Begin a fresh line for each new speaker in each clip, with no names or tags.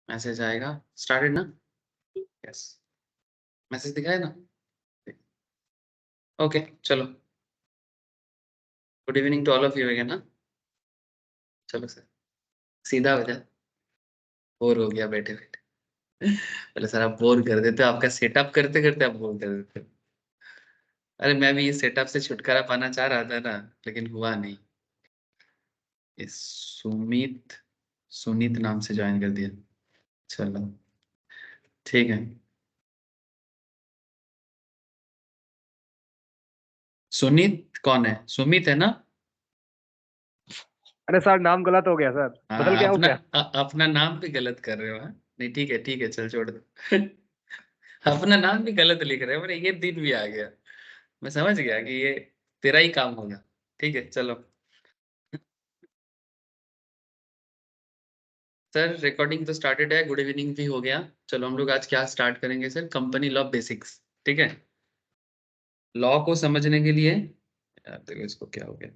Message आएगा। Started ना? Yes. Message दिखाया ना? ओके चलो। Good evening to all of you again ना। चलो सर, सीधा हो जा। बोर हो गया बैठे बैठे। पहले सर आप बोर कर देते हो, आपका सेटअप करते करते आप बोर कर देते हो। अरे मैं भी इस सेटअप से छुटकारा पाना चाह रहा था ना, लेकिन हुआ नहीं। इस सुमित, सुनीत नाम से ज्वाइन कर दिया। चलो ठीक है। सुनीत कौन है? सुमित है ना?
अरे सर नाम गलत हो गया सर, बदल
हाँ
गया हो
अपना
क्या?
अपना नाम भी गलत कर रहे हो। हाँ नहीं ठीक है चल छोड़ दो। अपना नाम भी गलत लिख रहे हो, मेरे ये दिन भी आ गया। मैं समझ गया कि ये तेरा ही काम होगा। ठीक है चलो। सर रिकॉर्डिंग तो स्टार्टेड है, गुड इवनिंग भी हो गया। चलो हम लोग आज क्या स्टार्ट करेंगे सर? Company law basics. ठीक है। लॉ को समझने के लिए, यार देखो इसको क्या हो गया।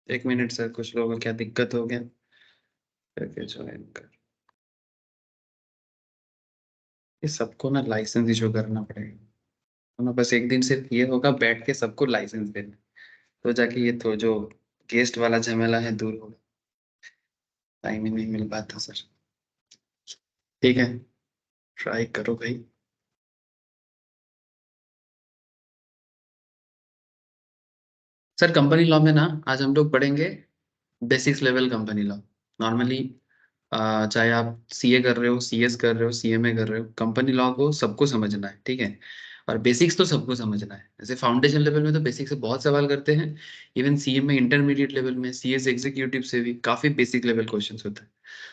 एक मिनट सर, कुछ लोगों को क्या दिक्कत हो गया करके ज्वाइन कर। ये सबको ना लाइसेंस इशू करना पड़ेगा। तो ना बस एक दिन सिर्फ ये होगा, बैठ के सबको लाइसेंस देना, तो जाके ये तो जो गेस्ट वाला झमेला है दूर होगा। टाइम ही नहीं मिल पाता सर। ठीक है, ट्राई करो भाई। सर कंपनी लॉ में ना आज हम लोग पढ़ेंगे basics level company law. Normally चाहे आप सीए कर रहे हो, सीएस कर रहे हो, सीएमए कर रहे हो, कंपनी लॉ को सबको समझना है। ठीक है। और बेसिक्स तो सबको समझना है। जैसे फाउंडेशन लेवल में तो बेसिक से बहुत सवाल करते हैं। इवन सीए में, इंटरमीडिएट लेवल में, सीएस एग्जीक्यूटिव से भी काफी बेसिक लेवल क्वेश्चंस होता है।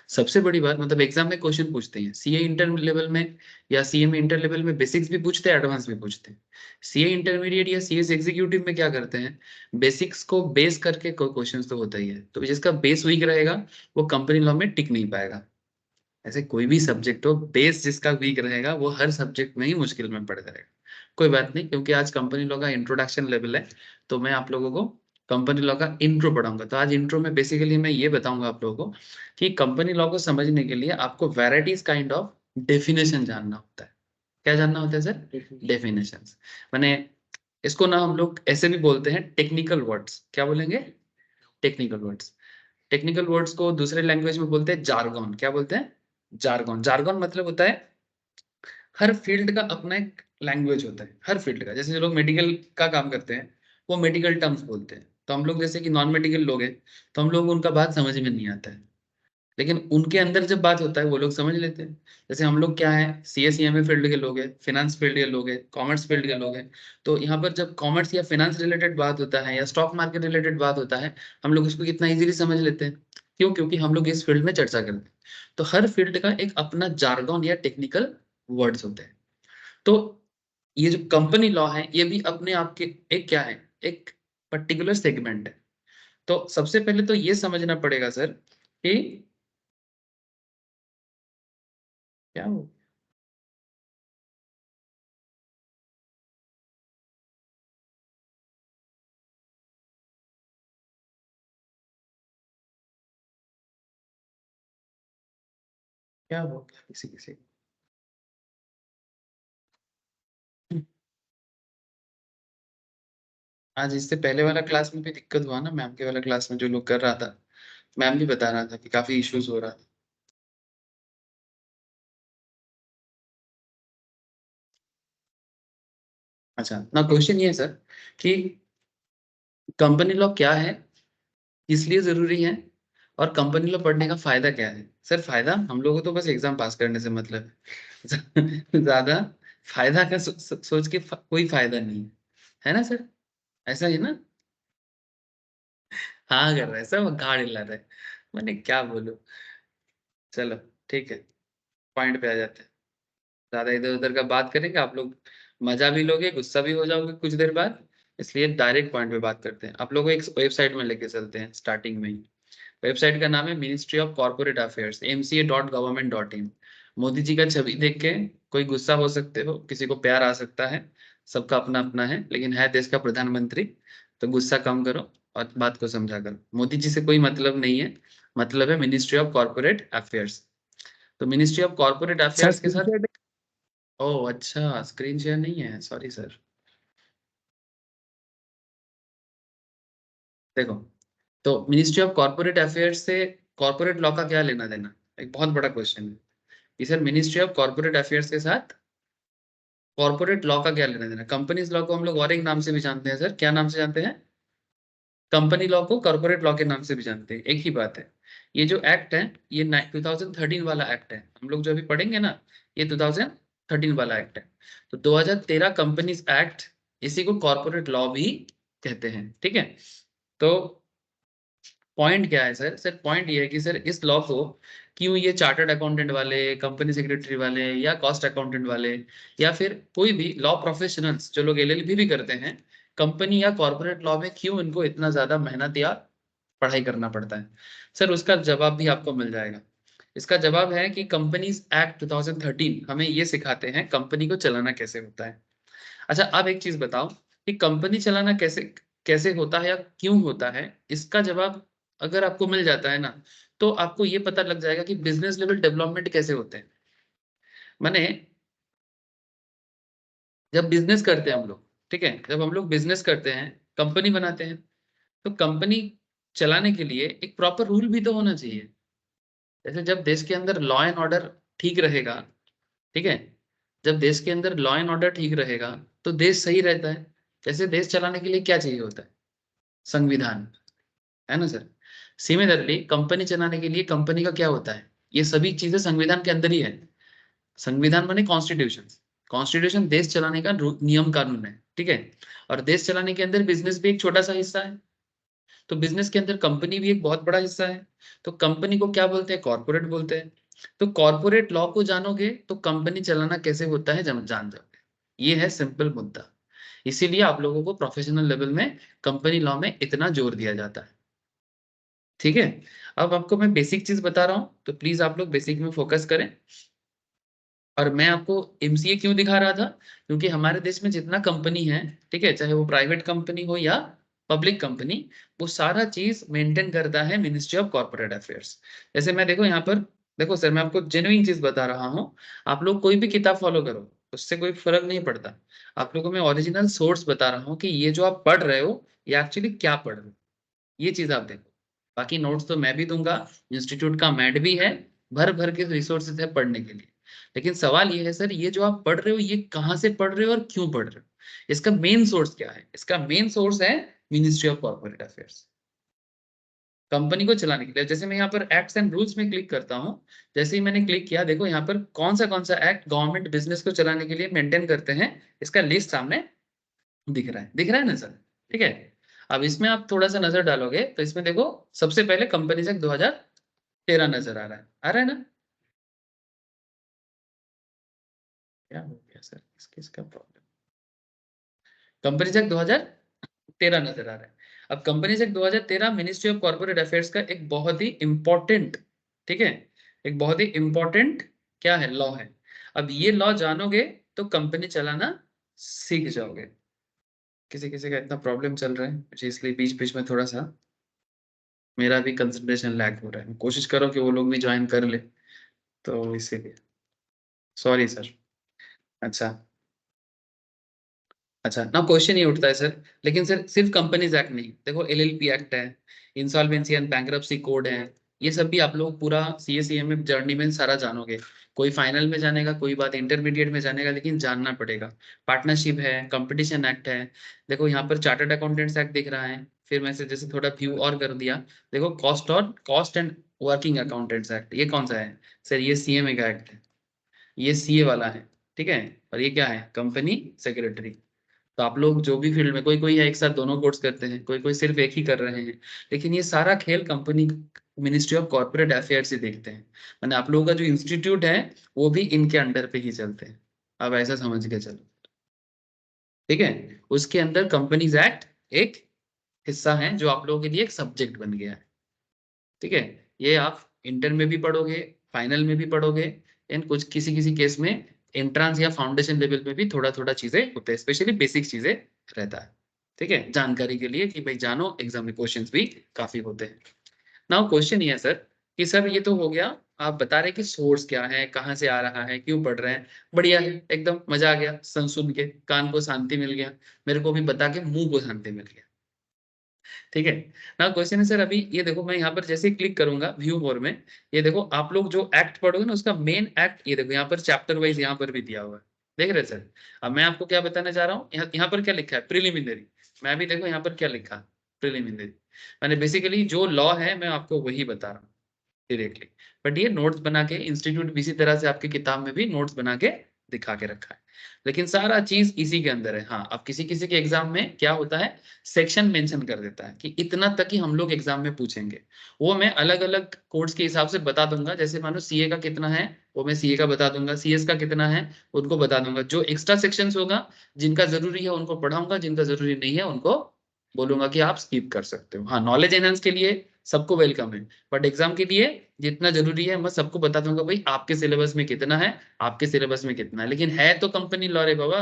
सबसे बड़ी बात, मतलब एग्जाम में क्वेश्चन पूछते हैं सीए इंटर लेवल में या सीए में इंटर लेवल में, बेसिक्स भी पूछते हैं, एडवांस भी पूछते हैं। सीए इंटरमीडिएट या सीएस एग्जीक्यूटिव में क्या करते हैं, बेसिक्स को बेस करके क्वेश्चन तो होता ही है, तो जिसका बेस वीक रहेगा वो कंपनी लॉ में टिक नहीं पाएगा। ऐसे कोई भी सब्जेक्ट हो, बेस जिसका वीक रहेगा वो हर सब्जेक्ट में ही मुश्किल में पड़ जाएगा। कोई बात नहीं, क्योंकि आज कंपनी लॉ का इंट्रोडक्शन लेवल है, तो मैं आप लोगों को कंपनी लॉ का इंट्रो पढ़ाऊंगा। तो आज इंट्रो में बेसिकली मैं ये बताऊंगा आप लोगों को कि कंपनी लॉ को समझने के लिए आपको वैराइटीज काइंड ऑफ डेफिनेशन जानना होता है। क्या जानना होता है सर? डेफिनेशन। माने इसको ना हम लोग ऐसे भी बोलते हैं टेक्निकल वर्ड्स। क्या बोलेंगे? Technical words. टेक्निकल वर्ड्स को दूसरे लैंग्वेज में बोलते हैं जार्गन। क्या बोलते हैं? जार्गन। जार्गन मतलब होता है, हर फील्ड का अपना एक लैंग्वेज होता है। हर फील्ड का, जैसे जो लोग मेडिकल का काम करते हैं वो मेडिकल टर्म्स बोलते हैं, तो हम लोग जैसे कि नॉन मेडिकल लोग हैं, तो हम लोग उनका बात समझ में नहीं आता है, लेकिन उनके अंदर जब बात होता है वो लोग समझ लेते हैं। जैसे हम लोग क्या है, सीएसईएमए फील्ड के लोग हैं, फाइनेंस फील्ड के लोग हैं, कॉमर्स फील्ड के लोग हैं। तो यहाँ पर जब कॉमर्स या फाइनेंस रिलेटेड बात होता है या स्टॉक मार्केट रिलेटेड बात होता है, हम लोग उसको कितना इजीली समझ लेते हैं। क्यों? क्योंकि हम लोग इस फील्ड में चर्चा करते हैं। तो हर फील्ड का एक अपना जार्गन या टेक्निकल वर्ड्स होते हैं। तो ये जो कंपनी लॉ है ये भी अपने आप के एक क्या है, एक पर्टिकुलर सेगमेंट है। तो सबसे पहले तो ये समझना पड़ेगा सर कि क्या हो, क्या हो गया किसी किसी को? आज इससे पहले वाला क्लास में भी दिक्कत हुआ ना, मैम के वाला क्लास में जो लोग कर रहा था, मैम भी बता रहा था कि काफी इश्यूज हो रहा था। अच्छा ना, क्वेश्चन ये है सर कि कंपनी लॉ क्या है, किस लिए जरूरी है, और कंपनी लॉ पढ़ने का फायदा क्या है? सर फायदा, हम लोगों को तो बस एग्जाम पास करने से मतलब है। ज्यादा फायदा का सोच के कोई फायदा नहीं है ना सर? ऐसा ही ना? हाँ कर रहा है सब, गाड़ हिला रहा है। मैंने क्या बोलूं। चलो ठीक है, पॉइंट पे आ जाते हैं। ज्यादा इधर उधर का बात करेंगे आप लोग, मजा भी लोगे, गुस्सा भी हो जाओगे कुछ देर बाद। इसलिए डायरेक्ट पॉइंट पे बात करते हैं। आप लोगों को एक वेबसाइट में लेके चलते हैं स्टार्टिंग में ही। वेबसाइट का नाम है ministry of corporate affairs, mca.government.in। Modi ji का छवि देख के कोई गुस्सा हो सकते हो, किसी को प्यार आ सकता है, सबका अपना अपना है, लेकिन है देश का प्रधानमंत्री, तो गुस्सा कम करो और बात को समझा करो। मोदी जी से कोई मतलब नहीं है, मतलब है मिनिस्ट्री ऑफ कॉर्पोरेट अफेयर्स। तो ministry of corporate
sir
affairs के
स्क्रीन
साथ,
शेयर।
ओह अच्छा, स्क्रीन शेयर नहीं है, सॉरी सर। देखो, तो मिनिस्ट्री ऑफ कॉर्पोरेट अफेयर्स से कॉर्पोरेट लॉ का क्या लेना देना, एक बहुत बड़ा क्वेश्चन है कि sir ministry of corporate affairs के साथ कॉर्पोरेट लॉ का क्या लेना देना। कंपनीज लॉ को हम लोग और एक नाम से भी जानते हैं सर, क्या नाम से जानते हैं? कंपनी लॉ को कॉर्पोरेट लॉ के नाम से भी जानते हैं, एक ही बात है। ये जो एक्ट है, ये 2013 वाला एक्ट है, हम लोग जो अभी पढ़ेंगे ना, ये 2013 वाला एक्ट है। तो 2013 कंपनीज एक्ट, इसी को कॉर्पोरेट लॉ भी कहते हैं, ठीक है। तो पॉइंट क्या है सर? सर पॉइंट ये है कि सर इस लॉ को क्यों ये चार्टर्ड अकाउंटेंट वाले, कंपनी सेक्रेटरी वाले, या कॉस्ट अकाउंटेंट वाले, या फिर कोई भी लॉ प्रोफेशनल्स जो लोग एलएलबी भी करते हैं, कंपनी या कॉर्पोरेट लॉ में क्यों इनको इतना ज्यादा मेहनत या पढ़ाई करना पड़ता है? सर उसका जवाब भी आपको मिल जाएगा। इसका जवाब है कि कंपनीज एक्ट 2013 हमें ये सिखाते हैं कंपनी को चलाना कैसे होता है। अच्छा, अब एक चीज बताओ कि कंपनी चलाना कैसे कैसे होता है या क्यों होता है, इसका जवाब अगर आपको मिल जाता है ना, तो आपको ये पता लग जाएगा कि बिजनेस लेवल डेवलपमेंट कैसे होते हैं। माने जब बिजनेस करते हैं हम लोग, ठीक है, जब हम लोग बिजनेस करते हैं, कंपनी बनाते हैं, तो कंपनी चलाने के लिए एक प्रॉपर रूल भी तो होना चाहिए। जैसे जब देश के अंदर लॉ एंड ऑर्डर ठीक रहेगा, ठीक है, जब देश के अंदर लॉ एंड ऑर्डर ठीक रहेगा, तो देश सही रहता है। जैसे देश चलाने के लिए क्या चाहिए होता है? संविधान, है ना सर। सिमिलरली कंपनी चलाने के लिए कंपनी का क्या होता है? ये सभी चीजें संविधान के अंदर ही है। संविधान माने कॉन्स्टिट्यूशन। कॉन्स्टिट्यूशन देश चलाने का नियम कानून है, ठीक है। और देश चलाने के अंदर बिजनेस भी एक छोटा सा हिस्सा है, तो बिजनेस के अंदर कंपनी भी एक बहुत बड़ा हिस्सा है। तो कंपनी को क्या बोलते हैं? कॉर्पोरेट बोलते हैं। तो कॉर्पोरेट लॉ को जानोगे तो कंपनी चलाना कैसे होता है जान जाओगे। ये है सिंपल मुद्दा। इसीलिए आप लोगों को प्रोफेशनल लेवल में कंपनी लॉ में इतना जोर दिया जाता है, ठीक है। अब आपको मैं बेसिक चीज बता रहा हूँ, तो प्लीज आप लोग बेसिक में फोकस करें। और मैं आपको एमसीए क्यों दिखा रहा था? क्योंकि हमारे देश में जितना कंपनी है, ठीक है, चाहे वो प्राइवेट कंपनी हो या पब्लिक कंपनी, वो सारा चीज मेंटेन करता है मिनिस्ट्री ऑफ कॉर्पोरेट अफेयर्स। जैसे मैं देखो यहाँ पर, देखो सर मैं आपको जेन्युइन चीज बता रहा हूँ। आप लोग कोई भी किताब फॉलो करो, उससे कोई फर्क नहीं पड़ता। आप लोगों को मैं ओरिजिनल सोर्स बता रहा हूँ कि ये जो आप पढ़ रहे हो, ये एक्चुअली क्या पढ़ रहे हो, ये चीज आप देखो। बाकी नोट्स तो मैं भी दूंगा, इंस्टीट्यूट का मैट भी है, भर भर के रिसोर्सेज है पढ़ने के लिए। लेकिन सवाल ये है सर, ये जो आप पढ़ रहे हो, ये कहाँ से पढ़ रहे हो और क्यों पढ़ रहे हो? इसका मेन सोर्स क्या है? इसका मेन सोर्स है ministry of corporate affairs. Company को चलाने के लिए, जैसे मैं यहाँ पर एक्ट्स एंड रूल्स में क्लिक करता हूँ, जैसे ही मैंने क्लिक किया, देखो यहाँ पर कौन सा एक्ट गवर्नमेंट बिजनेस को चलाने के लिए मेंटेन करते हैं, इसका लिस्ट सामने दिख रहा है ना सर, ठीक है। अब इसमें आप थोड़ा सा नजर डालोगे तो इसमें देखो, सबसे पहले कंपनीज एक्ट 2013 नजर आ रहा है ना? क्या हो गया सर, किसका प्रॉब्लम? कंपनीज एक्ट 2013 नजर आ रहा है। अब companies act 2013 ministry of corporate affairs का एक बहुत ही इंपॉर्टेंट, ठीक है, एक बहुत ही इंपॉर्टेंट क्या है, लॉ है। अब ये लॉ जानोगे तो कंपनी चलाना सीख जाओगे। किसी किसी का इतना प्रॉब्लम चल रहा है मुझे, इसलिए बीच बीच में थोड़ा सा मेरा भी कंसंट्रेशन लैग हो रहा है। कोशिश करो कि वो लोग भी ज्वाइन कर ले, तो इसीलिए सॉरी सर। अच्छा, अच्छा ना, क्वेश्चन ये उठता है सर, लेकिन सर सिर्फ कंपनीज एक्ट नहीं, देखो एलएलपी एक्ट है, इंसॉल्वेंसी एंड बैंकरप्सी कोड है, ये सब भी आप लोग पूरा सीएसीएम जर्नी में सारा जानोगे। कोई फाइनल में जानेगा, कोई बात इंटरमीडिएट में जानेगा, लेकिन जानना पड़ेगा। पार्टनरशिप है, कंपटीशन एक्ट है, देखो यहाँ पर चार्टर्ड अकाउंटेंट्स एक्ट दिख रहा है, फिर मैं से जैसे थोड़ा व्यू और कर दिया, देखो cost and working accountants act, ये कौन सा है? सर ये सीएमए का एक्ट है, ये सीए वाला है, ठीक है। और ये क्या है? Company secretary. तो आप लोग जो भी फील्ड में, कोई कोई है एक साथ दोनों कोर्स करते हैं, कोई कोई सिर्फ एक ही कर रहे हैं, लेकिन ये सारा खेल company ministry of corporate affairs ही देखते हैं। मैंने आप लोगों का जो इंस्टीट्यूट है, वो भी इनके अंडर पे ही चलते हैं। अब ऐसा समझ के चलो, ठीक है। उसके अंदर कंपनीज एक्ट एक हिस्सा है, जो आप लोगों के लिए एक सब्जेक्ट बन गया है, ठीक है, ये आप इंटर में भी पढ़ोगे, फाइनल में भी पढ़ोगे, एंड कुछ किसी किसी केस में एंट्रांस या फाउंडेशन लेवल में भी थोड़ा थोड़ा चीजें होते हैं, स्पेशली बेसिक चीजें रहता है। ठीक है, जानकारी के लिए कि भाई जानो, एग्जाम में क्वेश्चंस भी काफी होते हैं। नाउ क्वेश्चन ये है सर कि सर ये तो हो गया, आप बता रहे कि सोर्स क्या है, कहाँ से आ रहा है, क्यों पढ़ रहे हैं, बढ़िया है, एकदम मजा आ गया, सुन के कान को शांति मिल गया, मेरे को भी बता के मुंह को शांति मिल गया। ठीक है, ना क्वेश्चन है सर, अभी ये देखो मैं यहाँ पर जैसे क्लिक करूंगा व्यू मोर में, ये देखो आप लोग जो एक्ट पढ़ोगे ना उसका मेन एक्ट ये देखो यहाँ पर चैप्टर वाइज यहाँ पर भी दिया हुआ है, देख रहे हैं सर। अब मैं आपको क्या बताना चाह रहा हूँ, यहाँ पर क्या लिखा है, प्रिलिमिनरी। मैं भी देखो यहाँ पर क्या लिखा, प्रिलिमिनरी। मैंने बेसिकली जो लॉ है मैं आपको वही बता रहा हूँ डायरेक्टली, बट ये नोट्स बना के इंस्टीट्यूट भी इसी तरह से आपकी किताब में भी नोट्स बना के दिखा के रखा है, लेकिन सारा चीज इसी के अंदर है। हाँ, अब किसी किसी के एग्जाम में क्या होता है, सेक्शन मेंशन कर देता है कि इतना तक ही हम लोग एग्जाम में पूछेंगे, वो मैं अलग अलग कोर्स के हिसाब से बता दूंगा। जैसे मानो सीए का कितना है वो मैं सीए का बता दूंगा, सीएस का कितना है उनको बता दूंगा, जो एक्स्ट्रा सेक्शंस होगा जिनका जरूरी है उनको पढ़ाऊंगा, जिनका जरूरी नहीं है उनको बोलूंगा कि आप स्किप कर सकते हो। हाँ, नॉलेज एनहांस के लिए सबको वेलकम है, बट एग्जाम के लिए जितना जरूरी है मैं सबको बता दूंगा भाई आपके सिलेबस में कितना है, आपके सिलेबस में कितना है, लेकिन है तो कंपनी लॉ रे बाबा।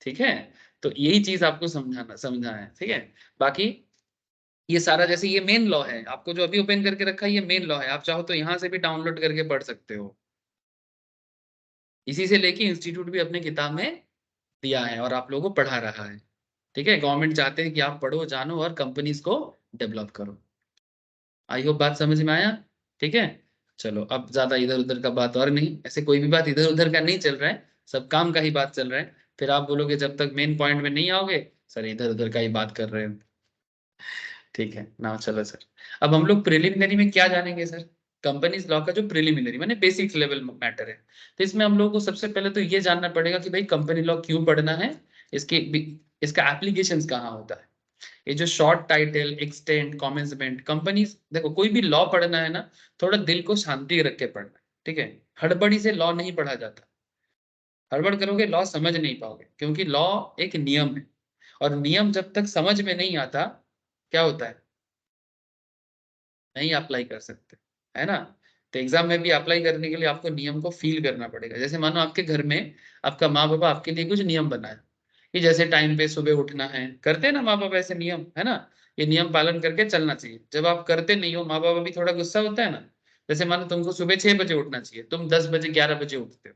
ठीक है, तो यही चीज आपको समझना है। ठीक है, बाकी ये सारा जैसे ये मेन लॉ है, आपको जो अभी ओपन करके रखा है ये मेन लॉ है, आप चाहो तो यहाँ से भी डाउनलोड करके पढ़ सकते हो, इसी से लेके इंस्टीट्यूट भी अपने किताब में दिया है और आप लोगों को पढ़ा रहा है। ठीक है, गवर्नमेंट चाहते हैं कि आप पढ़ो जानो और कंपनीज को डेवलप करो। आई होप बात समझ में आया। ठीक है, चलो अब ज्यादा इधर उधर का बात और नहीं, ऐसे कोई भी बात इधर उधर का नहीं चल रहा है, सब काम का ही बात चल रहा है। फिर आप बोलोगे जब तक मेन पॉइंट में नहीं आओगे सर इधर उधर का ही बात कर रहे हो। ठीक है ना, चलो सर, अब हम लोग प्रिलिमिनरी में क्या जानेंगे सर, कंपनीज लॉ का जो प्रिलिमिनरी माने बेसिक लेवल मैटर है, तो इसमें हम लोग को सबसे पहले तो ये जानना पड़ेगा कि भाई कंपनी लॉ क्यों पढ़ना है, इसके इसका एप्लीकेशंस कहाँ होता है। ये जो शॉर्ट टाइटल, एक्सटेंड, कॉमेंसमेंट, कंपनीज, देखो कोई भी लॉ पढ़ना है ना, थोड़ा दिल को शांति रख के पढ़ना है। ठीक है, हड़बड़ी से लॉ नहीं पढ़ा जाता, हड़बड़ करोगे लॉ समझ नहीं पाओगे, क्योंकि लॉ एक नियम है, और नियम जब तक समझ में नहीं आता क्या होता है, नहीं अप्लाई कर सकते, है ना। तो एग्जाम में भी अप्लाई करने के लिए आपको नियम को फील करना पड़ेगा। जैसे मानो आपके घर में आपका माँ बाबा आपके लिए कुछ नियम बनाए कि जैसे टाइम पे सुबह उठना है, करते हैं ना माँ बाबा ऐसे नियम, है ना, ये नियम पालन करके चलना चाहिए। जब आप करते नहीं हो माँ बाबा भी थोड़ा गुस्सा होता है ना। जैसे मानो तुमको सुबह 6 बजे उठना चाहिए, तुम 10 बजे 11 बजे उठते हो,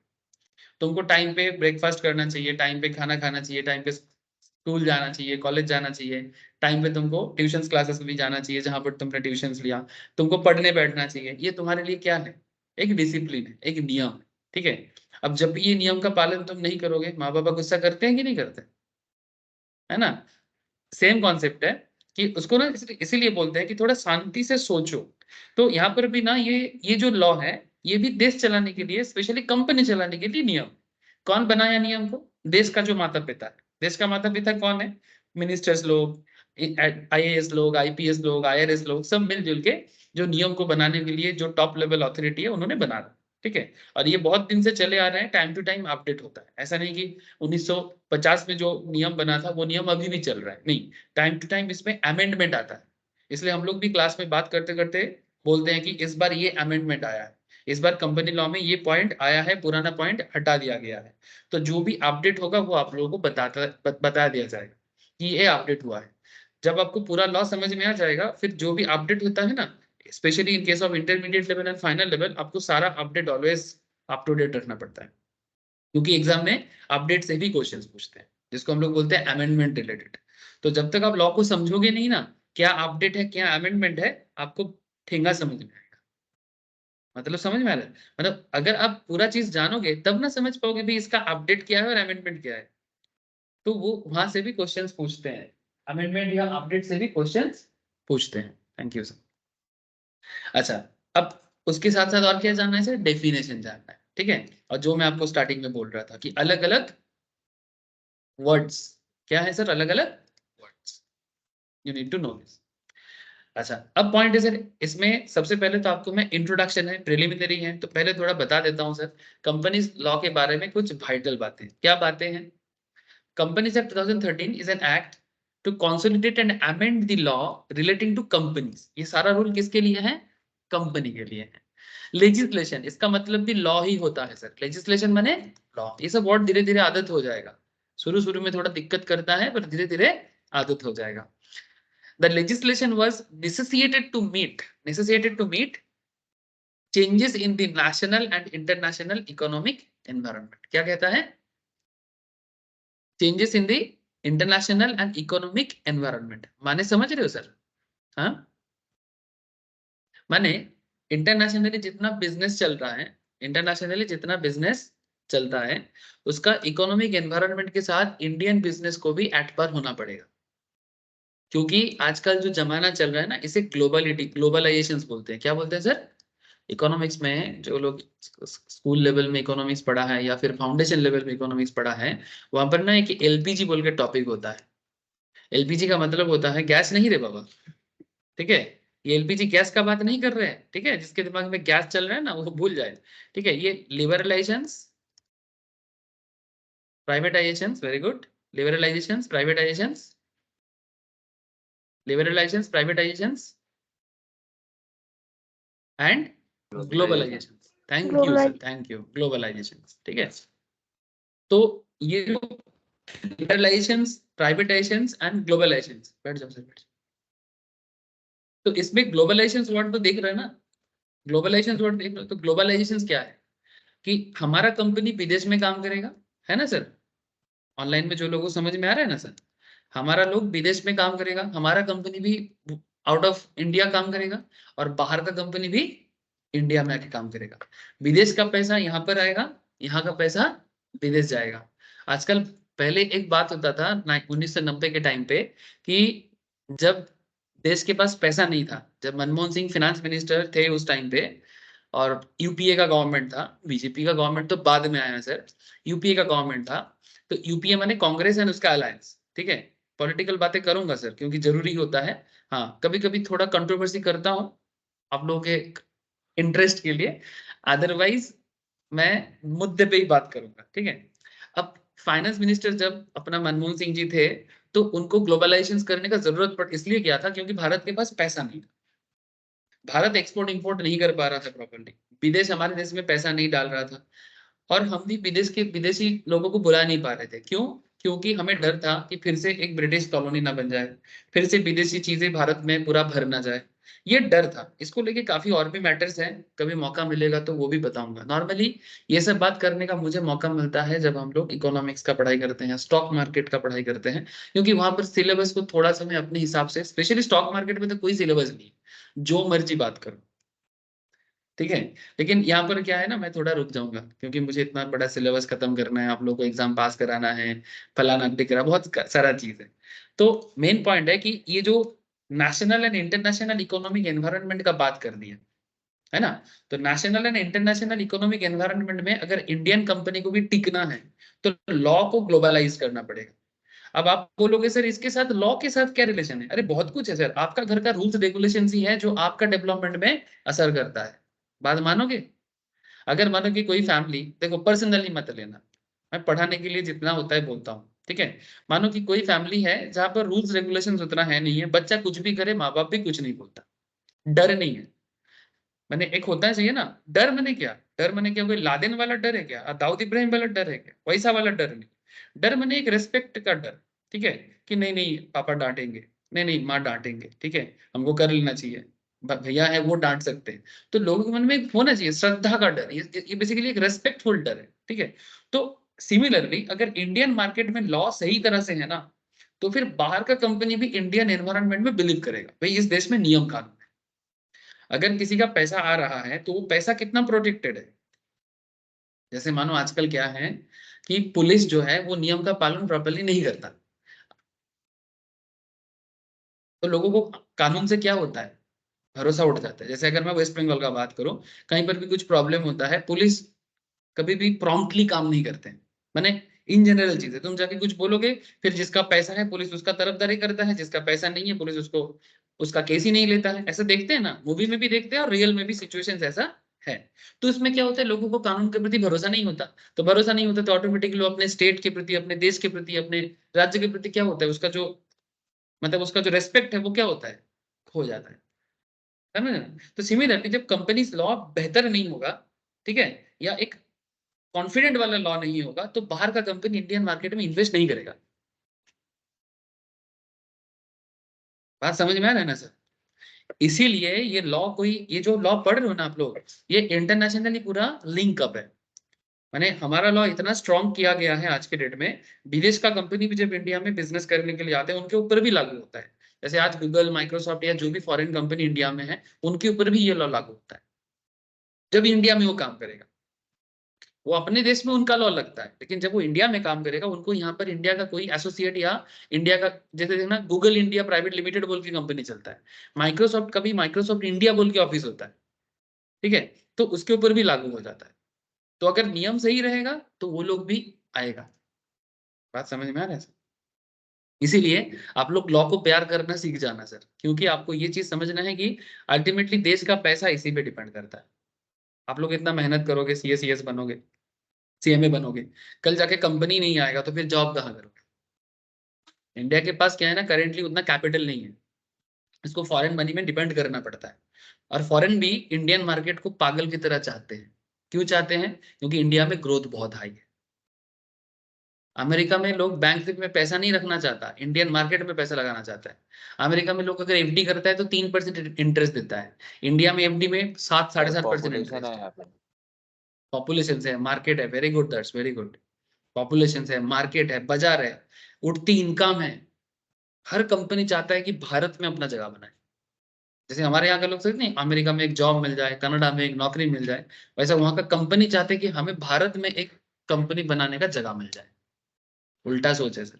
तुमको टाइम पे ब्रेकफास्ट करना चाहिए, टाइम पे खाना खाना चाहिए, टाइम पे स्कूल जाना चाहिए, कॉलेज जाना चाहिए, टाइम पे तुमको ट्यूशन क्लासेस भी जाना चाहिए जहां पर तुमने ट्यूशन लिया, तुमको पढ़ने बैठना चाहिए। ये तुम्हारे लिए क्या है, एक डिसिप्लिन है, एक नियम है। ठीक है, अब जब भी ये नियम का पालन तुम नहीं करोगे माँ बाबा गुस्सा करते हैं कि नहीं करते, है ना। सेम कॉन्सेप्ट है कि उसको ना इसीलिए बोलते हैं कि थोड़ा शांति से सोचो। तो यहाँ पर भी ना ये जो लॉ है ये भी देश चलाने के लिए, स्पेशली कंपनी चलाने के लिए नियम। कौन बनाया नियम को, देश का जो माता पिता है। देश का माता पिता कौन है, मिनिस्टर्स लोग, आईएएस लोग, आईपीएस लोग, आईआरएस लोग, सब मिलजुल के जो नियम को बनाने के लिए जो टॉप लेवल अथॉरिटी है उन्होंने बना दिया। ठीक है, और ये बहुत दिन से चले आ रहे हैं, टाइम टू टाइम अपडेट होता है, ऐसा नहीं कि 1950 में जो नियम बना था वो नियम अभी भी चल रहा है, नहीं, टाइम टू टाइम इसमें अमेंडमेंट आता है। इसलिए हम लोग भी क्लास में बात करते करते बोलते हैं कि इस बार ये अमेंडमेंट आया है, इस बार कंपनी लॉ में ये पॉइंट आया है, पुराना पॉइंट हटा दिया गया है। तो जो भी अपडेट होगा वो आप लोगों को बता दिया जाएगा कि ये अपडेट हुआ है। जब आपको पूरा लॉ समझ में आ जाएगा फिर जो भी अपडेट होता है ना, specially in case of intermediate level and final level, आपको सारा update always up to date रखना पड़ता है, क्योंकि एग्जाम में अपडेट से भी क्वेश्चंस पूछते हैं जिसको हम लोग बोलते हैं अमेंडमेंट रिलेटेड। तो जब तक आप लॉ को समझोगे नहीं ना, क्या अपडेट है क्या अमेंडमेंट है, आपको ठेंगा समझ में आएगा। मतलब समझ में आ रहा है, मतलब अगर आप पूरा चीज जानोगे तब ना समझ पाओगे भी इसका अपडेट क्या है और अमेंडमेंट क्या है। तो वो वहां से भी क्वेश्चंस पूछते हैं, अमेंडमेंट या अपडेट से भी क्वेश्चंस पूछते हैं। Thank you sir. अच्छा, अब उसके साथ साथ और क्या जानना है सर, डेफिनेशन जानना है। ठीक है, और जो मैं आपको स्टार्टिंग में बोल रहा था कि अलग अलग वर्ड्स, क्या है सर, अलग अलग words, you need to know this. अच्छा, अब पॉइंट है सर, इसमें सबसे पहले तो आपको मैं इंट्रोडक्शन है, प्रिलिमिनरी है, तो पहले थोड़ा बता देता हूं सर कंपनीज लॉ के बारे में कुछ वाइटल बातें। क्या बातें हैं, companies act 2013 is an act to consolidate and amend the law relating to companies. ये सारा रूल किसके लिए है? कंपनी के लिए है। लेजिस्लेशन, इसका मतलब भी लॉ ही होता है सर। लेजिस्लेशन माने लॉ। ये सब वर्ड धीरे धीरे आदत हो जाएगा, शुरू शुरू में थोड़ा दिक्कत करता है पर धीरे धीरे आदत हो जाएगा। The legislation was necessitated to meet changes in the national and international economic environment। क्या कहता है? Changes in the international and economic environment माने समझ रहे हो सर? हाँ, माने इंटरनेशनली जितना बिजनेस चल रहा है, इंटरनेशनली जितना बिजनेस चलता है, उसका इकोनॉमिक एनवायरनमेंट के साथ इंडियन बिजनेस को भी एट पार होना पड़ेगा। क्योंकि आजकल जो जमाना चल रहा है ना, इसे ग्लोबलाइजेशन बोलते हैं। क्या बोलते हैं सर? इकोनॉमिक्स में जो लोग स्कूल लेवल में इकोनॉमिक्स पढ़ा है या फिर फाउंडेशन लेवल में इकोनॉमिक्स पढ़ा है, वहां पर ना एक एलपीजी बोल के टॉपिक होता है। एलपीजी का मतलब होता है गैस नहीं रे बाबा, ठीक है? ये एलपीजी गैस का बात नहीं कर रहे हैं, ठीक है? जिसके दिमाग में गैस चल रहा है ना, वो भूल जाए, ठीक है? ये liberalisation, privatisation, very good. Liberalisation, privatisation, liberalisation, privatisation and globalisation. Thank you sir, thank you. Globalisation, ठीक है? तो ये जो लिबरलाइजेशन, प्राइवेटाइजेशन एंड ग्लोबलाइजेशन, बैठ जाओ सर, बैठ जाओ। तो इसमें ग्लोबलाइजेशन वर्ड तो देख रहे हैं ना? ग्लोबलाइजेशन वर्ड देख रहे हो? तो ग्लोबलाइजेशन क्या है कि हमारा कंपनी विदेश में काम करेगा, है ना सर? ऑनलाइन में जो लोगों को समझ में आ रहा है ना सर, हमारा लोग विदेश में काम करेगा, हमारा कंपनी भी आउट ऑफ इंडिया काम करेगा, और बाहर का कंपनी भी इंडिया में आके काम करेगा। विदेश का पैसा यहाँ पर आएगा, यहाँ का पैसा विदेश जाएगा। आजकल, पहले एक बात होता था 1990 के टाइम पे कि जब देश के पास पैसा नहीं था, जब मनमोहन सिंह फाइनेंस मिनिस्टर थे उस टाइम पे, और यूपीए का गवर्नमेंट था, बीजेपी का गवर्नमेंट तो बाद में आया सर, यूपीए का गवर्नमेंट था। तो यूपीए माने कांग्रेस एंड उसका अलायंस, ठीक है? पॉलिटिकल बातें करूंगा सर क्योंकि जरूरी होता है। हाँ, कभी कभी थोड़ा कंट्रोवर्सी करता हूँ आप लोगों के इंटरेस्ट के लिए, अदरवाइज मैं मुद्दे पे ही बात करूंगा, ठीक है? अब फाइनेंस मिनिस्टर जब अपना मनमोहन सिंह जी थे, तो उनको ग्लोबलाइजेशन करने का जरूरत पड़ इसलिए किया था क्योंकि भारत के पास पैसा नहीं था। भारत एक्सपोर्ट इंपोर्ट नहीं कर पा रहा था प्रॉपर्ली, विदेश हमारे देश में पैसा नहीं डाल रहा था, और हम भी विदेशी लोगों को बुला नहीं पा रहे थे। क्यों? क्योंकि हमें डर था कि फिर से एक ब्रिटिश कॉलोनी ना बन जाए, फिर से विदेशी चीजें भारत में पूरा भर ना जाए। ये डर था। इसको लेके काफी और भी मैटर्स हैं, कभी मौका मिलेगा तो वो भी बताऊंगा। नॉर्मली ये सब बात करने का मुझे मौका मिलता है जब हम लोग इकोनॉमिक्स का पढ़ाई करते हैं, स्टॉक मार्केट का पढ़ाई करते हैं, क्योंकि वहां पर सिलेबस को थोड़ा सा मैं अपने हिसाब से, स्पेशली स्टॉक मार्केट में तो कोई सिलेबस नहीं है, जो मर्जी बात करो, ठीक है? लेकिन यहाँ पर क्या है ना, मैं थोड़ा रुक जाऊंगा क्योंकि मुझे इतना बड़ा सिलेबस खत्म करना है, आप लोगों को एग्जाम पास कराना है, फलाना टिकरा, बहुत सारा चीज है। तो मेन पॉइंट है कि ये जो national and international economic environment का बात कर दिया है ना, तो national and international economic environment में अगर इंडियन कंपनी को भी टिकना है तो लॉ को ग्लोबलाइज करना पड़ेगा। अब आप बोलोगे सर इसके साथ लॉ के साथ क्या रिलेशन है? अरे बहुत कुछ है सर। आपका घर का रूल्स रेगुलेशन ही है जो आपका डेवलपमेंट में असर करता है। बात मानोगे? अगर मानो कि कोई फैमिली, देखो पर्सनली मत लेना, मैं पढ़ाने के लिए जितना होता है बोलता हूँ, ठीक है? मानो कि कोई फैमिली है जहां पर रूल्स रेगुलेशन उतना है नहीं है, बच्चा कुछ भी करे माँ बाप भी कुछ नहीं बोलता, डर नहीं है। मैंने एक होता है चाहिए ना, डर मैंने क्या, डर मैंने क्या, कोई लादेन वाला डर है क्या, दाऊद इब्राहिम वाला डर है क्या? वैसा वाला डर नहीं। डर मैंने एक रेस्पेक्ट का डर, ठीक है? कि नहीं नहीं पापा डांटेंगे, नहीं नहीं माँ डांटेंगे, ठीक है, हमको कर लेना चाहिए, भैया है वो डांट सकते हैं। तो लोगों के मन में एक होना चाहिए श्रद्धा का डर, ये बेसिकली एक रेस्पेक्टफुल डर है, ठीक है? तो सिमिलरली अगर इंडियन मार्केट में लॉ सही तरह से है ना, तो फिर बाहर का कंपनी भी इंडियन एनवायरनमेंट में बिलीव करेगा, भाई इस देश में नियम कानून, अगर किसी का पैसा आ रहा है तो वो पैसा कितना प्रोटेक्टेड है। जैसे मानो आजकल क्या है कि पुलिस जो है वो नियम का पालन प्रॉपर्ली नहीं करता, तो लोगों को कानून से क्या होता है, भरोसा उठ जाता है। जैसे अगर मैं वेस्ट बंगाल का बात करूं, कहीं पर भी कुछ प्रॉब्लम होता है, पुलिस कभी भी प्रॉम्प्टली काम नहीं करते हैं। माने इन जनरल चीज है, तुम जाके कुछ बोलोगे, फिर जिसका पैसा है पुलिस उसका तरफदारी करता है, जिसका पैसा नहीं है पुलिस उसको, उसका केस ही नहीं लेता है। ऐसा देखते हैं ना, मूवी में भी देखते हैं और रियल में भी सिचुएशन ऐसा है। तो इसमें क्या होता है, लोगों को कानून के प्रति भरोसा नहीं होता। तो भरोसा नहीं होता तो ऑटोमेटिकली अपने स्टेट के प्रति, अपने देश के प्रति, अपने राज्य के प्रति क्या होता है, उसका जो मतलब उसका जो रेस्पेक्ट है वो क्या होता है, खो जाता है, समझ ना। तो सिमिलरली जब कंपनी लॉ बेहतर नहीं होगा, ठीक है, या एक कॉन्फिडेंट वाला लॉ नहीं होगा, तो बाहर का कंपनी इंडियन मार्केट में इन्वेस्ट नहीं करेगा। बात समझ में आ रहा है ना सर। इसीलिए ये लॉ, कोई ये जो लॉ पढ़ रहे हो ना आप लोग, ये इंटरनेशनली पूरा लिंक अप है। माने हमारा लॉ इतना स्ट्रॉन्ग किया गया है आज के डेट में, विदेश का कंपनी भी जब इंडिया में बिजनेस करने के लिए आते हैं उनके ऊपर भी लागू होता है। जैसे आज गूगल, माइक्रोसॉफ्ट या जो भी फॉरेन कंपनी इंडिया में है, उनके ऊपर भी ये लॉ लागू होता है जब इंडिया में वो काम करेगा। वो अपने देश में उनका लॉ लगता है, लेकिन जब वो इंडिया में काम करेगा, उनको यहाँ पर इंडिया का कोई एसोसिएट या इंडिया का, जैसे देखना गूगल इंडिया प्राइवेट लिमिटेड बोल के कंपनी चलता है, माइक्रोसॉफ्ट का भी माइक्रोसॉफ्ट इंडिया बोल के ऑफिस होता है, ठीक है, तो उसके ऊपर भी लागू हो जाता है। तो अगर नियम सही रहेगा तो वो लोग भी आएगा। बात समझ में आ रहा है सर। इसीलिए आप लोग लॉ को प्यार करना सीख जाना सर, क्योंकि आपको ये चीज समझना है कि अल्टीमेटली देश का पैसा इसी पे डिपेंड करता है। आप लोग इतना मेहनत करोगे, सीएस बनोगे, सीएमए बनोगे, कल जाके कंपनी नहीं आएगा तो फिर जॉब कहाँ करोगे। इंडिया के पास क्या है ना, करेंटली उतना कैपिटल नहीं है, इसको फॉरेन मनी में डिपेंड करना पड़ता है। और फॉरेन भी इंडियन मार्केट को पागल की तरह चाहते हैं। क्यों चाहते हैं? क्योंकि इंडिया में ग्रोथ बहुत हाई है। अमेरिका में लोग बैंक में पैसा नहीं रखना चाहता, इंडियन मार्केट में पैसा लगाना चाहता है। अमेरिका में लोग अगर एफडी करता है तो 3% इंटरेस्ट देता है, इंडिया में एफडी में 7 साढ़े
सर
7%
पॉपुलेशन है
इंटरेस्ट है।
यहाँ पे।
पॉपुलेशन है, मार्केट है, very good, that's very good. Population है, मार्केट है, बाजार है, उठती इनकम है। हर कंपनी चाहता है कि भारत में अपना जगह बनाए। जैसे हमारे यहाँ के लोग सोचते नहीं, अमेरिका में एक जॉब मिल जाए, कनाडा में एक नौकरी मिल जाए, वैसे वहां का कंपनी चाहते हैं कि हमें भारत में एक कंपनी बनाने का जगह मिल जाए। उल्टा सोच है सर।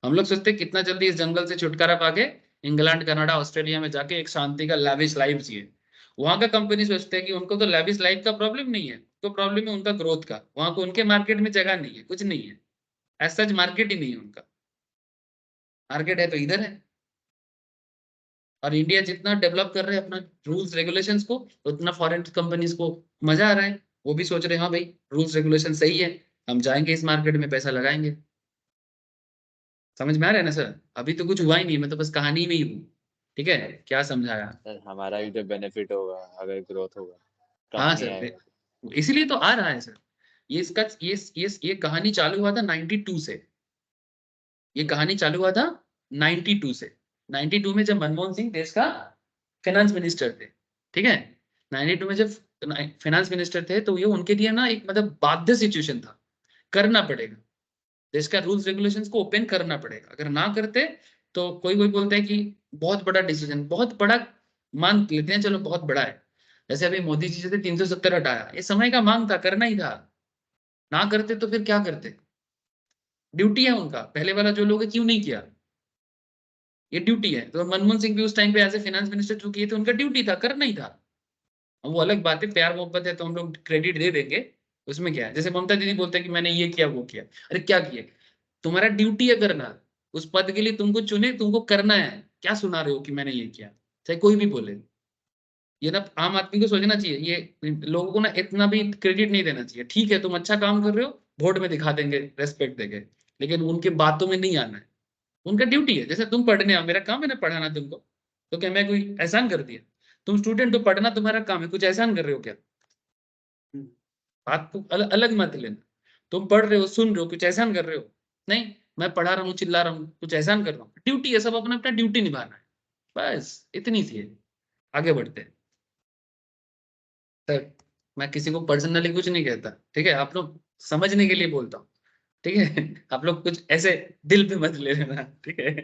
हम लोग सोचते हैं कितना जल्दी इस जंगल से छुटकारा पाके इंग्लैंड, कनाडा, ऑस्ट्रेलिया में जाके एक शांति का लैविश लाइफ जिए। वहां का कंपनी सोचते हैं कि उनको तो लैविश लाइफ का प्रॉब्लम नहीं है, तो प्रॉब्लम है उनका ग्रोथ का। वहां को उनके मार्केट में जगह नहीं है, कुछ नहीं है, ऐसा मार्केट ही नहीं है उनका। मार्केट है तो इधर है। और इंडिया जितना डेवलप कर रहे हैं अपना रूल्स रेगुलेशंस को, उतना फॉरेन कंपनीज को मजा आ रहा है। वो भी सोच रहे हैं हाँ भाई रूल्स रेगुलेशन सही है, हम जाएंगे इस मार्केट में पैसा लगाएंगे। समझ में आ रहा है ना सर। अभी तो कुछ हुआ ही नहीं, मैं तो बस कहानी में ही हूँ। ठीक है, क्या समझाया।
सर हमारा भी तो बेनिफिट होगा अगर ग्रोथ होगा,
हाँ
कंपनी
सर,
आएगा।
इसीलिए तो आ रहा है सर। ये इसका ये कहानी चालू हुआ था 92 से। ये कहानी चालू हुआ था 92 से। 92 में जब मनमोहन सिंह देश का फाइनेंस मिनिस्टर थे, ठीक है, 92 में जब फाइनेंस मिनिस्टर थे, तो ये उनके लिए ना एक मतलब बाध्य सिचुएशन था, करना पड़ेगा, देश का रूल्स रेगुलेशंस को ओपन करना पड़ेगा। अगर ना करते तो कोई कोई बोलते हैं कि बहुत बड़ा डिसीजन, बहुत बड़ा मान लेते हैं, चलो बहुत बड़ा है। जैसे अभी मोदी जी से 370 हटाया, ये समय का मांग था, करना ही था। ना करते तो फिर क्या करते। ड्यूटी है उनका, पहले वाला जो लोग है क्यों नहीं किया, ये ड्यूटी है। तो मनमोहन सिंह भी उस टाइम पे एज ए फाइनेंस मिनिस्टर जो किए थे, उनका ड्यूटी था, करना ही था। अब वो अलग बात है, प्यार मोहब्बत है तो हम लोग क्रेडिट दे देंगे, उसमें क्या है। जैसे ममता दीदी बोलते हैं कि मैंने ये किया वो किया, अरे क्या किया, तुम्हारा ड्यूटी है करना। उस पद के लिए तुमको चुने, तुमको करना है। क्या सुना रहे हो कि मैंने ये किया, चाहे कोई भी बोले। ये ना आम आदमी को सोचना चाहिए, ये लोगों को ना इतना भी क्रेडिट नहीं देना चाहिए। ठीक है तुम अच्छा काम कर रहे हो, वोट में दिखा देंगे, रेस्पेक्ट देंगे, लेकिन उनके बातों में नहीं आना है। उनका ड्यूटी है। जैसे तुम पढ़ने आओ, मेरा काम है ना पढ़ाना तुमको, तो क्या मैं कोई एहसान कर दिया। तुम स्टूडेंट हो, पढ़ना तुम्हारा काम है, कुछ एहसान कर रहे हो क्या। बात को अलग मत लेना। तुम पढ़ रहे हो, सुन रहे हो, कुछ एहसान कर रहे हो। नहीं, मैं पढ़ा रहा हूँ, चिल्ला रहा हूँ, कुछ एहसान कर रहा हूँ। ड्यूटी है, सब अपना अपना ड्यूटी निभाना है, बस इतनी सी है। आगे बढ़ते हैं सर। मैं किसी को पर्सनली कुछ नहीं कहता, ठीक है, आप लोग समझने के लिए बोलता हूँ, ठीक है। आप लोग कुछ ऐसे दिल पे मत ले लेना, ठीक है।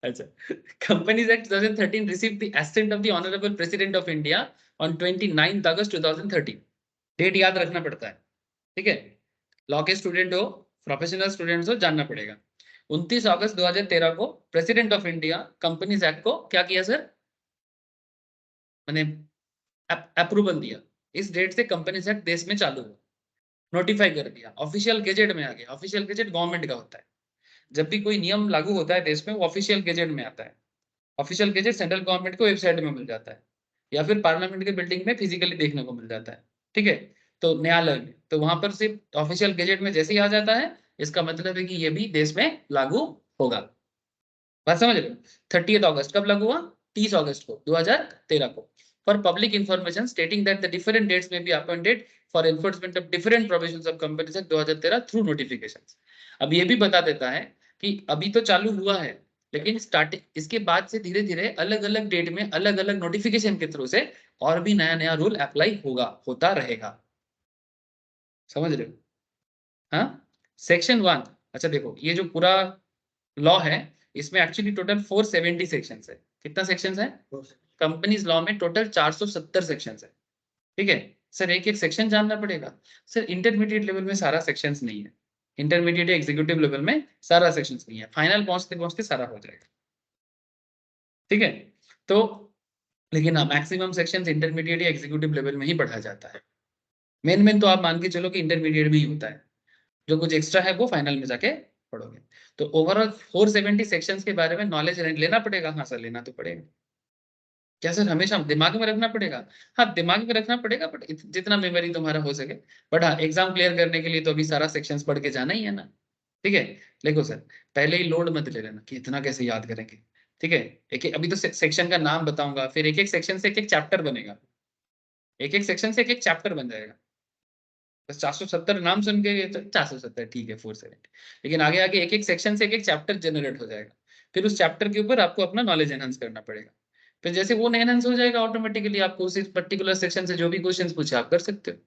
अच्छा, companies act 2013 received the assent of the honorable president of India on 29th August 2013। Date याद रखना पड़ता है, ठीक है। लॉ के स्टूडेंट हो, प्रोफेशनल स्टूडेंट्स हो, जानना पड़ेगा। 29 अगस्त 2013 को president of India companies act को क्या किया सर, मैंने अप्रूवल दिया। इस डेट से कंपनीज एक्ट देश में चालू हुआ, नोटिफाई कर दिया, ऑफिशियल गेजेट में आ गया। ऑफिशियल गेजेट गवर्नमेंट का होता है। जब भी कोई नियम लागू होता है देश में, वो ऑफिशियल गेजेट में आता है। ऑफिशियल गेजेट सेंट्रल गवर्नमेंट को वेबसाइट में मिल जाता है, या फिर पार्लियामेंट के बिल्डिंग में फिजिकली देखने को मिल जाता है, ठीक है। तो न्यायालय में तो वहां पर सिर्फ ऑफिशियल गेजेट में जैसे ही आ जाता है, इसका मतलब है कि ये भी देश में लागू होगा। बात समझ रहे हो? 30 अगस्त कब लागू हुआ? 30 अगस्त को 2013 को। For public information stating that the different dates may be appointed for enforcement of different provisions of companies act 2013 through notifications. अब ये भी बता देता है कि अभी तो चालू हुआ है, लेकिन स्टार्टिंग इसके बाद से धीरे धीरे अलग अलग डेट में अलग अलग नोटिफिकेशन के थ्रू से और भी नया नया रूल अप्लाई होगा, होता रहेगा। समझ रहे हो? हाँ, सेक्शन 1। अच्छा देखो, ये जो पूरा लॉ है इसमें एक्चुअली टोटल 470 सेक्शंस है। कितना सेक्शंस है? कंपनीज लॉ में टोटल 470 सेक्शंस है। ठीक है सर, एक एक सेक्शन जानना पड़ेगा। सर इंटरमीडिएट लेवल में सारा सेक्शंस नहीं है, इंटरमीडिएट एग्जीक्यूटिव लेवल में सारा सेक्शंस नहीं है, फाइनल पहुंचते पहुंचते सारा हो जाएगा। ठीक है, तो लेकिन मैक्सिमम सेक्शंस इंटरमीडिएट या एग्जीक्यूटिव लेवल में ही पढ़ा जाता है। मेन तो आप मान के चलो कि इंटरमीडिएट में ही होता है, जो कुछ एक्स्ट्रा है वो फाइनल में जाके पढ़ोगे। तो ओवरऑल 470 सेक्शंस के बारे में नॉलेज लेना पड़ेगा। हाँ सर, लेना तो पड़ेगा। क्या सर, हमेशा दिमाग में रखना पड़ेगा? हाँ दिमाग में रखना पड़ेगा, बट जितना मेमोरी तुम्हारा हो सके। बट हाँ, एग्जाम क्लियर करने के लिए तो अभी सारा सेक्शंस पढ़ के जाना ही है ना। ठीक है, देखो सर, पहले ही लोड मत ले लेना कि इतना कैसे याद करेंगे। ठीक है, एक अभी तो सेक्शन का नाम बताऊंगा, फिर एक एक सेक्शन से एक एक चैप्टर बनेगा, एक एक सेक्शन से एक एक चैप्टर बन जाएगा। बस 470 नाम सुन के 470 ठीक है, 470, लेकिन आगे आगे एक एक सेक्शन से एक एक चैप्टर जनरेट हो जाएगा। फिर उस चैप्टर के ऊपर आपको अपना नॉलेज एनहांस करना पड़ेगा। फिर जैसे वो एनहांस हो जाएगा ऑटोमेटिकली, आपको उस पर्टिकुलर सेक्शन से जो भी क्वेश्चंस पूछे आप कर सकते हो।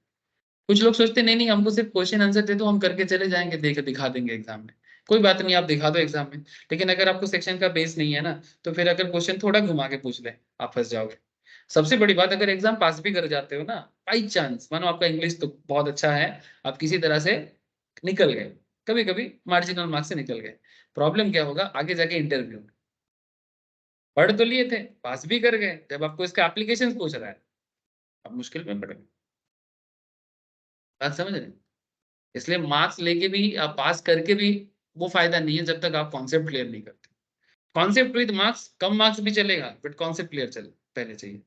कुछ लोग सोचते नहीं नहीं, हमको सिर्फ क्वेश्चन आंसर दे दो, हम करके चले जाएंगे, देख दिखा देंगे एग्जाम में। कोई बात नहीं, आप दिखा दो एग्जाम में, लेकिन अगर आपको सेक्शन का बेस नहीं है ना, तो फिर अगर क्वेश्चन थोड़ा घुमा के पूछ ले, आप फंस जाओगे। सबसे बड़ी बात, अगर एग्जाम पास भी कर जाते हो ना, बाई चांस, मानो आपका इंग्लिश तो बहुत अच्छा है, आप किसी तरह से निकल गए, कभी कभी मार्जिनल मार्क्स से निकल गए, प्रॉब्लम क्या होगा आगे जाके इंटरव्यू में? पढ़ तो लिए थे, पास भी कर गए, जब आपको इसका एप्लीकेशन पूछ रहा है, आप मुश्किल में पड़ गए। बात समझ रहे हैं? इसलिए मार्क्स लेके भी, आप पास करके भी वो फायदा नहीं है जब तक आप कॉन्सेप्ट क्लियर नहीं करते। Concept with marks, come marks भी चलेगा, बट कॉन्सेप्ट क्लियर चले पहले चाहिए।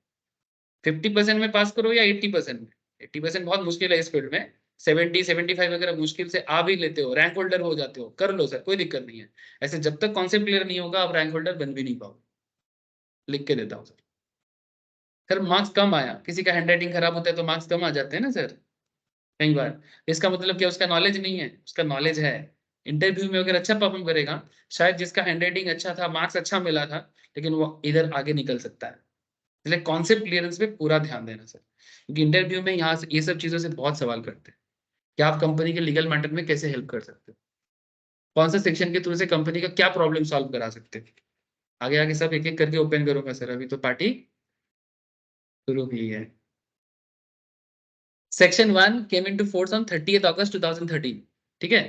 50% में पास करो या 80% में, 80% बहुत मुश्किल है इस फील्ड में। 70-75 अगर मुश्किल से आ भी लेते हो, रैंक होल्डर हो जाते हो, कर लो सर, कोई दिक्कत नहीं है। ऐसे जब तक कॉन्सेप्ट क्लियर नहीं होगा, आप रैंक होल्डर बन भी नहीं पाओगे। लिख के देता हूँ सर। सर मार्क्स कम आया, किसी का हैंडराइटिंग खराब होता है तो मार्क्स कम आ जाते हैं ना सर, कई बार। इसका मतलब क्या, उसका नॉलेज नहीं है? उसका नॉलेज है। इंटरव्यू में अगर अच्छा परफॉर्म करेगा, शायद जिसका हैंडराइटिंग अच्छा था, मार्क्स अच्छा मिला था, लेकिन वो इधर आगे निकल सकता है। इसलिए कॉन्सेप्ट क्लियरेंस पे पूरा ध्यान देना सर, क्योंकि इंटरव्यू में यहाँ से ये सब चीजों से बहुत सवाल करते हैं कि आप कंपनी के लीगल मैटर में कैसे हेल्प कर सकते हो, कौन सा सेक्शन के थ्रू से कंपनी का क्या प्रॉब्लम सॉल्व करा सकते हो। आगे आगे सब एक एक करके ओपन करूंगा सर, अभी तो पार्टी शुरू हुई है। Section 1 came into force on 30th अगस्त 2013। ठीक है।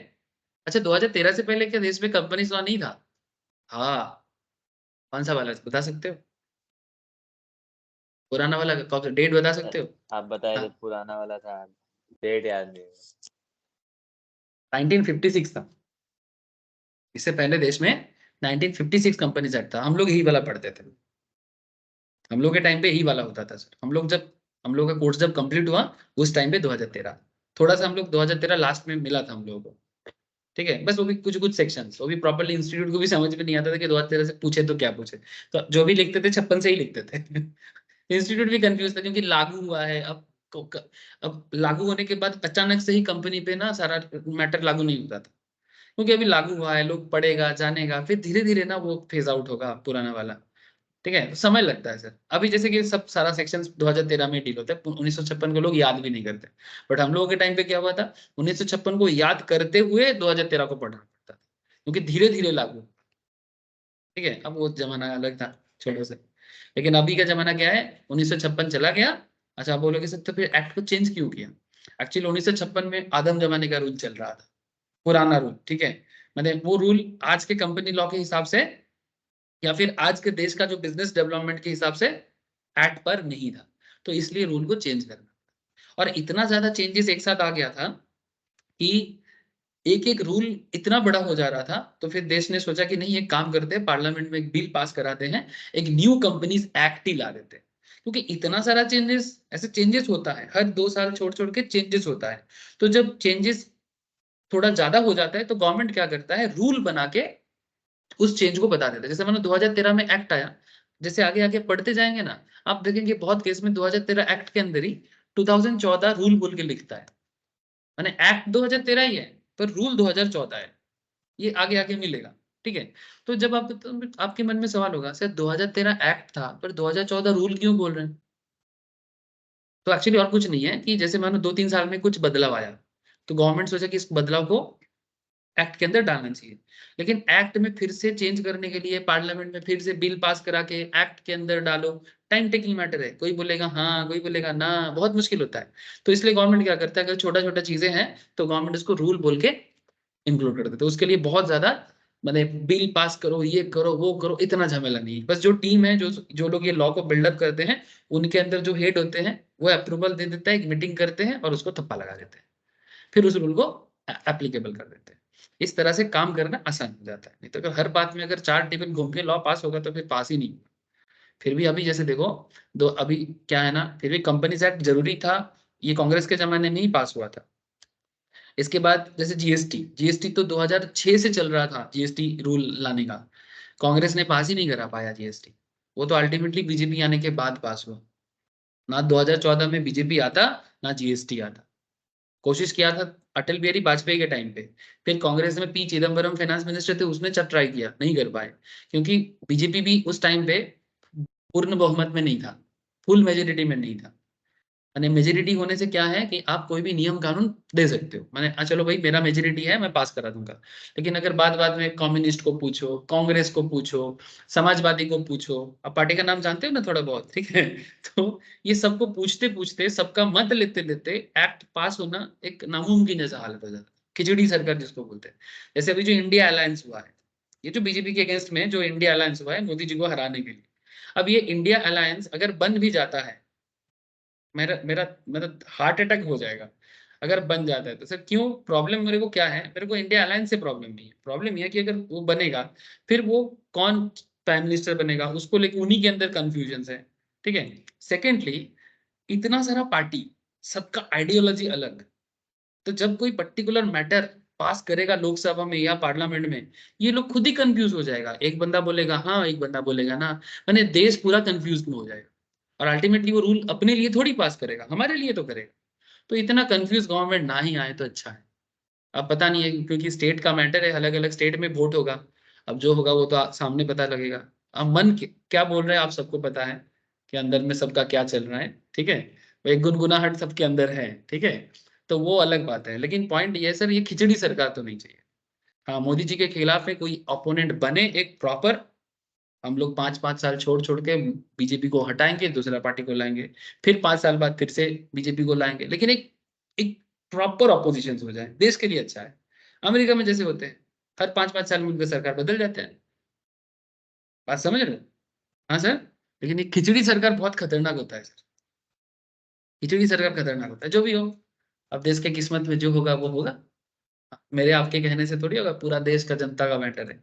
अच्छा, 2013 से पहले क्या देश में कंपनी लॉ नहीं था? हाँ। कौन सा वाला बता सकते हो? पुराना वाला कौन सा, डेट बता सकते हो?
आप बताए
हाँ,
थे पुराना वाला था, डेट याद नहीं है।
1956 था। इससे पहले देश में 1956 कंपनीज एक्ट था, हम लोग यही वाला पढ़ते थे। हम लोग के टाइम पे यही वाला होता था सर। हम लोग का कोर्स जब कंप्लीट हुआ उस टाइम पे 2013, थोड़ा सा हम लोग 2013 लास्ट में मिला था हम लोगों को। ठीक है, बस वो भी कुछ कुछ सेक्शंस, वो भी प्रॉपर्ली इंस्टीट्यूट को भी समझ में नहीं आता था कि 2013 से पूछे तो क्या पूछे, तो जो भी लिखते थे 56 से ही लिखते थे। इंस्टीट्यूट भी कंफ्यूज था, क्योंकि लागू हुआ है अब। अब लागू होने के बाद अचानक से ही कंपनी पे ना सारा मैटर लागू नहीं होता था, क्योंकि अभी लागू हुआ है, लोग पढ़ेगा जानेगा, फिर धीरे धीरे ना वो फेज आउट होगा पुराना वाला। ठीक है, तो समय लगता है सर। अभी जैसे कि सब सारा सेक्शन 2013 में डील होता है, 1956 को लोग याद भी नहीं करते, बट हम लोगों के टाइम पे क्या हुआ था, 1956 को याद करते हुए 2013 को पढ़ना पड़ता था, क्योंकि धीरे धीरे लागू। ठीक है, अब वो जमाना अलग था, छोड़ो से। लेकिन अभी का जमाना क्या है, 1956 चला गया। अच्छा, आप बोलोगे सर तो फिर एक्ट को चेंज क्यों किया? एक्चुअली 1956 में आदम जमाने का रूल चल रहा था, पुराना रूल। ठीक है, मतलब वो रूल आज के कंपनी लॉ के हिसाब से या फिर आज के देश का जो बिजनेस डेवलपमेंट के हिसाब से एक्ट पर नहीं था, तो इसलिए रूल को चेंज करना। और इतना ज्यादा चेंजेस एक साथ आ गया था कि एक एक रूल इतना बड़ा हो जा रहा था, तो फिर देश ने सोचा कि नहीं, एक काम करते हैं, पार्लियामेंट में एक बिल पास कराते हैं, एक न्यू कंपनीज एक्ट ही ला देते हैं। क्योंकि इतना सारा चेंजेस, ऐसे चेंजेस होता है हर 2 साल छोड़ छोड़ के चेंजेस होता है। तो जब चेंजेस थोड़ा ज्यादा हो जाता है तो गवर्नमेंट क्या करता है, रूल बना के उस चेंज को बता देता है। जैसे मैंने 2013 में एक्ट आया, जैसे आगे आगे पढ़ते जाएंगे ना आप देखेंगे बहुत केस में 2013 एक्ट के अंदर ही 2014 रूल बोल के लिखता है, माने एक्ट 2013 ही है पर रूल 2014 है, ये आगे आगे मिलेगा। ठीक है, तो जब आप तो आपके मन में सवाल होगा सर 2013 एक्ट था पर 2014 रूल क्यों बोल रहे हैं? तो एक्चुअली और कुछ नहीं है कि जैसे मानो 2-3 साल में कुछ बदलाव आया तो गवर्नमेंट सोचा कि इस बदलाव को एक्ट के अंदर डालना चाहिए, लेकिन एक्ट में फिर से चेंज करने के लिए पार्लियामेंट में फिर से बिल पास करा के एक्ट के अंदर डालो, टाइम टेकिंग मैटर है, कोई बोलेगा हाँ कोई बोलेगा ना, बहुत मुश्किल होता है। तो इसलिए गवर्नमेंट क्या करता है, अगर छोटा छोटा चीजें हैं तो गवर्नमेंट उसको रूल बोल के इंक्लूड कर देते हैं। उसके लिए बहुत ज्यादा मैंने बिल पास करो, ये करो वो करो, इतना झमेला नहीं है। बस जो टीम है, जो जो लोग ये लॉ को बिल्डअप करते हैं, उनके अंदर जो हेड होते हैं वो अप्रूवल दे देता है, एक मीटिंग करते हैं और उसको थप्पा लगा देते हैं, फिर उस रूल को एप्लीकेबल कर देते हैं। इस तरह से काम करना आसान हो जाता है। नहीं तो अगर हर बात में अगर 4 टेबल घूम के लॉ पास होगा तो फिर पास ही नहीं होगा। फिर भी अभी जैसे देखो, दो अभी क्या है ना, फिर भी कंपनीज एक्ट जरूरी था, ये कांग्रेस के जमाने में ही पास हुआ था। इसके बाद जैसे जीएसटी, जीएसटी तो 2006 से चल रहा था जीएसटी रूल लाने का, कांग्रेस ने पास ही नहीं करा पाया जीएसटी। वो तो अल्टीमेटली बीजेपी आने के बाद पास हुआ। ना 2014 में बीजेपी आता ना जीएसटी आता। कोशिश किया था अटल बिहारी वाजपेयी के टाइम पे, फिर कांग्रेस में पी चिदम्बरम फाइनेंस मिनिस्टर थे, उसने जब ट्राई किया नहीं कर पाए, क्योंकि बीजेपी भी उस टाइम पे पूर्ण बहुमत में नहीं था, फुल मेजोरिटी में नहीं था। माने मेजोरिटी होने से क्या है कि आप कोई भी नियम कानून दे सकते हो, माने चलो भाई मेरा मेजोरिटी है मैं पास करा दूंगा। लेकिन अगर बाद बाद में कम्युनिस्ट को पूछो, कांग्रेस को पूछो, समाजवादी को पूछो, आप पार्टी का नाम जानते हो ना थोड़ा बहुत, ठीक है तो ये सबको पूछते पूछते सबका मत लेते लेते एक्ट पास होना एक नामुमकिन जैसा हालत हो जाता है, खिचड़ी सरकार जिसको बोलते हैं। जैसे अभी जो इंडिया अलायंस हुआ है, ये जो बीजेपी के अगेंस्ट में जो इंडिया अलायंस हुआ है मोदी जी को हराने के लिए, अब ये इंडिया अलायंस अगर बन भी जाता है, मेरा मेरा मतलब हार्ट अटैक हो जाएगा अगर बन जाता है। तो सर क्यों, प्रॉब्लम मेरे को क्या है, मेरे को इंडिया अलायंस से प्रॉब्लम नहीं है, प्रॉब्लम यह है कि अगर वो बनेगा फिर वो कौन प्राइम मिनिस्टर बनेगा उसको लेकर उन्हीं के अंदर कंफ्यूजन है। ठीक है, सेकेंडली इतना सारा पार्टी, सबका आइडियोलॉजी अलग, तो जब कोई पर्टिकुलर मैटर पास करेगा लोकसभा में या पार्लियामेंट में, ये लोग खुद ही कंफ्यूज हो जाएगा, एक बंदा बोलेगा हाँ एक बंदा बोलेगा ना, मैंने देश पूरा कंफ्यूज में हो जाएगा। और अल्टीमेटली वो रूल अपने लिए थोड़ी पास करेगा, हमारे लिए तो करेगा। तो इतना कंफ्यूज गवर्नमेंट ना ही आए तो अच्छा है। अब पता नहीं है क्योंकि स्टेट का मैटर है, अलग अलग स्टेट में वोट होगा, अब जो होगा वो तो सामने पता लगेगा। अब मन क्या बोल रहे हैं आप सबको पता है कि अंदर में सबका क्या चल रहा है, ठीक है, वो एक गुनगुनाहट सबके अंदर है, ठीक है, तो वो अलग बात है। लेकिन पॉइंट ये सर, ये खिचड़ी सरकार तो नहीं चाहिए। हाँ मोदी जी के खिलाफ में कोई ओपोनेंट बने एक प्रॉपर, हम लोग 5-5 साल छोड़ छोड़ के बीजेपी को हटाएंगे, दूसरा पार्टी को लाएंगे, फिर 5 साल बाद फिर से बीजेपी को लाएंगे, लेकिन एक एक प्रॉपर ऑपोजिशन हो जाए, देश के लिए अच्छा है। अमेरिका में जैसे होते हैं हर 5-5 साल में उनका सरकार बदल जाते हैं, बात समझ रहे हो? हाँ सर, लेकिन ये खिचड़ी सरकार बहुत खतरनाक होता है सर, खिचड़ी सरकार खतरनाक होता है। जो भी हो, अब देश के किस्मत में जो होगा वो होगा, मेरे आपके कहने से थोड़ी होगा, पूरा देश का जनता का मैटर है।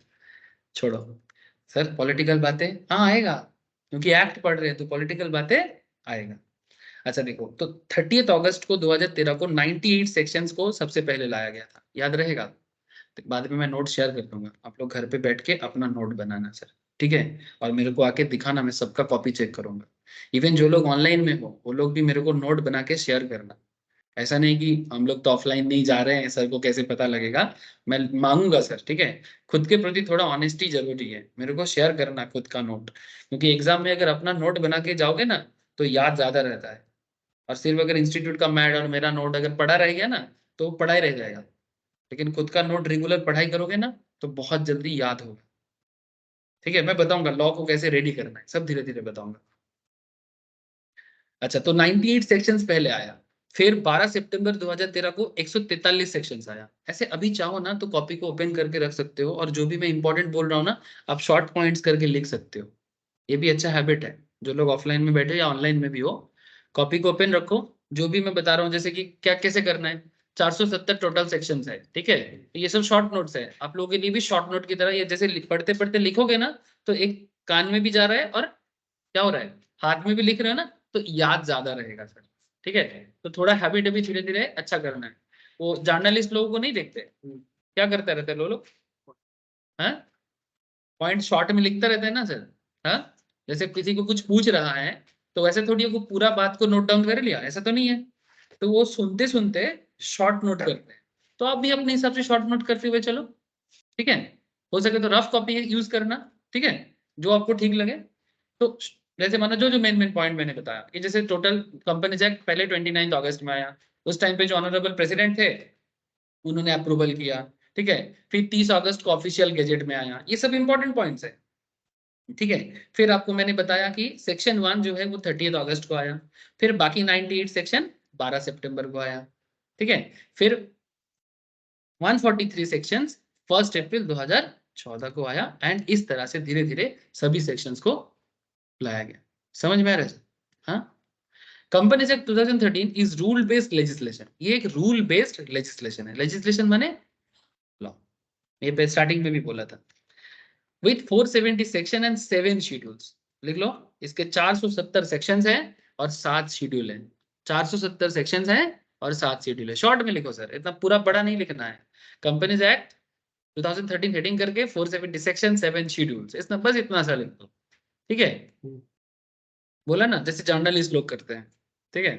छोड़ो सर पॉलिटिकल बातें, हाँ आएगा, क्योंकि एक्ट पढ़ रहे हैं तो पॉलिटिकल बातें आएगा। अच्छा देखो, तो 30 अगस्त को 2013 को 98 सेक्शंस को सबसे पहले लाया गया था, याद रहेगा? तो बाद में मैं नोट शेयर कर दूंगा, आप लोग घर पे बैठ के अपना नोट बनाना सर, ठीक है, और मेरे को आके दिखाना, मैं सबका कॉपी चेक करूंगा। इवन जो लोग ऑनलाइन में हो वो लोग भी मेरे को नोट बना के शेयर करना। ऐसा नहीं कि हम लोग तो ऑफलाइन नहीं जा रहे हैं, सर को कैसे पता लगेगा, मैं मांगूंगा सर, ठीक है। खुद के प्रति थोड़ा ऑनेस्टी जरूरी है, मेरे को शेयर करना खुद का नोट, क्योंकि एग्जाम में अगर अपना नोट बना के जाओगे ना तो याद ज्यादा रहता है। और सिर्फ अगर इंस्टीट्यूट का मैड और मेरा नोट अगर पढ़ा रह गया ना तो वो पढ़ा ही रह जाएगा, लेकिन खुद का नोट रेगुलर पढ़ाई करोगे ना तो बहुत जल्दी याद होगा। ठीक है, मैं बताऊंगा लॉ को कैसे रेडी करना है, सब धीरे धीरे बताऊंगा। अच्छा, तो 98 सेक्शंस पहले आया, फिर 12 सितंबर 2013 को 143 सेक्शंस आया। ऐसे अभी चाहो ना तो कॉपी को ओपन करके रख सकते हो, और जो भी मैं इंपॉर्टेंट बोल रहा हूँ ना आप शॉर्ट पॉइंट्स करके लिख सकते हो। ये भी अच्छा हैबिट है, जो लोग ऑफलाइन में बैठे या ऑनलाइन में भी हो, कॉपी को ओपन रखो। जो भी मैं बता रहा हूँ जैसे कि क्या कैसे करना है, 470 टोटल सेक्शंस है, ठीक है, तो ये सब शॉर्ट नोट्स है, आप लोगों के लिए भी शॉर्ट नोट की तरह, ये जैसे पढ़ते पढ़ते लिखोगे ना तो एक कान में भी जा रहा है और क्या हो रहा है, हाथ में भी लिख रहे हो ना, तो याद ज्यादा रहेगा सर। ठीक है, तो थोड़ा हैबिट अभी धीरे धीरे अच्छा करना है। वो जर्नलिस्ट लोगों को नहीं देखते क्या करते रहते लोग, हैं पॉइंट शॉर्ट में लिखता रहता है ना सर। हाँ, जैसे किसी को कुछ पूछ रहा है तो वैसे थोड़ी वो पूरा बात को नोट डाउन कर लिया, ऐसा तो नहीं है। तो वो सुनते सुनते शॉर्ट नोट करते हैं। तो आप भी अपने हिसाब से शॉर्ट नोट करते हुए चलो, ठीक है। हो सके तो रफ कॉपी यूज करना, ठीक है, जो आपको ठीक लगे। तो जैसे मानो जो जो मेन मेन पॉइंट मैंने बताया कि जैसे टोटल कंपनीज एक्ट पहले 29 अगस्त में आया, उस टाइम पे जो ऑनरेबल प्रेसिडेंट थे उन्होंने अप्रूवल किया, ठीक है। फिर 30 अगस्त को ऑफिशियल गेजेट में आया, ये सब इंपॉर्टेंट पॉइंट्स है, ठीक है। फिर आपको मैंने बताया कि सेक्शन 1 जो है वो 30 अगस्त को आया, फिर बाकी 98 सेक्शन 12 सितंबर को आया, ठीक है। फिर 143 सेक्शंस 1 अप्रैल 2014 को आया, एंड इस तरह से धीरे धीरे सभी सेक्शंस को लाया गया। समझ में आ रहा है? हाँ, companies act 2013 is rule based legislation. ये एक रूल बेस्ड लेजिस्लेशन है। लेजिस्लेशन माने लॉ, ये पे स्टार्टिंग में भी बोला था। With 470 section and 7 schedules. लिख लो, इसके 470 सेक्शंस हैं और 7 शेड्यूल हैं। 470 सेक्शंस हैं और 7 शेड्यूल है। शॉर्ट में लिखो सर, इतना पूरा बड़ा नहीं लिखना है। कंपनीज एक्ट 2013 हेडिंग करके 470 सेक्शन 7 शेड्यूल्स, इतना बस इतना सा लिख दो, ठीक है। बोला ना, जैसे जर्नलिस्ट लोग करते हैं, ठीक है।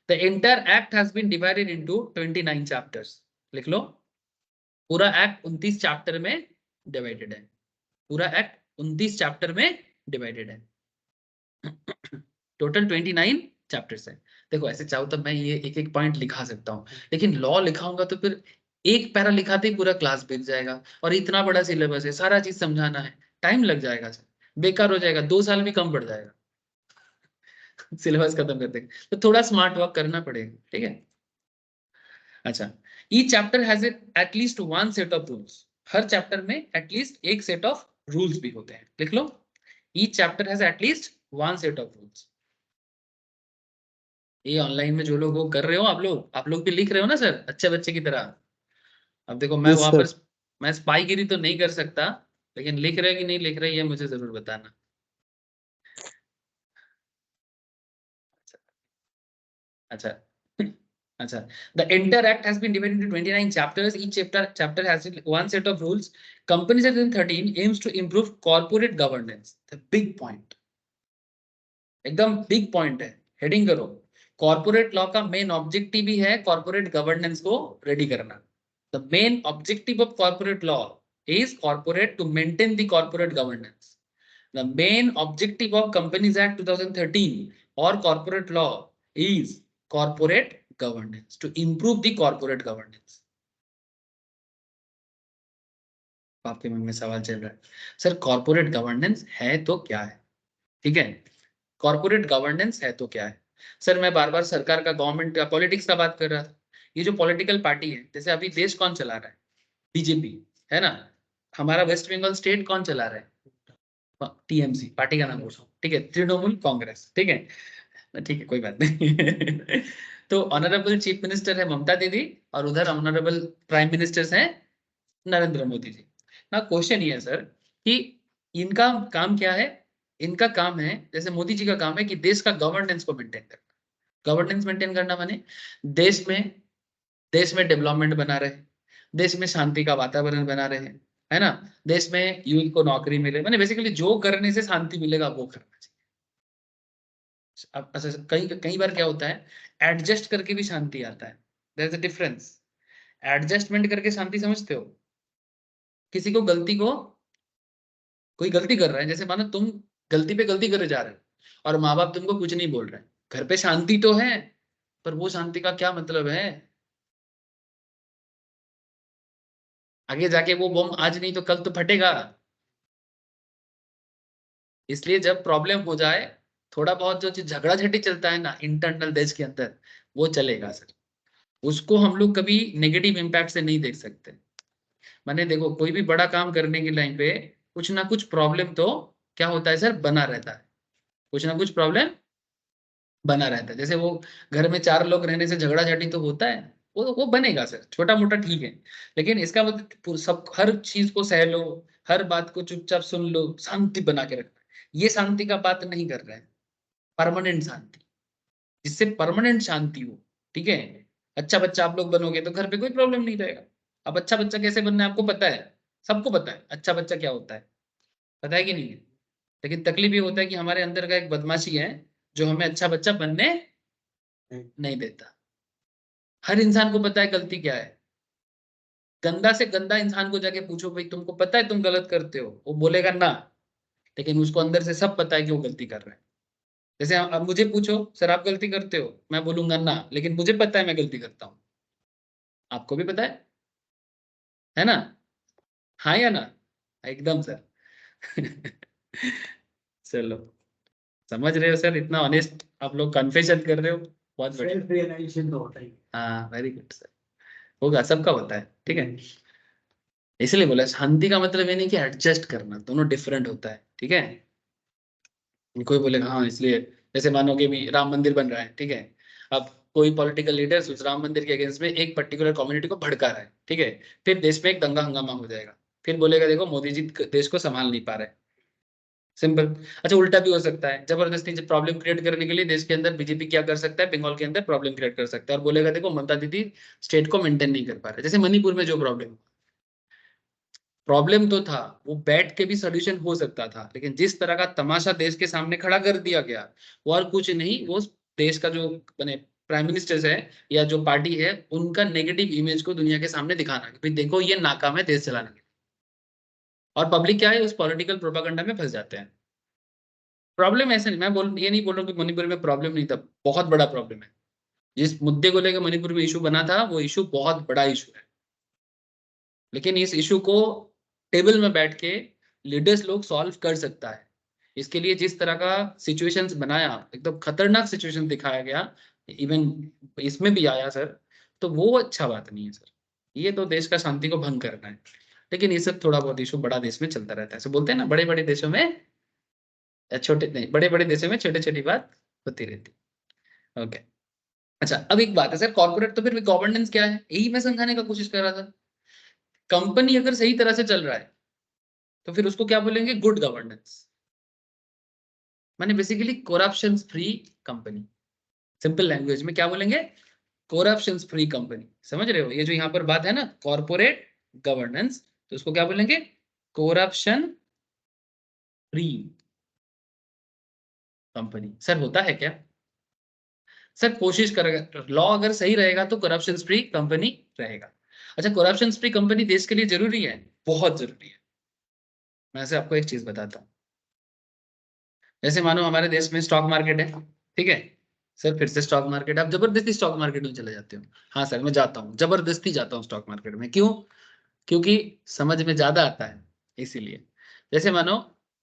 The entire act has been divided into 29 chapters. लिख लो, पूरा एक्ट 29 चैप्टर में डिवाइडेड है। पूरा एक्ट 29 चैप्टर में डिवाइडेड है। टोटल 29 चैप्टर्स है। देखो ऐसे चाहो तो मैं ये एक एक पॉइंट लिखा सकता हूँ, लेकिन लॉ लिखाऊंगा तो फिर एक पैरा लिखाते ही पूरा क्लास बीत जाएगा, और इतना बड़ा सिलेबस है, सारा चीज समझाना है, टाइम लग जाएगा सर, बेकार हो जाएगा, 2 साल भी कम पड़ जाएगा सिलेबस खत्म करते। तो थोड़ा स्मार्ट वर्क करना पड़ेगा, ठीक है। अच्छा, each chapter has at least 1 set of rules. हर चैप्टर में एटलीस्ट एक सेट ऑफ रूल्स भी होते हैं। लिख लो, each chapter has at least 1 set of rules. ये ऑनलाइन में जो लोग वो कर रहे हो, आप लोग भी लिख रहे हो ना सर, अच्छे बच्चे की तरह। अब देखो मैं
यस
वहां
सर।
पर मैं स्पाईगिरी तो नहीं कर सकता, लेकिन लिख रहे हो कि नहीं लिख रहे ये मुझे जरूर बताना। अच्छा अच्छा, the entire act has been divided into 29 chapters. Each chapter has one set of rules. Companies Act 2013 aims to improve corporate governance. The big point, एकदम बिग पॉइंट है, हेडिंग करो। कॉर्पोरेट लॉ का मेन ऑब्जेक्टिव ही है corporate governance को ready करना। The main objective of corporate law is corporate to maintain the corporate governance. The main objective of companies act 2013 और corporate law is corporate governance, to improve the corporate governance. आपके मन में सवाल चल रहा है, सर कॉर्पोरेट गवर्नेंस है तो क्या है? ठीक है, कॉर्पोरेट गवर्नेंस है तो क्या है? सर मैं बार बार सरकार का, गवर्नमेंट का, पॉलिटिक्स का बात कर रहा था। ये जो पॉलिटिकल पार्टी है, जैसे अभी देश कौन चला रहा है? बीजेपी, है ना। हमारा वेस्ट बंगाल स्टेट कौन चला रहा है? टीएमसी, पार्टी का नाम बोल रहा हूँ, ठीक है, तृणमूल कांग्रेस, ठीक है, ठीक है, कोई बात नहीं तो ऑनरेबल चीफ मिनिस्टर है ममता दीदी, और उधर ऑनरेबल प्राइम मिनिस्टर हैं नरेंद्र मोदी जी। ना क्वेश्चन ये है सर कि इनका काम क्या है? इनका काम है, जैसे मोदी जी का काम है कि देश का गवर्नेंस को मेंटेन करना। गवर्नेंस मेंटेन करना माने देश में देश में डेवलपमेंट बना रहे, देश में शांति का वातावरण बना रहे, है ना। देश में यूथ को नौकरी मिले, माने बेसिकली जो करने से शांति मिलेगा वो करना चाहिए। अब अच्छा, कई कई बार क्या होता है, एडजस्ट करके भी शांति आता है। There is a difference. Adjustment करके शांति समझते हो? किसी को गलती को, कोई गलती कर रहा है, जैसे मानो तुम गलती पे गलती करे जा रहे हो और माँ बाप तुमको कुछ नहीं बोल रहे, घर पे शांति तो है, पर वो शांति का क्या मतलब है? आगे जाके वो बम आज नहीं तो कल तो फटेगा। इसलिए जब प्रॉब्लम हो जाए, थोड़ा बहुत जो चीज झगड़ा झटी चलता है ना इंटरनल देश के अंदर, वो चलेगा सर। उसको हम लोग कभी नेगेटिव इम्पैक्ट से नहीं देख सकते। मैंने देखो कोई भी बड़ा काम करने के टाइम पे कुछ ना कुछ प्रॉब्लम तो क्या होता है सर, बना रहता है। कुछ ना कुछ प्रॉब्लम बना रहता है। जैसे वो घर में 4 लोग रहने से झगड़ा झाटी तो होता है, वो बनेगा सर, छोटा मोटा ठीक है। लेकिन इसका मतलब सब हर चीज को सह लो, हर बात को चुपचाप सुन लो, शांति बना के रखना, ये शांति का बात नहीं कर रहे हैं। परमानेंट शांति, जिससे परमानेंट शांति हो, ठीक है। अच्छा बच्चा आप लोग बनोगे तो घर पे कोई प्रॉब्लम नहीं रहेगा। अब अच्छा बच्चा कैसे बनना है आपको पता है, सबको पता है अच्छा बच्चा क्या होता है। पता है कि नहीं है? लेकिन तकलीफ ये होता है कि हमारे अंदर का एक बदमाशी है जो हमें अच्छा बच्चा बनने नहीं देता। हर इंसान को पता है गलती क्या है। गंदा से गंदा इंसान को जाके पूछो भाई तुमको पता है तुम गलत करते हो, वो बोलेगा ना, लेकिन उसको अंदर से सब पता है कि वो गलती कर रहा है। जैसे अब मुझे पूछो सर आप गलती करते हो, मैं बोलूंगा ना, लेकिन मुझे पता है मैं गलती करता हूँ। आपको भी पता है ना? हाँ या ना? एकदम सर। चलो, समझ रहे हो सर, इतना ऑनेस्ट आप लोग कन्फेशन कर रहे हो, बहुत बढ़िया।
सेल्फ रियलाइजेशन तो होता ही है।
हाँ वेरी गुड सर, होगा, सबका होता है, ठीक है। इसलिए बोला शांति का मतलब ये नहीं कि एडजस्ट करना, दोनों डिफरेंट होता है, ठीक है। कोई बोलेगा हाँ इसलिए, जैसे मानो कि भी राम मंदिर बन रहा है, ठीक है। अब कोई पॉलिटिकल लीडर उस राम मंदिर के अगेंस्ट में एक पर्टिकुलर कम्युनिटी को भड़का रहा है, ठीक है। फिर देश में एक दंगा हंगामा हो जाएगा, फिर बोलेगा देखो मोदी जी देश को संभाल नहीं पा रहे। सिंपल। अच्छा उल्टा भी हो सकता है, जबरदस्ती प्रॉब्लम क्रिएट करने के लिए देश के अंदर बीजेपी क्या कर सकता है, बंगाल के अंदर प्रॉब्लम क्रिएट कर सकता है और बोलेगा देखो ममता दीदी स्टेट को मेंटेन नहीं कर पा रहे। जैसे मणिपुर में जो प्रॉब्लम तो था, वो बैठ के भी सोल्यूशन हो सकता था, लेकिन जिस तरह का तमाशा देश के सामने खड़ा कर दिया गया, वो और कुछ नहीं, वो देश का जो मैंने प्राइम मिनिस्टर है या जो पार्टी है उनका नेगेटिव इमेज को दुनिया के सामने दिखाना कि भाई देखो ये नाकाम है देश चलाने के। और पब्लिक क्या है, उस पॉलिटिकल प्रोपागेंडा में फंस जाते हैं। प्रॉब्लम ऐसे नहीं, ये नहीं बोल रहा हूँ कि मणिपुर में प्रॉब्लम नहीं था, बहुत बड़ा प्रॉब्लम है। जिस मुद्दे को लेकर मणिपुर में इशू बना था वो इशू बहुत बड़ा इशू है, लेकिन इस इशू को टेबल में बैठ के लीडर्स लोग सॉल्व कर सकता है। इसके लिए जिस तरह का सिचुएशंस बनाया, एकदम खतरनाक सिचुएशन दिखाया गया, इवन इसमें भी आया सर, तो वो अच्छा बात नहीं है सर। ये तो देश का शांति को भंग करना है। लेकिन ये सब थोड़ा बहुत इशू बड़ा देश में चलता रहता है, ऐसे बोलते हैं ना बड़े बड़े देशों में, छोटे नहीं, बड़े बड़े देशों में छोटी छोटी बात होती रहती है। ओके। अच्छा अब एक बात है सर, कॉर्पोरेट तो फिर गवर्नेंस क्या है, यही मैं समझाने का कोशिश कर रहा था। कंपनी अगर सही तरह से चल रहा है तो फिर उसको क्या बोलेंगे, गुड गवर्नेंस। माने basically corruption free company. Simple language में क्या बोलेंगे, करप्शन फ्री कंपनी। समझ रहे हो, ये जो यहाँ पर बात है ना कॉर्पोरेट गवर्नेंस, तो उसको क्या बोलेंगे, करप्शन फ्री कंपनी। सर होता है क्या? सर कोशिश करेगा, लॉ अगर सही रहेगा तो करप्शन फ्री कंपनी रहेगा। अच्छा करप्शन फ्री कंपनी देश के लिए जरूरी है, बहुत जरूरी है। मैं से आपको एक चीज बताता हूँ। जैसे मानो हमारे देश में स्टॉक मार्केट है, ठीक है। सर फिर से स्टॉक मार्केट, आप जबरदस्ती स्टॉक मार्केट में चले जाते हो। हाँ सर मैं जाता हूँ, जबरदस्ती जाता हूँ स्टॉक मार्केट में, क्यों? क्योंकि समझ में ज्यादा आता है, इसीलिए। जैसे मानो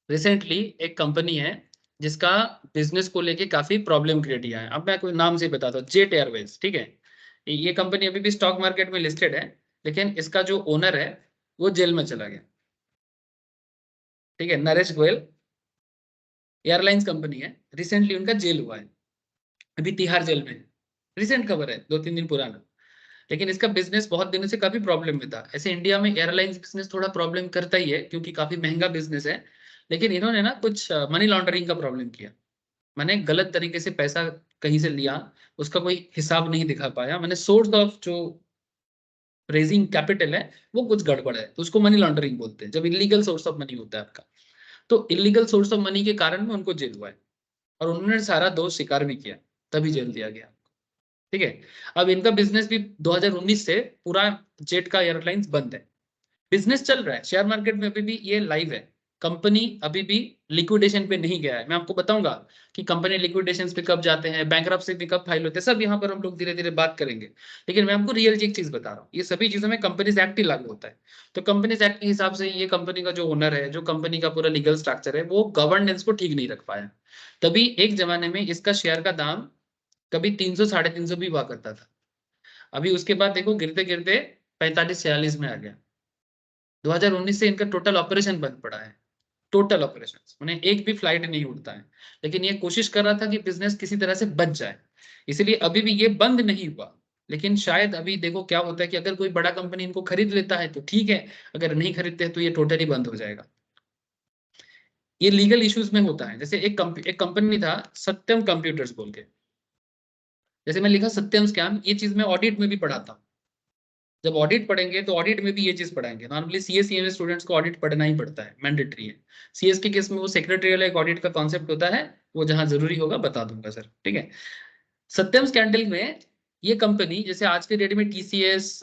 रिसेंटली एक कंपनी है जिसका बिजनेस को लेके काफी प्रॉब्लम क्रिएट किया है। अब मैं कोई नाम से बताता हूँ, जेट एयरवेज, ठीक है। ये कंपनी अभी भी स्टॉक मार्केट में लिस्टेड है, लेकिन इसका जो ओनर है वो जेल में चला गया, ठीक है। नरेश गोयल एयरलाइंस कंपनी है, रिसेंटली उनका जेल हुआ है, अभी तिहाड़ जेल में है। रिसेंट खबर है, 2-3 दिन पुराना। लेकिन इसका बिजनेस बहुत दिनों से काफी प्रॉब्लम में था। ऐसे इंडिया में एयरलाइंस बिजनेस थोड़ा प्रॉब्लम करता ही है क्योंकि काफी महंगा बिजनेस है। लेकिन इन्होंने ना कुछ मनी लॉन्ड्रिंग का प्रॉब्लम किया, मैंने गलत तरीके से पैसा कहीं से लिया, उसका कोई हिसाब नहीं दिखा पाया, मैंने सोर्स ऑफ जो रेजिंग कैपिटल है वो कुछ गड़बड़ है, तो उसको मनी लॉन्ड्रिंग बोलते हैं, जब इलीगल सोर्स ऑफ मनी होता है आपका। तो इलीगल सोर्स ऑफ मनी के कारण में उनको जेल हुआ है, और उन्होंने सारा दोष स्वीकार भी किया, तभी जेल दिया गया, ठीक है। अब इनका बिजनेस भी 2019 से पूरा जेट का एयरलाइंस बंद है। बिजनेस चल रहा है, शेयर मार्केट में अभी भी ये लाइव है। कंपनी अभी भी लिक्विडेशन पे नहीं गया है। मैं आपको बताऊंगा कि कंपनी लिक्विडेशन पे कब जाते हैं, बैंकरप्सी पे कब फाइल होते हैं, सब यहाँ पर हम लोग धीरे धीरे बात करेंगे। लेकिन मैं आपको रियल एक चीज बता रहा हूँ, ये सभी चीजों में कंपनीज एक्ट ही लागू होता है। तो कंपनीज एक्ट के हिसाब से ये कंपनी का जो ओनर है, जो कंपनी का पूरा लीगल स्ट्रक्चर है, वो गवर्नेंस को ठीक नहीं रख पाया। तभी एक जमाने में इसका शेयर का दाम कभी 300 350 भी हुआ करता था। अभी उसके बाद देखो गिरते गिरते 45-46 में आ गया। 2019 से इनका टोटल ऑपरेशन बंद पड़ा है, टोटल ऑपरेशन, उन्हें एक भी फ्लाइट नहीं उड़ता है। लेकिन ये कोशिश कर रहा था कि बिजनेस किसी तरह से बच जाए, इसलिए अभी भी ये बंद नहीं हुआ। लेकिन शायद अभी देखो क्या होता है कि अगर कोई बड़ा कंपनी इनको खरीद लेता है तो ठीक है, अगर नहीं खरीदते तो ये टोटली बंद हो जाएगा। ये लीगल इश्यूज में होता है। जैसे एक कंपनी था सत्यम कंप्यूटर्स बोल के, जैसे मैं लिखा सत्यम स्कैम, ये चीज मैं ऑडिट में भी पढ़ा था। जब ऑडिट पढ़ेंगे तो ऑडिट में भी ये चीज पढ़ाएंगे। नॉर्मली सीएस सीएमए स्टूडेंट्स को ऑडिट पढ़ना ही पड़ता है, मैंडेटरी है। सीएस के केस में वो सेक्रेटरियल एक ऑडिट का कॉन्सेप्ट होता है, वो जहां जरूरी होगा बता दूंगा सर, ठीक है। सत्यम स्कैंडल में ये कंपनी जैसे आज के डेट में टीसीएस,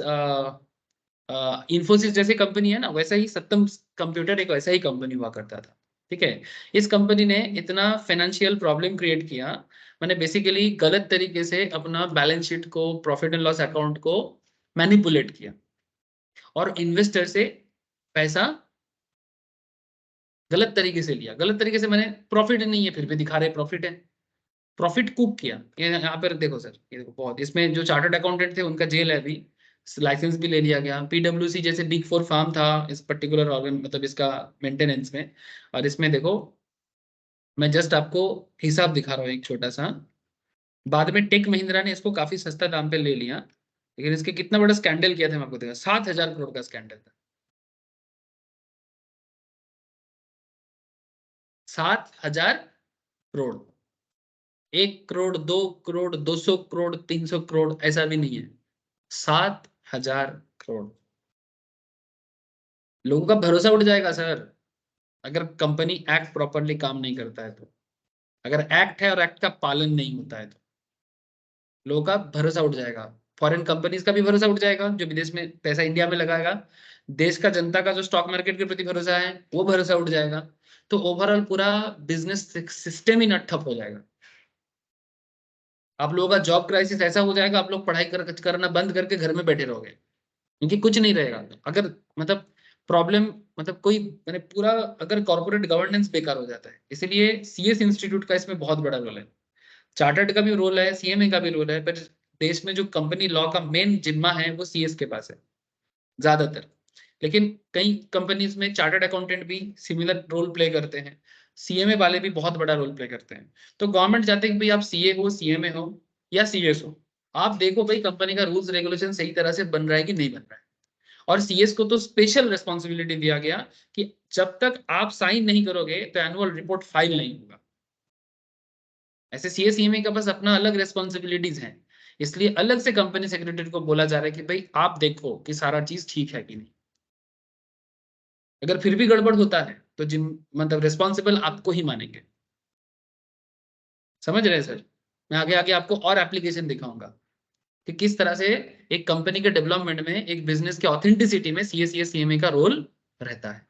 इंफोसिस जैसे कंपनी है ना, वैसा ही सत्यम कंप्यूटर एक वैसा ही कंपनी हुआ करता था, ठीक है। इस कंपनी ने इतना फाइनेंशियल प्रॉब्लम क्रिएट किया, मैंने बेसिकली गलत तरीके से अपना बैलेंस शीट को, प्रॉफिट एंड लॉस अकाउंट को मैनिपुलेट किया और इन्वेस्टर से पैसा गलत तरीके से लिया। गलत तरीके से मैंने, प्रॉफिट नहीं है फिर भी दिखा रहे प्रॉफिट है, प्रॉफिट कुक किया। ये यहाँ पर देखो सर, ये देखो बहुत, इसमें जो चार्टर्ड अकाउंटेंट थे उनका जेल है अभी, लाइसेंस भी ले लिया गया। पीडब्ल्यूसी जैसे बिग फोर फार्म था इस पर्टिकुलर ऑर्गन, मतलब इसका मेंटेनेंस में। और इसमें देखो, मैं जस्ट आपको हिसाब दिखा रहा हूँ एक छोटा सा। बाद में टेक महिंद्रा ने इसको काफी सस्ता दाम पे ले लिया, लेकिन इसके कितना बड़ा स्कैंडल किया था मैं आपको देखा, 7,000 करोड़ का स्कैंडल था। 7,000 करोड़, 1 करोड़, 2 करोड़, 200 करोड़, 300 करोड़, ऐसा भी नहीं है, 7,000 करोड़। लोगों का भरोसा उठ जाएगा सर, अगर कंपनी एक्ट प्रॉपरली काम नहीं करता है तो। अगर एक्ट है और एक्ट का पालन नहीं होता है तो लोगों का भरोसा उठ जाएगा। फॉरेन कंपनीज का भी भरोसा उठ जाएगा, जो विदेश में पैसा इंडिया में लगाएगा। देश का जनता का जो स्टॉक मार्केट के प्रति भरोसा है वो भरोसा उठ जाएगा। तो ओवरऑल पूरा बिजनेस सिस्टम ही ठप हो जाएगा। आप लोगों का जॉब क्राइसिस ऐसा हो जाएगा, आप लोग पढ़ाई करना बंद करके घर में बैठे रहोगे, क्योंकि कुछ नहीं रहेगा। अगर मतलब प्रॉब्लम, मतलब कोई, मैंने पूरा, अगर कॉर्पोरेट गवर्नेंस बेकार हो जाता है। इसलिए सीएस इंस्टीट्यूट का इसमें बहुत बड़ा रोल है, चार्टर्ड का भी रोल है, सीएमए का भी रोल है, पर देश में जो कंपनी लॉ का मेन जिम्मा है वो सीएस के पास है ज्यादातर। लेकिन कई कंपनीज में चार्टर्ड अकाउंटेंट भी सिमिलर रोल प्ले करते हैं, सीएमए वाले भी बहुत बड़ा रोल प्ले करते हैं। तो गवर्नमेंट चाहते हैं कि भाई आप सीए हो, सीएमए हो या सीएस हो, आप देखो भाई कंपनी का रूल्स रेगुलेशन सही तरह से बन रहा है कि नहीं बन रहा है। और सीएस को तो स्पेशल रिस्पॉन्सिबिलिटी दिया गया कि जब तक आप साइन नहीं करोगे तो एनुअल रिपोर्ट फाइल नहीं होगा। ऐसे सीएस सीएमए का बस अपना अलग रिस्पॉन्सिबिलिटीज हैं, इसलिए अलग से कंपनी सेक्रेटरी को बोला जा रहा है कि भाई आप देखो कि सारा चीज ठीक है कि नहीं। अगर फिर भी गड़बड़ होता है तो जिम मतलब रिस्पॉन्सिबल आपको ही मानेंगे। समझ रहे हैं सर? मैं आगे आगे आपको और एप्लीकेशन दिखाऊंगा कि किस तरह से एक कंपनी के डेवलपमेंट में, एक बिजनेस के ऑथेंटिसिटी में सीएस सीएमए का रोल रहता है,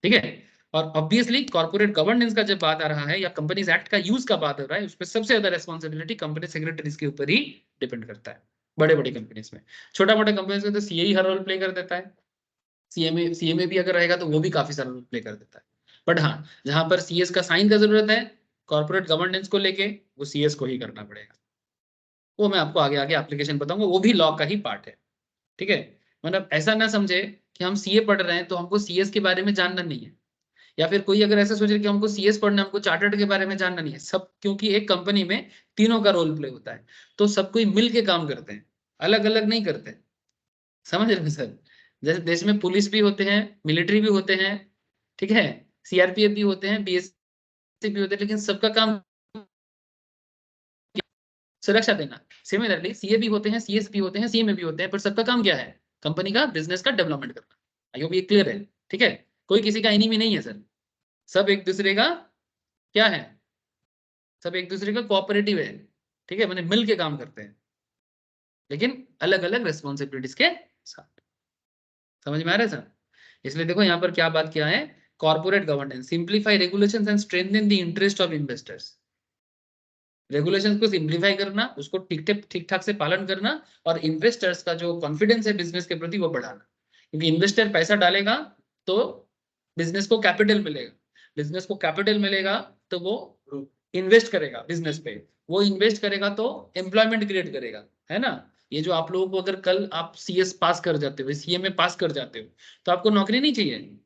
ठीक है। और ऑब्वियसली कॉर्पोरेट गवर्नेंस का जब बात आ रहा है या कंपनीज एक्ट का यूज का बात हो रहा है, उस पर सबसे ज्यादा रेस्पॉन्सिबिलिटी कंपनी सेक्रेटरीज के ऊपर ही डिपेंड करता है। बड़े बड़े कंपनीज में, छोटा मोटा कंपनीज में तो सीए ही हर रोल प्ले कर देता है, सीएमए भी अगर रहेगा तो वो भी काफी सारा रोल प्ले कर देता है। बट हाँ, जहां पर सीएस का साइन का जरूरत है कॉर्पोरेट गवर्नेंस को लेके, वो सीएस को ही करना पड़ेगा। वो मैं आपको आगे आगे एप्लीकेशन बताऊंगा, वो भी लॉ का ही पार्ट है, ठीक है। मतलब ऐसा ना समझे कि हम सीए पढ़ रहे हैं तो हमको सीएस के बारे में जानना नहीं है, या फिर कोई अगर ऐसा सोचे कि हमको सीएस पढ़ना है, हमको चार्टर्ड के बारे में जानना नहीं है सब, क्योंकि एक कंपनी में तीनों का रोल प्ले होता है, तो सब कोई मिल के काम करते हैं, अलग अलग नहीं करते। समझ रहे हैं सर? जैसे देश में पुलिस भी होते हैं, मिलिट्री भी होते हैं, ठीक है, सीआरपीएफ भी होते हैं, बीएसएफ भी होते हैं, लेकिन सबका काम सुरक्षा देना। सिमिलरली सीए भी होते हैं, सीएस भी होते हैं, सीएमए भी होते हैं, पर सबका काम क्या है? कंपनी का, बिजनेस का डेवलपमेंट करना। आई होप ये क्लियर है, ठीक है। कोई किसी का एनिमी नहीं है सर, सब एक दूसरे का क्या है, सब एक दूसरे का कोऑपरेटिव है, ठीक है, मैंने मिल के काम करते हैं, लेकिन अलग अलग रिस्पॉन्सिबिलिटीज के साथ। समझ में आ रहा है सर? इसलिए देखो यहाँ पर क्या बात किया है, corporate governance simplify regulations and strengthen the interest of investors. Regulations को सिंप्लीफाई करना, उसको ठीक ठाक से पालन करना, और इन्वेस्टर्स का जो कॉन्फिडेंस है बिजनेस के प्रति वो बढ़ाना। क्योंकि इन्वेस्टर पैसा डालेगा तो बिजनेस को कैपिटल मिलेगा, बिजनेस को कैपिटल मिलेगा तो वो इन्वेस्ट करेगा बिजनेस पे, वो इन्वेस्ट करेगा तो एम्प्लॉयमेंट क्रिएट करेगा, है ना। ये जो आप लोगों को, अगर कल आप सीएस पास कर जाते हो, सीएमए पास कर जाते हो, तो आपको नौकरी नहीं चाहिए।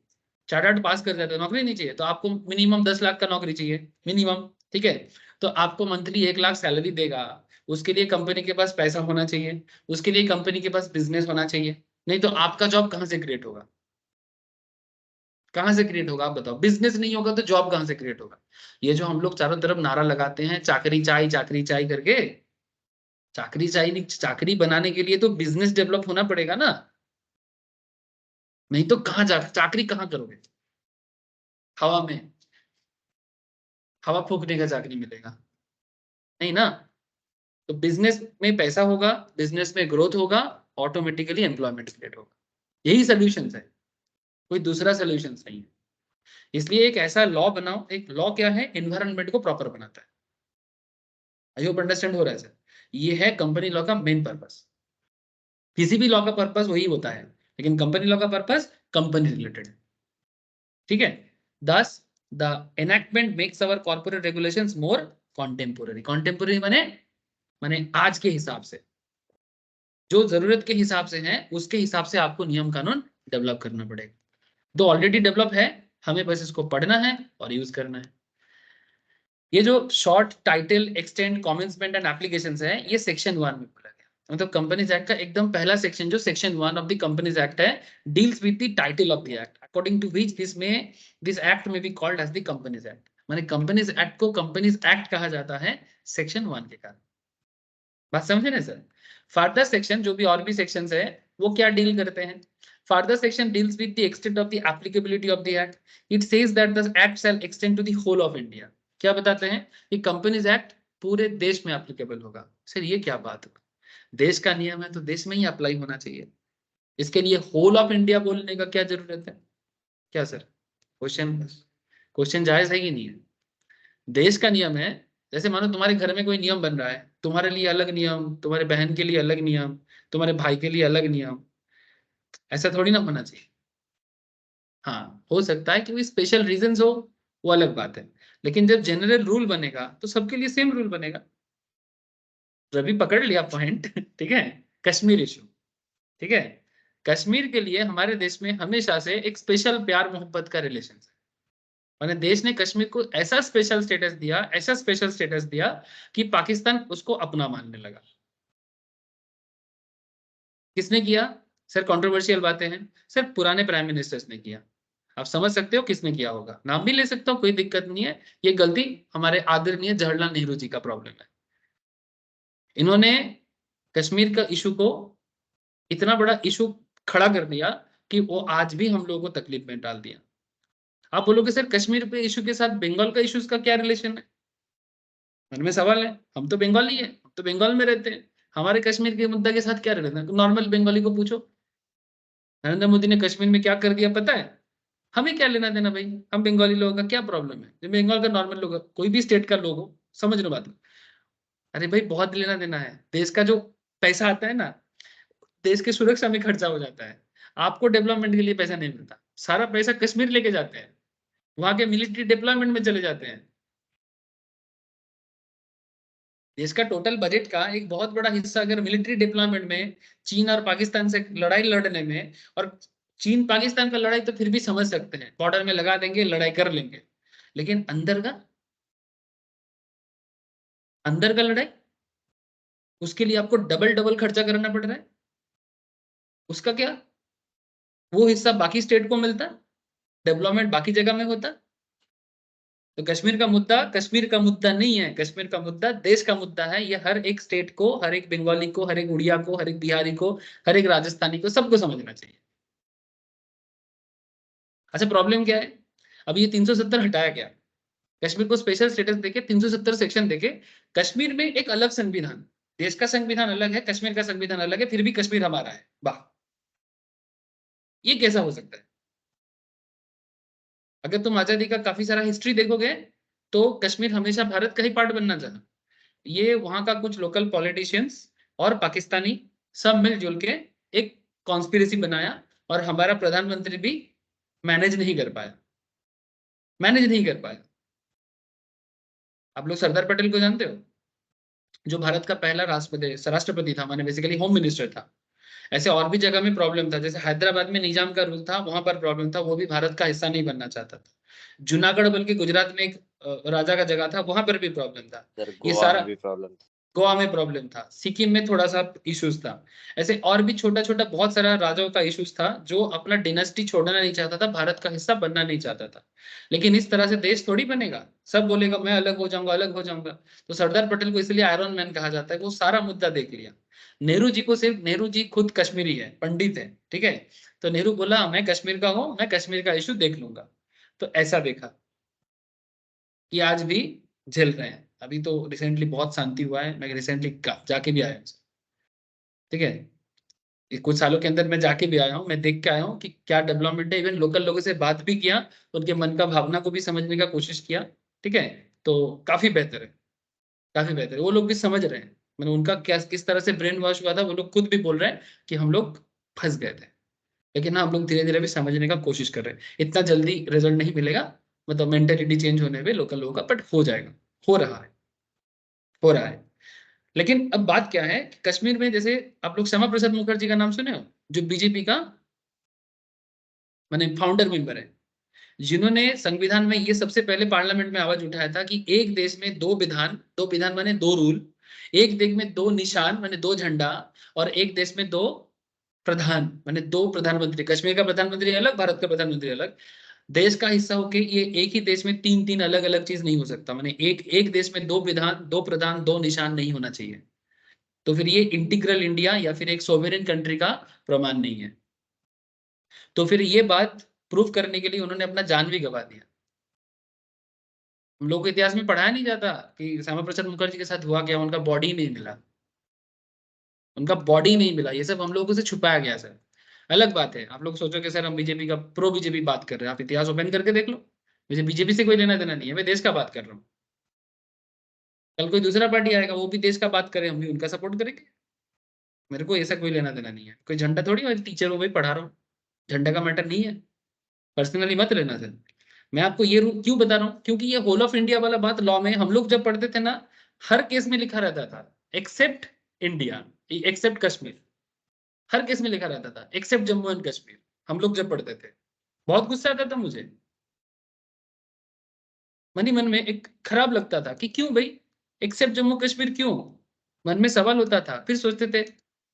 चार्टर्ड पास कर जाते हो, नौकरी नहीं चाहिए, तो आपको मिनिमम 10 लाख का नौकरी चाहिए मिनिमम, ठीक है। तो आपको मंथली 1 लाख सैलरी देगा, उसके लिए कंपनी के पास पैसा होना चाहिए, उसके लिए कंपनी के पास बिजनेस होना चाहिए, नहीं तो आपका जॉब कहाँ से क्रिएट होगा? कहाँ से क्रिएट होगा आप बताओ? बिजनेस नहीं होगा तो जॉब कहाँ से क्रिएट होगा? ये जो हम लोग चारों तरफ नारा लगाते हैं चाकरी चाय करके, चाकरी चाहिए नहीं, चाकरी बनाने के लिए तो बिजनेस डेवलप होना पड़ेगा ना, नहीं तो कहाँ जा चाकरी कहाँ करोगे? हवा में, हवा फूकने का चाकरी मिलेगा नहीं ना। तो बिजनेस में पैसा होगा, बिजनेस में ग्रोथ होगा, ऑटोमेटिकली एम्प्लॉयमेंट क्रिएट होगा। यही सोल्यूशन है, कोई दूसरा सोल्यूशन नहीं है। इसलिए एक ऐसा लॉ बनाओ, एक लॉ क्या है, एनवायरनमेंट को प्रॉपर बनाता है। आई होप अंडरस्टैंड हो रहा है सर? ये है कंपनी लॉ का मेन पर्पस। किसी भी लॉ का पर्पस वही होता है, लेकिन कंपनी लॉ का पर्पस कंपनी रिलेटेड, ठीक है। 10 the enactment makes our corporate regulations more contemporary. Contemporary माने आज के हिसाब से, जो जरूरत के हिसाब से है उसके हिसाब से आपको नियम कानून डेवलप करना पड़ेगा। तो ऑलरेडी डेवलप है, हमें बस इसको पढ़ना है और यूज करना है। ये जो short title extend commencement and applications है, ये सेक्शन 1 में बोला गया। मतलब कंपनीज एक्ट का एकदम पहला सेक्शन जो section 1 of the companies act है, deals with the title of the act according to which this act may be called as the companies act. माने कंपनीज एक्ट को कंपनीज एक्ट कहा जाता है सेक्शन 1 के कारण। बात समझे ना सर? फर्दर सेक्शन जो भी और भी सेक्शंस है वो क्या डील करते हैं? Further section deals with the extent of the applicability of the act. It says that the act shall extend to the whole of India. क्या बताते हैं कि कंपनीज एक्ट पूरे देश में एप्लीकेबल होगा। सर ये क्या बात है? देश का नियम है तो देश में ही अप्लाई होना चाहिए, इसके लिए होल ऑफ इंडिया बोलने का क्या जरूरत है? क्या सर क्वेश्चन क्वेश्चन जायज है कि नहीं है? देश का नियम है। जैसे मानो तुम्हारे घर में कोई नियम बन रहा है, तुम्हारे लिए अलग नियम, तुम्हारे बहन के लिए अलग नियम, तुम्हारे भाई के लिए अलग नियम, ऐसा थोड़ी ना होना चाहिए। हाँ हो सकता है कि कोई स्पेशल रीजंस हो, वो अलग बात है, लेकिन जब जनरल रूल बनेगा तो सबके लिए सेम रूल बनेगा। रवि पकड़ लिया पॉइंट ठीक है। कश्मीर इशू, ठीक है। कश्मीर के लिए हमारे देश में हमेशा से एक स्पेशल प्यार मोहब्बत का रिलेशन है। मैंने देश ने कश्मीर को ऐसा स्पेशल स्टेटस दिया, ऐसा स्पेशल स्टेटस दिया कि पाकिस्तान उसको अपना मानने लगा। किसने किया? सर कंट्रोवर्शियल बातें हैं सर, पुराने प्राइम मिनिस्टर्स ने किया। आप समझ सकते हो किसने किया होगा, नाम भी ले सकता हूँ, कोई दिक्कत नहीं है। ये गलती हमारे आदरणीय जवाहरलाल नेहरू जी का प्रॉब्लम है। इन्होंने कश्मीर का इशू को इतना बड़ा इशू खड़ा कर दिया कि वो आज भी हम लोगों को तकलीफ में डाल दिया। आप बोलोगे सर कश्मीर पे इशू के साथ बंगाल का इशू का क्या रिलेशन है? मन में सवाल है। हम तो बंगाली है, हम तो बंगाल में रहते हैं, हमारे कश्मीर के मुद्दा के साथ क्या रिलेशन है? नॉर्मल बंगाली को पूछो नरेंद्र मोदी ने कश्मीर में क्या कर दिया पता है? हमें क्या लेना देना भाई, हम बंगाली लोगों का क्या प्रॉब्लम है? जो बंगाल का नॉर्मल लोग, कोई भी स्टेट का लोग हो, समझ लो बात को। अरे भाई बहुत लेना देना है, देश का जो पैसा आता है ना, देश की सुरक्षा में खर्चा हो जाता है। आपको डेवलपमेंट के लिए पैसा नहीं मिलता, सारा पैसा कश्मीर लेके जाते हैं, वहां के मिलिट्री डिप्लॉयमेंट में चले जाते हैं। देश का टोटल बजट का एक बहुत बड़ा हिस्सा अगर मिलिट्री डिप्लॉयमेंट में, चीन और पाकिस्तान से लड़ाई लड़ने में, और चीन पाकिस्तान का लड़ाई तो फिर भी समझ सकते हैं, बॉर्डर में लगा देंगे लड़ाई कर लेंगे, लेकिन अंदर का लड़ाई, उसके लिए आपको डबल डबल खर्चा करना पड़ रहा है। उसका क्या, वो हिस्सा बाकी स्टेट को मिलता, डेवलपमेंट बाकी जगह में होता। तो कश्मीर का मुद्दा नहीं है, कश्मीर का मुद्दा देश का मुद्दा है। ये हर एक स्टेट को, हर एक बंगाली को, हर एक उड़िया को, हर एक बिहारी को, हर एक राजस्थानी को, सबको समझना चाहिए। अच्छा प्रॉब्लम क्या है? अब ये 370 हटाया गया, कश्मीर को स्पेशल स्टेटस देके 370 सेक्शन देके कश्मीर में एक अलग संविधान, देश का संविधान अलग है, कश्मीर का संविधान अलग है, फिर भी कश्मीर हमारा है। वाह, ये कैसा हो सकता है? अगर तुम आजादी का काफी सारा हिस्ट्री देखोगे तो कश्मीर हमेशा भारत का ही पार्ट बनना चाहा। ये वहां का कुछ लोकल पॉलिटिशियंस और पाकिस्तानी सब मिलजुल के एक कॉन्स्पिरेसी बनाया, और हमारा प्रधानमंत्री भी मैनेज नहीं कर पाया, मैनेज नहीं कर पाया। आप लोग सरदार पटेल को जानते हो, जो भारत का पहला राष्ट्रपति था, माने बेसिकली होम मिनिस्टर था। ऐसे और भी जगह में प्रॉब्लम था, जैसे हैदराबाद में निजाम का रूल था, वहां पर प्रॉब्लम था, वो भी भारत का हिस्सा नहीं बनना चाहता था। जूनागढ़ बल्कि गुजरात में एक राजा का जगह था, वहां पर भी प्रॉब्लम था।
सर
ये
गोवा
सारा
में भी प्रॉब्लम था।
गोवा में प्रॉब्लम था, सिक्किम में थोड़ा सा इश्यूज था, ऐसे और भी छोटा छोटा बहुत सारा राजाओं का इश्यूज था जो अपना डिनेस्टी छोड़ना नहीं चाहता था, भारत का हिस्सा बनना नहीं चाहता था। लेकिन इस तरह से देश थोड़ी बनेगा, सब बोलेगा मैं अलग हो जाऊंगा, अलग हो जाऊंगा। तो सरदार पटेल को इसलिए आयरन मैन कहा जाता है, वो सारा मुद्दा देख लिया। नेहरू जी को सिर्फ, नेहरू जी खुद कश्मीरी है, पंडित है, ठीक है, तो नेहरू बोला मैं कश्मीर का हूं, मैं कश्मीर का इशू देख लूंगा। तो ऐसा देखा कि आज भी झेल रहे हैं। अभी तो रिसेंटली बहुत शांति हुआ है, मैं रिसेंटली जाके भी आया हूँ, ठीक है, ये कुछ सालों के अंदर मैं जाके भी आया हूँ, मैं देख के आया हूँ कि क्या डेवलपमेंट है। इवन लोकल लोगों से बात भी किया, उनके मन का भावना को भी समझने का कोशिश किया, ठीक है, तो काफी बेहतर है, काफी बेहतर है। वो लोग भी समझ रहे हैं, मैंने उनका क्या किस तरह से ब्रेन वॉश हुआ था, वो लोग खुद भी बोल रहे हैं कि हम लोग फंस गए थे। लेकिन हाँ, हम लोग धीरे धीरे भी समझने का कोशिश कर रहे हैं। इतना जल्दी रिजल्ट नहीं मिलेगा, मतलब मेंटेलिटी चेंज होने में लोकल लोगों का, बट हो जाएगा, हो रहा है, हो रहा है। लेकिन अब बात क्या है कि कश्मीर में जैसे आप लोग श्यामा प्रसाद मुखर्जी का नाम सुने हो, जो बीजेपी का माने फाउंडर मेंबर है, जिन्होंने संविधान में ये सबसे पहले पार्लियामेंट में आवाज उठाया था कि एक देश में दो विधान, दो विधान माने दो रूल, एक देश में दो निशान माने दो झंडा, और एक देश में दो प्रधान माने दो प्रधानमंत्री। कश्मीर का प्रधानमंत्री अलग, भारत का प्रधानमंत्री अलग। देश का हिस्सा होके ये एक ही देश में तीन तीन अलग अलग चीज नहीं हो सकता, माने एक एक देश में दो विधान, दो प्रधान, दो निशान नहीं होना चाहिए। तो फिर ये इंटीग्रल इंडिया या फिर एक सोवेरेन कंट्री का प्रमाण नहीं है। तो फिर ये बात प्रूव करने के लिए उन्होंने अपना जान भी गंवा दिया। हम लोग को इतिहास में पढ़ाया नहीं जाता कि श्यामा प्रसाद मुखर्जी के साथ हुआ क्या, उनका बॉडी नहीं मिला, उनका बॉडी नहीं मिला, ये सब हम लोगों से छुपाया गया सर। अलग बात है, आप लोग सोचो कि सर हम बीजेपी का, प्रो बीजेपी बात कर रहे हैं, आप इतिहास ओपन करके देख लो, मुझे बीजेपी से कोई लेना देना नहीं है, मैं देश का बात कर रहा हूँ। कल कोई दूसरा पार्टी आएगा, वो भी देश का बात करे, हम भी उनका सपोर्ट करेंगे। मेरे को ऐसा कोई लेना देना नहीं है, कोई झंडा थोड़ी, मैं टीचर हूँ भाई, पढ़ा रहा हूँ, झंडा का मैटर नहीं है, पर्सनली मत लेना सर। मैं आपको ये रूल क्यों बता रहा हूँ, क्योंकि ये होल ऑफ इंडिया वाला बात लॉ में हम लोग जब पढ़ते थे ना, हर केस में लिखा रहता था एक्सेप्ट इंडिया, एक्सेप्ट कश्मीर, हर केस में लिखा रहता था एक्सेप्ट जम्मू एंड कश्मीर। हम लोग जब पढ़ते थे बहुत गुस्सा आता था मुझे, मन ही मन में एक खराब लगता था कि क्यों भाई एक्सेप्ट जम्मू कश्मीर क्यों, मन में सवाल होता था। फिर सोचते थे,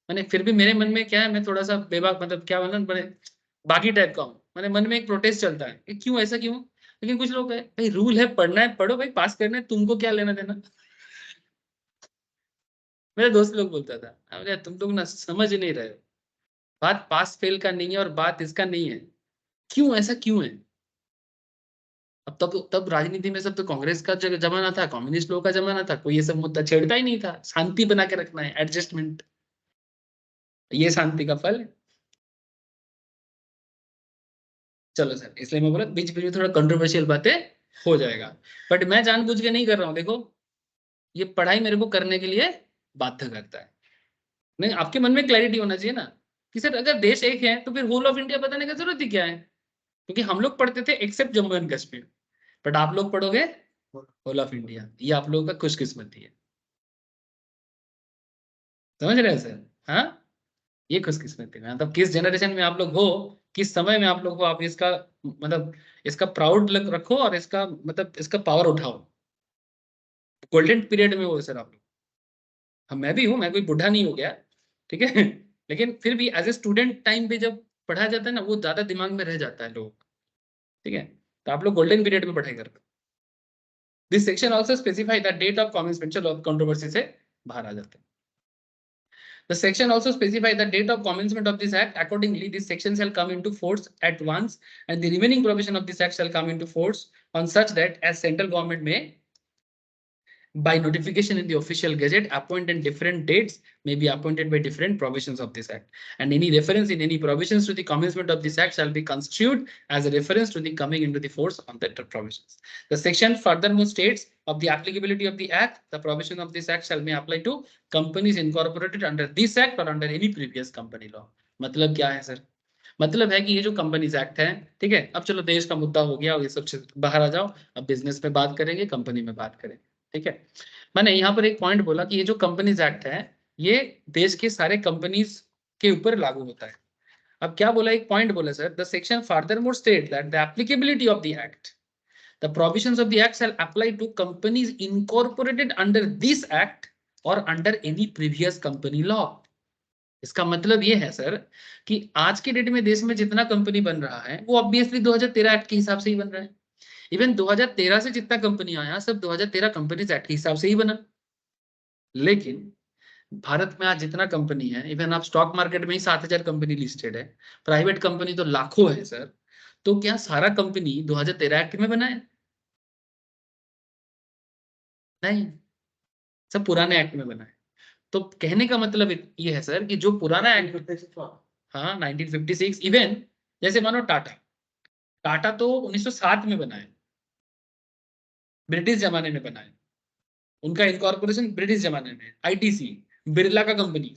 मैंने फिर भी मेरे मन में क्या है, मैं थोड़ा सा बेबाक, मतलब क्या मतलब बड़े बागी टाइप का हूँ, मैंने मन में एक प्रोटेस्ट चलता है कि क्यों ऐसा क्यों। लेकिन कुछ लोग है भाई, रूल है, पढ़ना है पढ़ो भाई, पास करना है, तुमको क्या लेना देना। मेरे दोस्त लोग बोलता था, अरे तुम लोग ना समझ नहीं रहे हो, बात पास फेल का नहीं है और बात इसका नहीं है, क्यों ऐसा क्यों है। अब तब राजनीति में सब तो कांग्रेस का जमाना था, कम्युनिस्ट लोगों का जमाना था, कोई ये सब मुद्दा छेड़ता ही नहीं था, शांति बना के रखना है, एडजस्टमेंट, ये शांति का फल है। चलो सर, इसलिए मैं बोला बीच बीच में थोड़ा कंट्रोवर्शियल बातें हो जाएगा, बट मैं जानबूझ के नहीं कर रहा हूँ। देखो, ये पढ़ाई मेरे को करने के लिए बाध्य करता है। नहीं, आपके मन में क्लैरिटी होना चाहिए ना कि सर अगर देश एक है तो फिर होल ऑफ इंडिया बताने की जरूरत ही क्या है, क्योंकि हम लोग पढ़ते थे except Jammu and Kashmir, but आप लोग पढ़ोगे होल ऑफ इंडिया। ये आप लोगों का खुशकिस्मती है, समझ रहे हैं सर? हाँ, ये खुशकिस्मती है, मतलब किस जनरेशन में आप लोग हो, किस समय में आप लोग हो, आप इसका मतलब इसका प्राउड रखो और इसका मतलब इसका पावर उठाओ। गोल्डन पीरियड में हो सर आप लोग। हम, मैं भी हूँ, मैं कोई बुढ़ा नहीं हो गया, ठीक है लेकिन फिर भी एज ए स्टूडेंट टाइम पे जब पढ़ा जाता है ना, वो ज्यादा दिमाग में रह जाता है लोग, ठीक है। तो आप लोग गोल्डन पीरियड में पढ़ाई करते हो। This section also specify the date of commencement of controversy से बाहर आ जाते हैं। The section also specify the date of commencement of this act. Accordingly, this section shall come into force at once, and the remaining provision of this act shall come into force on such that as central government may, by notification in the official gazette, appoint and different dates may be appointed by different provisions of this act, and any reference in any provisions to the commencement of this act shall be construed as a reference to the coming into the force of the provisions. The section furthermore states of the applicability of the act, the provision of this act shall be applied to companies incorporated under this act or under any previous company law. मतलब क्या है sir? मतलब है कि ये जो companies act है, ठीक है, अब चलो देश का मुद्दा हो गया, ये सब बाहर आ जाओ, अब बिजनेस पे बात करेंगे, कंपनी में बात करेंगे, ठीक है। मैंने यहाँ पर एक पॉइंट बोला कि ये जो कंपनीज एक्ट है, ये देश के सारे कंपनीज के ऊपर लागू होता है। अब क्या बोला, एक पॉइंट बोला sir, the section furthermore state that the applicability of the act, the provisions of the act shall apply to companies incorporated under this act और under any previous company law. इसका मतलब ये है सर कि आज के date में देश में जितना कंपनी बन रहा है वो ऑब्वियसली 2013 एक्ट के हिसाब से ही बन रहा है। इवन 2013 से जितना कंपनी आया सब 2013 कंपनीज एक्ट के हिसाब से ही बना। लेकिन भारत में आज जितना कंपनी है, इवन आप स्टॉक मार्केट में ही 7,000 कंपनी लिस्टेड है, प्राइवेट कंपनी तो लाखों है सर। तो क्या सारा कंपनी 2013 एक्ट में बना है? नहीं, सब पुराने एक्ट में बना है। तो कहने का मतलब ये है सर कि जो पुराना एक्ट, हाँ 1956, इवन जैसे मानो टाटा, टाटा तो 1907 में बना है, ब्रिटिश जमाने में बना है। उनका इनकॉर्पोरेशन ब्रिटिश जमाने में। आईटीसी, बिरला का कंपनी।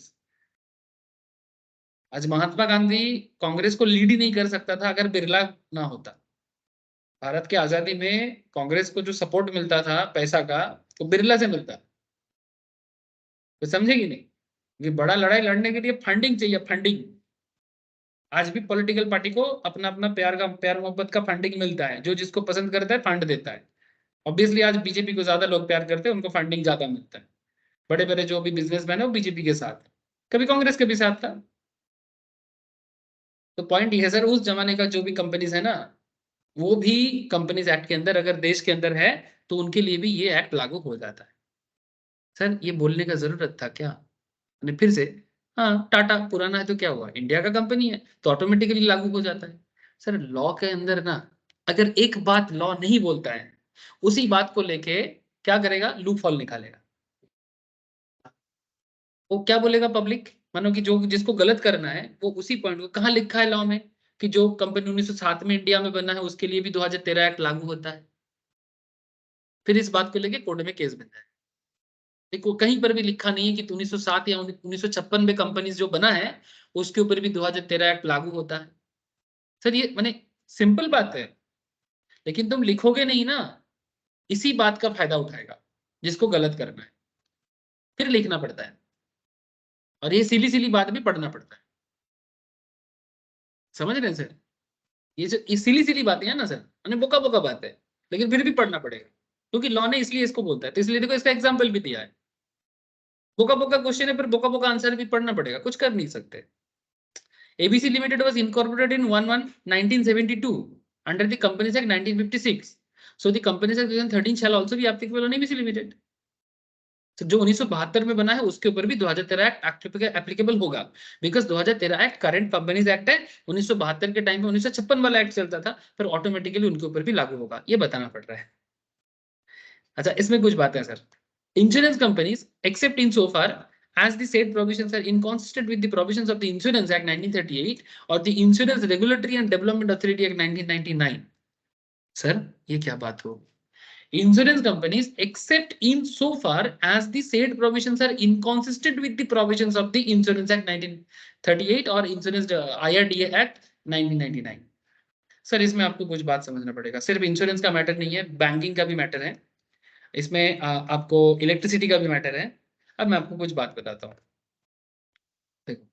आज महात्मा गांधी कांग्रेस को लीड ही नहीं कर सकता था अगर बिरला ना होता। भारत की आजादी में कांग्रेस को जो सपोर्ट मिलता था पैसा का, वो बिरला से मिलता। तो समझेगी नहीं कि बड़ा लड़ाई लड़ने के लिए फंडिंग चाहिए, फंडिंग। आज भी पॉलिटिकल पार्टी को अपना अपना प्यार मोहब्बत का फंडिंग मिलता है, जो जिसको पसंद करता है फंड देता है। ऑब्वियसली आज बीजेपी को ज्यादा लोग प्यार करते हैं, उनको फंडिंग ज्यादा मिलता है। बड़े बड़े जो भी बिजनेसमैन है वो बीजेपी के साथ है, कभी कांग्रेस के भी साथ था। तो पॉइंट ये है सर, उस जमाने का जो भी कंपनीज है ना, वो भी कंपनीज एक्ट के अंदर अगर देश के अंदर है तो उनके लिए भी ये एक्ट लागू हो जाता है। सर ये बोलने का जरूरत था क्या? मैंने फिर से, हाँ टाटा पुराना है तो क्या हुआ, इंडिया का कंपनी है तो ऑटोमेटिकली लागू हो जाता है। सर लॉ के अंदर ना, अगर एक बात लॉ नहीं बोलता है, उसी बात को लेके क्या करेगा, लूप हॉल निकालेगा। वो क्या बोलेगा पब्लिक, मानो कि जो जिसको गलत करना है वो उसी पॉइंट को, कहाँ लिखा है लॉ में कि जो कंपनी 1907 में इंडिया में बना है उसके लिए भी 2013 एक्ट लागू होता है। फिर इस बात को लेके कोर्ट में केस बनता है। देखो कहीं पर भी लिखा नहीं है कि 1907 या 1956 में कंपनीज जो बना है उसके ऊपर भी 2013 एक्ट लागू होता है। सर ये माने सिंपल बात है, लेकिन तुम लिखोगे नहीं ना, इसी बात का फायदा उठाएगा जिसको गलत करना है, फिर लिखना पड़ता है। और ये सीली सीली बात भी पढ़ना पड़ता है। समझ रहे हैं सर? ये जो ये सिली सिली बातें हैं ना सर, मैंने बोका बोका बात है, लेकिन फिर भी पढ़ना पड़ेगा क्योंकि लॉ ने इसलिए इसको बोलता है। तो इसलिए देखो इसका एग्जाम्पल भी दिया है। बोका बोका क्वेश्चन है, पर बोका बोका आंसर भी पढ़ना पड़ेगा, कुछ कर नहीं सकते। ABC Limited was incorporated in 1/1/1972 under the Companies Act 1956. So the Companies Act 2013 shall also be applicable on ABC Limited. तो जो 1972 में बना है उसके ऊपर भी 2013 एक्ट एप्लीकेबल होगा, because 2013 act current companies act है। 1972 के टाइम पे 1956 वाला एक्ट चलता था, पर ऑटोमेटिकली उनके ऊपर भी लागू होगा, ये बताना पड़ रहा है। अच्छा इसमें कुछ बातें sir, insurance companies except in so far as the said provisions are inconsistent with the provisions of the Insurance Act 1938 or the Insurance Regulatory and Development Authority Act 1999. Sir ये क्या बात हो, insurance companies except in so far as the said provisions are inconsistent with the provisions of the Insurance Act 1938 or Insurance IRDA Act 1999. Sir इसमें आपको कुछ बात समझना पड़ेगा, सिर्फ इंश्योरेंस का मैटर नहीं है, बैंकिंग का भी मैटर है, इसमें आपको इलेक्ट्रिसिटी का भी मैटर है। अब मैं आपको कुछ बात बताता हूँ। देखो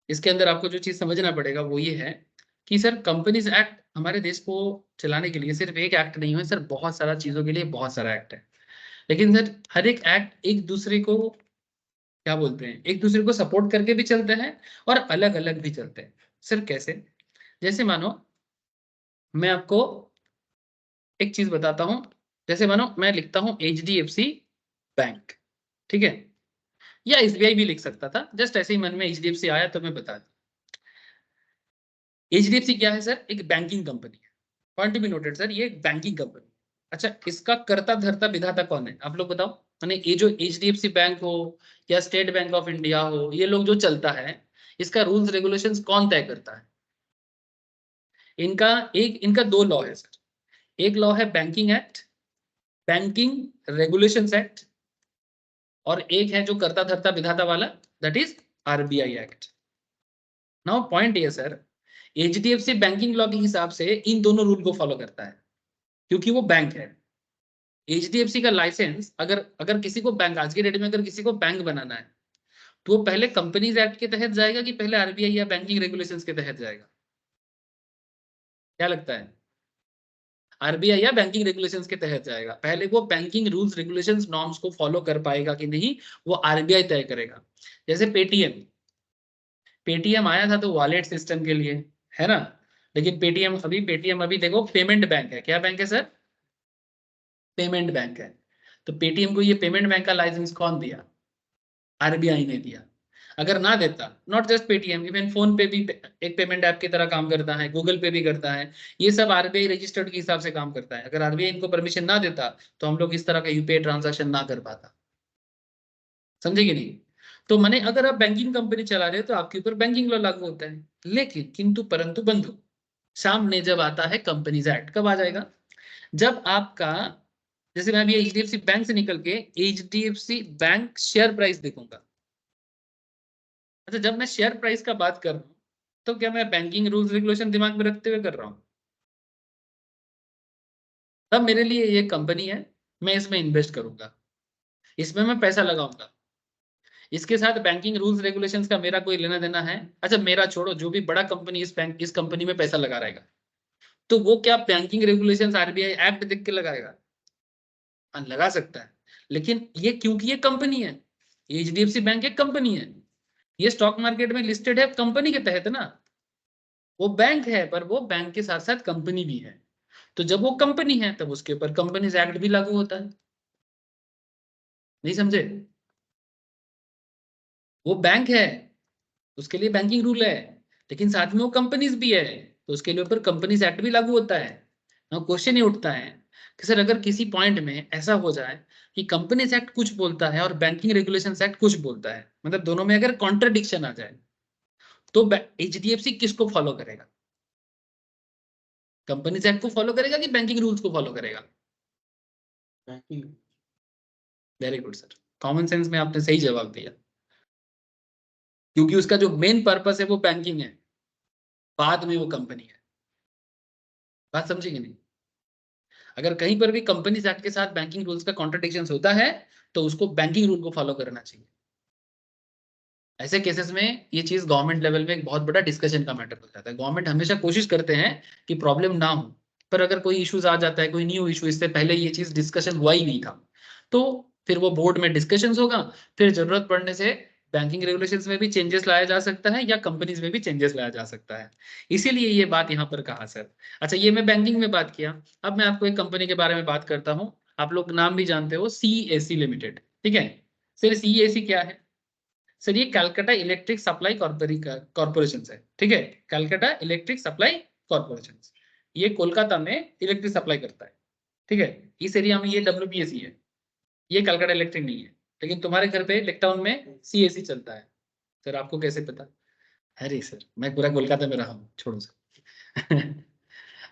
इसके अंदर आपको जो चीज समझना पड़ेगा वो ये है कि सर कंपनीज एक्ट हमारे देश को चलाने के लिए सिर्फ एक एक्ट नहीं है सर, बहुत सारा चीजों के लिए बहुत सारा एक्ट है। लेकिन सर हर एक एक्ट एक दूसरे को क्या बोलते हैं, एक दूसरे को सपोर्ट करके भी चलते हैं और अलग अलग भी चलते हैं। सर कैसे, जैसे मानो मैं आपको एक चीज बताता हूं, जैसे मानो मैं लिखता हूं HDFC बैंक, ठीक है, या SBI भी लिख सकता था, जस्ट ऐसे ही मन में HDFC आया तो मैं बता दूं। HDFC क्या है सर, एक बैंकिंग कंपनी है, point to be noted sir, ये एक बैंकिंग कंपनी। अच्छा इसका कर्ता धर्ता विधाता कौन है आप लोग बताओ, माने ये जो HDFC बैंक हो या स्टेट बैंक ऑफ इंडिया हो, ये लोग जो चलता है इसका रूल्स रेगुलेशंस कौन तय करता है? इनका दो लॉ है सर, एक लॉ है banking act, banking regulations act, और एक है जो कर्ता धर्ता विधाता वाला, that is RBI act. Now point ये सर, HDFC बैंकिंग लॉ के हिसाब से इन दोनों रूल को फॉलो करता है क्योंकि वो बैंक है। HDFC का लाइसेंस अगर अगर किसी को बैंक, आज के डेट में अगर किसी को बैंक बनाना है तो वो पहले कंपनीज एक्ट के तहत जाएगा कि पहले RBI या बैंकिंग रेगुलेशंस के तहत जाएगा? क्या लगता है? आरबीआई या बैंकिंग रेगुलेशंस के तहत जाएगा। पहले वो बैंकिंग रूल्स रेगुलेशंस नॉर्म्स को फॉलो कर पाएगा कि नहीं, वो आरबीआई तय करेगा। जैसे पेटीएम, पेटीएम आया था तो वॉलेट सिस्टम के लिए, है ना, लेकिन पेटीएम अभी देखो पेमेंट बैंक है। क्या बैंक है सर? पेमेंट बैंक है। तो पेटीएम को ये पेमेंट बैंक का लाइसेंस कौन दिया? आरबीआई ने दिया। अगर ना देता, not just Paytm, even phone पे भी एक पेमेंट ऐप की तरह काम करता है, गूगल पे भी करता है, ये सब आरबीआई रजिस्टर्ड के हिसाब से काम करता है। अगर आरबीआई इनको परमिशन ना देता तो हम लोग इस तरह का यूपीआई ट्रांजैक्शन ना कर पाता। समझे कि नहीं? तो माने अगर आप बैंकिंग कंपनी चला रहे हो तो आपके ऊपर बैंकिंग लॉ लागू होता है। लेकिन किंतु परंतु बंधु, सामने जब आता है कंपनीज एक्ट, कब आ जाएगा? जब आपका, जैसे मैं अभी एचडीएफसी बैंक से निकल के एचडीएफसी बैंक शेयर प्राइस देखूंगा। अच्छा, जब मैं शेयर प्राइस का बात कर रहा हूं तो क्या मैं बैंकिंग रूल्स रेगुलेशन दिमाग में रखते हुए कर रहा हूं? तब मेरे लिए ये कंपनी है, मैं इसमें इन्वेस्ट करूंगा, इसमें मैं पैसा लगाऊंगा, इसके साथ बैंकिंग रूल्स रेगुलेशंस का मेरा कोई लेना देना है? अच्छा मेरा छोड़ो, जो भी बड़ा कंपनी इस कंपनी में पैसा लगा रहेगा तो वो क्या बैंकिंग रेगुलेशंस आरबीआई एक्ट देख के लगाएगा? हाँ, लगा सकता है, लेकिन ये क्योंकि ये कंपनी है, एचडीएफसी बैंक एक कंपनी है, ये स्टॉक मार्केट में लिस्टेड है कंपनी के तहत ना। वो बैंक है पर वो बैंक के साथ साथ कंपनी भी है। तो जब वो कंपनी है तब उसके ऊपर कंपनीज एक्ट भी लागू होता है। नहीं समझे? वो बैंक है, उसके लिए बैंकिंग रूल है, लेकिन साथ में वो कंपनीज भी है, तो उसके लिए ऊपर कंपनीज एक्ट भी लागू होता है ना। क्वेश्चन ये उठता है कि सर अगर किसी पॉइंट में ऐसा हो जाए कि कंपनीज एक्ट कुछ बोलता है और बैंकिंग रेगुलेशंस एक्ट कुछ बोलता है, मतलब दोनों में अगर कॉन्ट्रडिक्शन आ जाए, तो एचडीएफसी किसको फॉलो करेगा? कंपनीज एक्ट को फॉलो करेगा कि बैंकिंग रूल्स को फॉलो करेगा? Banking. Very good sir, common sense में आपने सही जवाब दिया, क्योंकि उसका जो मेन पर्पस है वो बैंकिंग है, बाद में वो कंपनी है। बात समझे कि नहीं? अगर कहीं पर भी कंपनीज एक्ट के साथ बैंकिंग रूल्स का कॉन्ट्रडिक्शन होता है तो उसको बैंकिंग रूल को फॉलो करना चाहिए। ऐसे केसेस में ये चीज गवर्नमेंट लेवल में एक बहुत बड़ा डिस्कशन का मैटर हो जाता है। गवर्नमेंट हमेशा कोशिश करते हैं कि प्रॉब्लम ना हो, पर अगर कोई इश्यूज आ जाता है, कोई न्यू इशू, इससे पहले ये चीज डिस्कशन हुआ ही नहीं था, तो फिर वो बोर्ड में डिस्कशन होगा, फिर जरूरत पड़ने से बैंकिंग रेगुलेशंस में भी चेंजेस लाया जा सकता है या कंपनीज में भी चेंजेस लाया जा सकता है। इसीलिए ये बात यहाँ पर कहा सर। अच्छा, ये मैं बैंकिंग में बात किया, अब मैं आपको एक कंपनी के बारे में बात करता हूँ। आप लोग नाम भी जानते हो, सीएसी लिमिटेड, ठीक है। सर सीएसी क्या है? सर ये कलकत्ता इलेक्ट्रिक सप्लाई कॉर्पोरेशन है, ठीक है। कलकत्ता इलेक्ट्रिक सप्लाई कॉर्पोरेशन, ये कोलकाता में इलेक्ट्रिक सप्लाई करता है, ठीक है। इस एरिया में ये डब्ल्यूपीएसी है, ये कलकत्ता इलेक्ट्रिक नहीं है। लेकिन तुम्हारे घर पे लेकटाउन में सीएसी चलता है। सर आपको कैसे पता? अरे सर मैं पूरा कोलकाता में रहा हूँ, छोड़ो सर।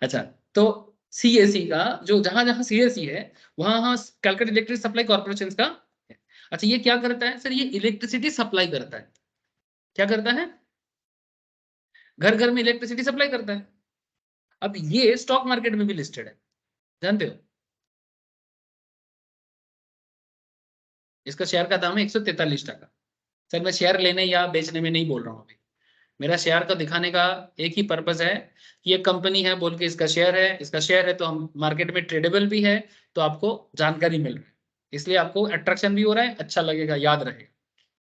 अच्छा, तो सीएसी का जो जहां जहां सीएसी है वहां वहां कलकत्ता इलेक्ट्रिक सप्लाई कॉर्पोरेशन का है। अच्छा, ये क्या करता है सर? ये इलेक्ट्रिसिटी सप्लाई करता है। क्या करता है? घर घर में इलेक्ट्रिसिटी सप्लाई करता है। अब ये स्टॉक मार्केट में भी लिस्टेड है, जानते हो? इसका शेयर का दाम है 143 टका। सर मैं शेयर लेने या बेचने में नहीं बोल रहा हूँ अभी, मेरा शेयर का दिखाने का एक ही पर्पस है कि ये कंपनी है बोल के इसका शेयर है, इसका शेयर है तो हम मार्केट में ट्रेडेबल भी है, तो आपको जानकारी मिल रही है, इसलिए आपको अट्रैक्शन भी हो रहा है, अच्छा लगेगा, याद रहेगा।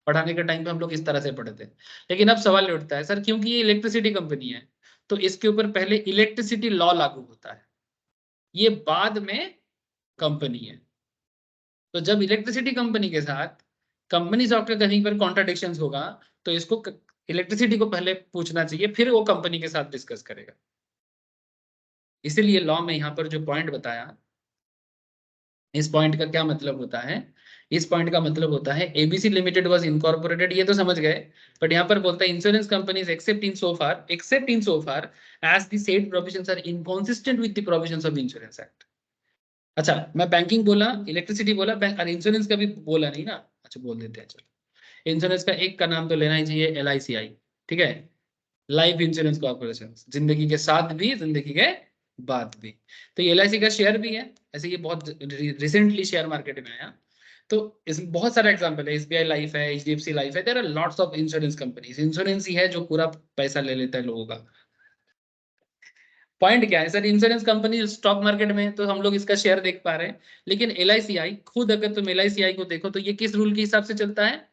पढ़ाने के टाइम पे हम लोग इस तरह से पढ़ते हैं। लेकिन अब सवाल उठता है सर क्योंकि ये इलेक्ट्रिसिटी कंपनी है तो इसके ऊपर पहले इलेक्ट्रिसिटी लॉ लागू होता है, ये बाद में कंपनी है। तो जब इलेक्ट्रिसिटी कंपनी के साथ कंपनी सॉफ्टवेयर कहीं पर कॉन्ट्राडिक्शन होगा तो इसको इलेक्ट्रिसिटी को पहले पूछना चाहिए, फिर वो कंपनी के साथ डिस्कस करेगा। इसीलिए लॉ में यहाँ पर जो पॉइंट बताया, इस पॉइंट का क्या मतलब होता है? इस पॉइंट का मतलब होता है एबीसी लिमिटेड वाज इनकॉर्पोरेटेड, ये तो समझ गए, बट यहाँ पर बोलता है insurance companies except in so far as the said provisions are inconsistent with the provisions of insurance act. अच्छा, मैं बैंकिंग बोला, इलेक्ट्रिसिटी बोला, और इंश्योरेंस का भी बोला नहीं ना। अच्छा बोल देते हैं, चलो। इंश्योरेंस का एक का नाम तो लेना ही चाहिए, LICI, ठीक है, लाइफ इंश्योरेंस कॉर्पोरेशन, जिंदगी के साथ भी जिंदगी के बाद भी। तो ये LIC का शेयर भी है, ऐसे ये बहुत रिसेंटली शेयर मार्केट में आया। तो इसमें बहुत सारा एग्जांपल है, SBI लाइफ है, HDFC लाइफ है, there are lots of insurance companies. Insurance ही है जो पूरा पैसा ले लेता है लोगों का। पॉइंट क्या है sir, insurance company stock market में है, तो हम लोग इसका शेयर देख पा रहे हैं, लेकिन LICI खुद अगर तुम LICI को देखो तो ये किस रूल के हिसाब से चलता है,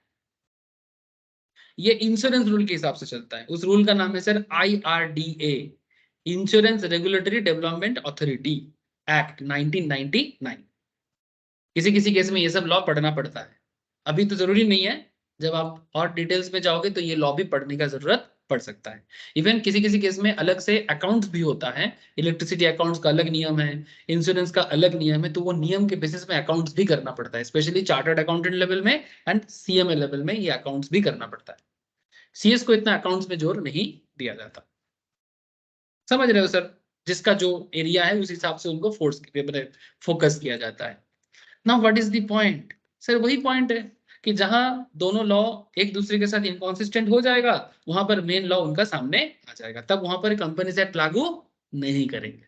ये इंश्योरेंस रूल के हिसाब से चलता है। उस रूल का नाम है sir IRDA, insurance regulatory development authority act 1999। किसी किसी केस में ये सब लॉ पढ़ना पड़ता है, अभी तो जरूरी नहीं है, जब आप और डिटेल्स में जाओगे तो ये लॉ भी पढ़ने का जरूरत पड़ सकता है। इवन किसी किसी केस में अलग से अकाउंट्स भी होता है, इलेक्ट्रिसिटी अकाउंट्स का अलग नियम है, इंश्योरेंस का अलग नियम है, तो वो नियम के बेसिस में अकाउंट्स भी करना पड़ता है, स्पेशली चार्टर्ड अकाउंटेंट लेवल में एंड CMA लेवल में ये अकाउंट्स भी करना पड़ता है। CS को इतना अकाउंट्स में जोर नहीं दिया जाता, समझ रहे हो सर, जिसका जो एरिया है उस हिसाब से उनको फोकस किया जाता है। Now what is the point, sir वही पॉइंट है कि जहां दोनों लॉ एक दूसरे के साथ इनकॉन्सिस्टेंट हो जाएगा, वहां पर मेन लॉ उनका सामने आ जाएगा, तब वहां पर कंपनीज एक्ट लागू नहीं करेंगे।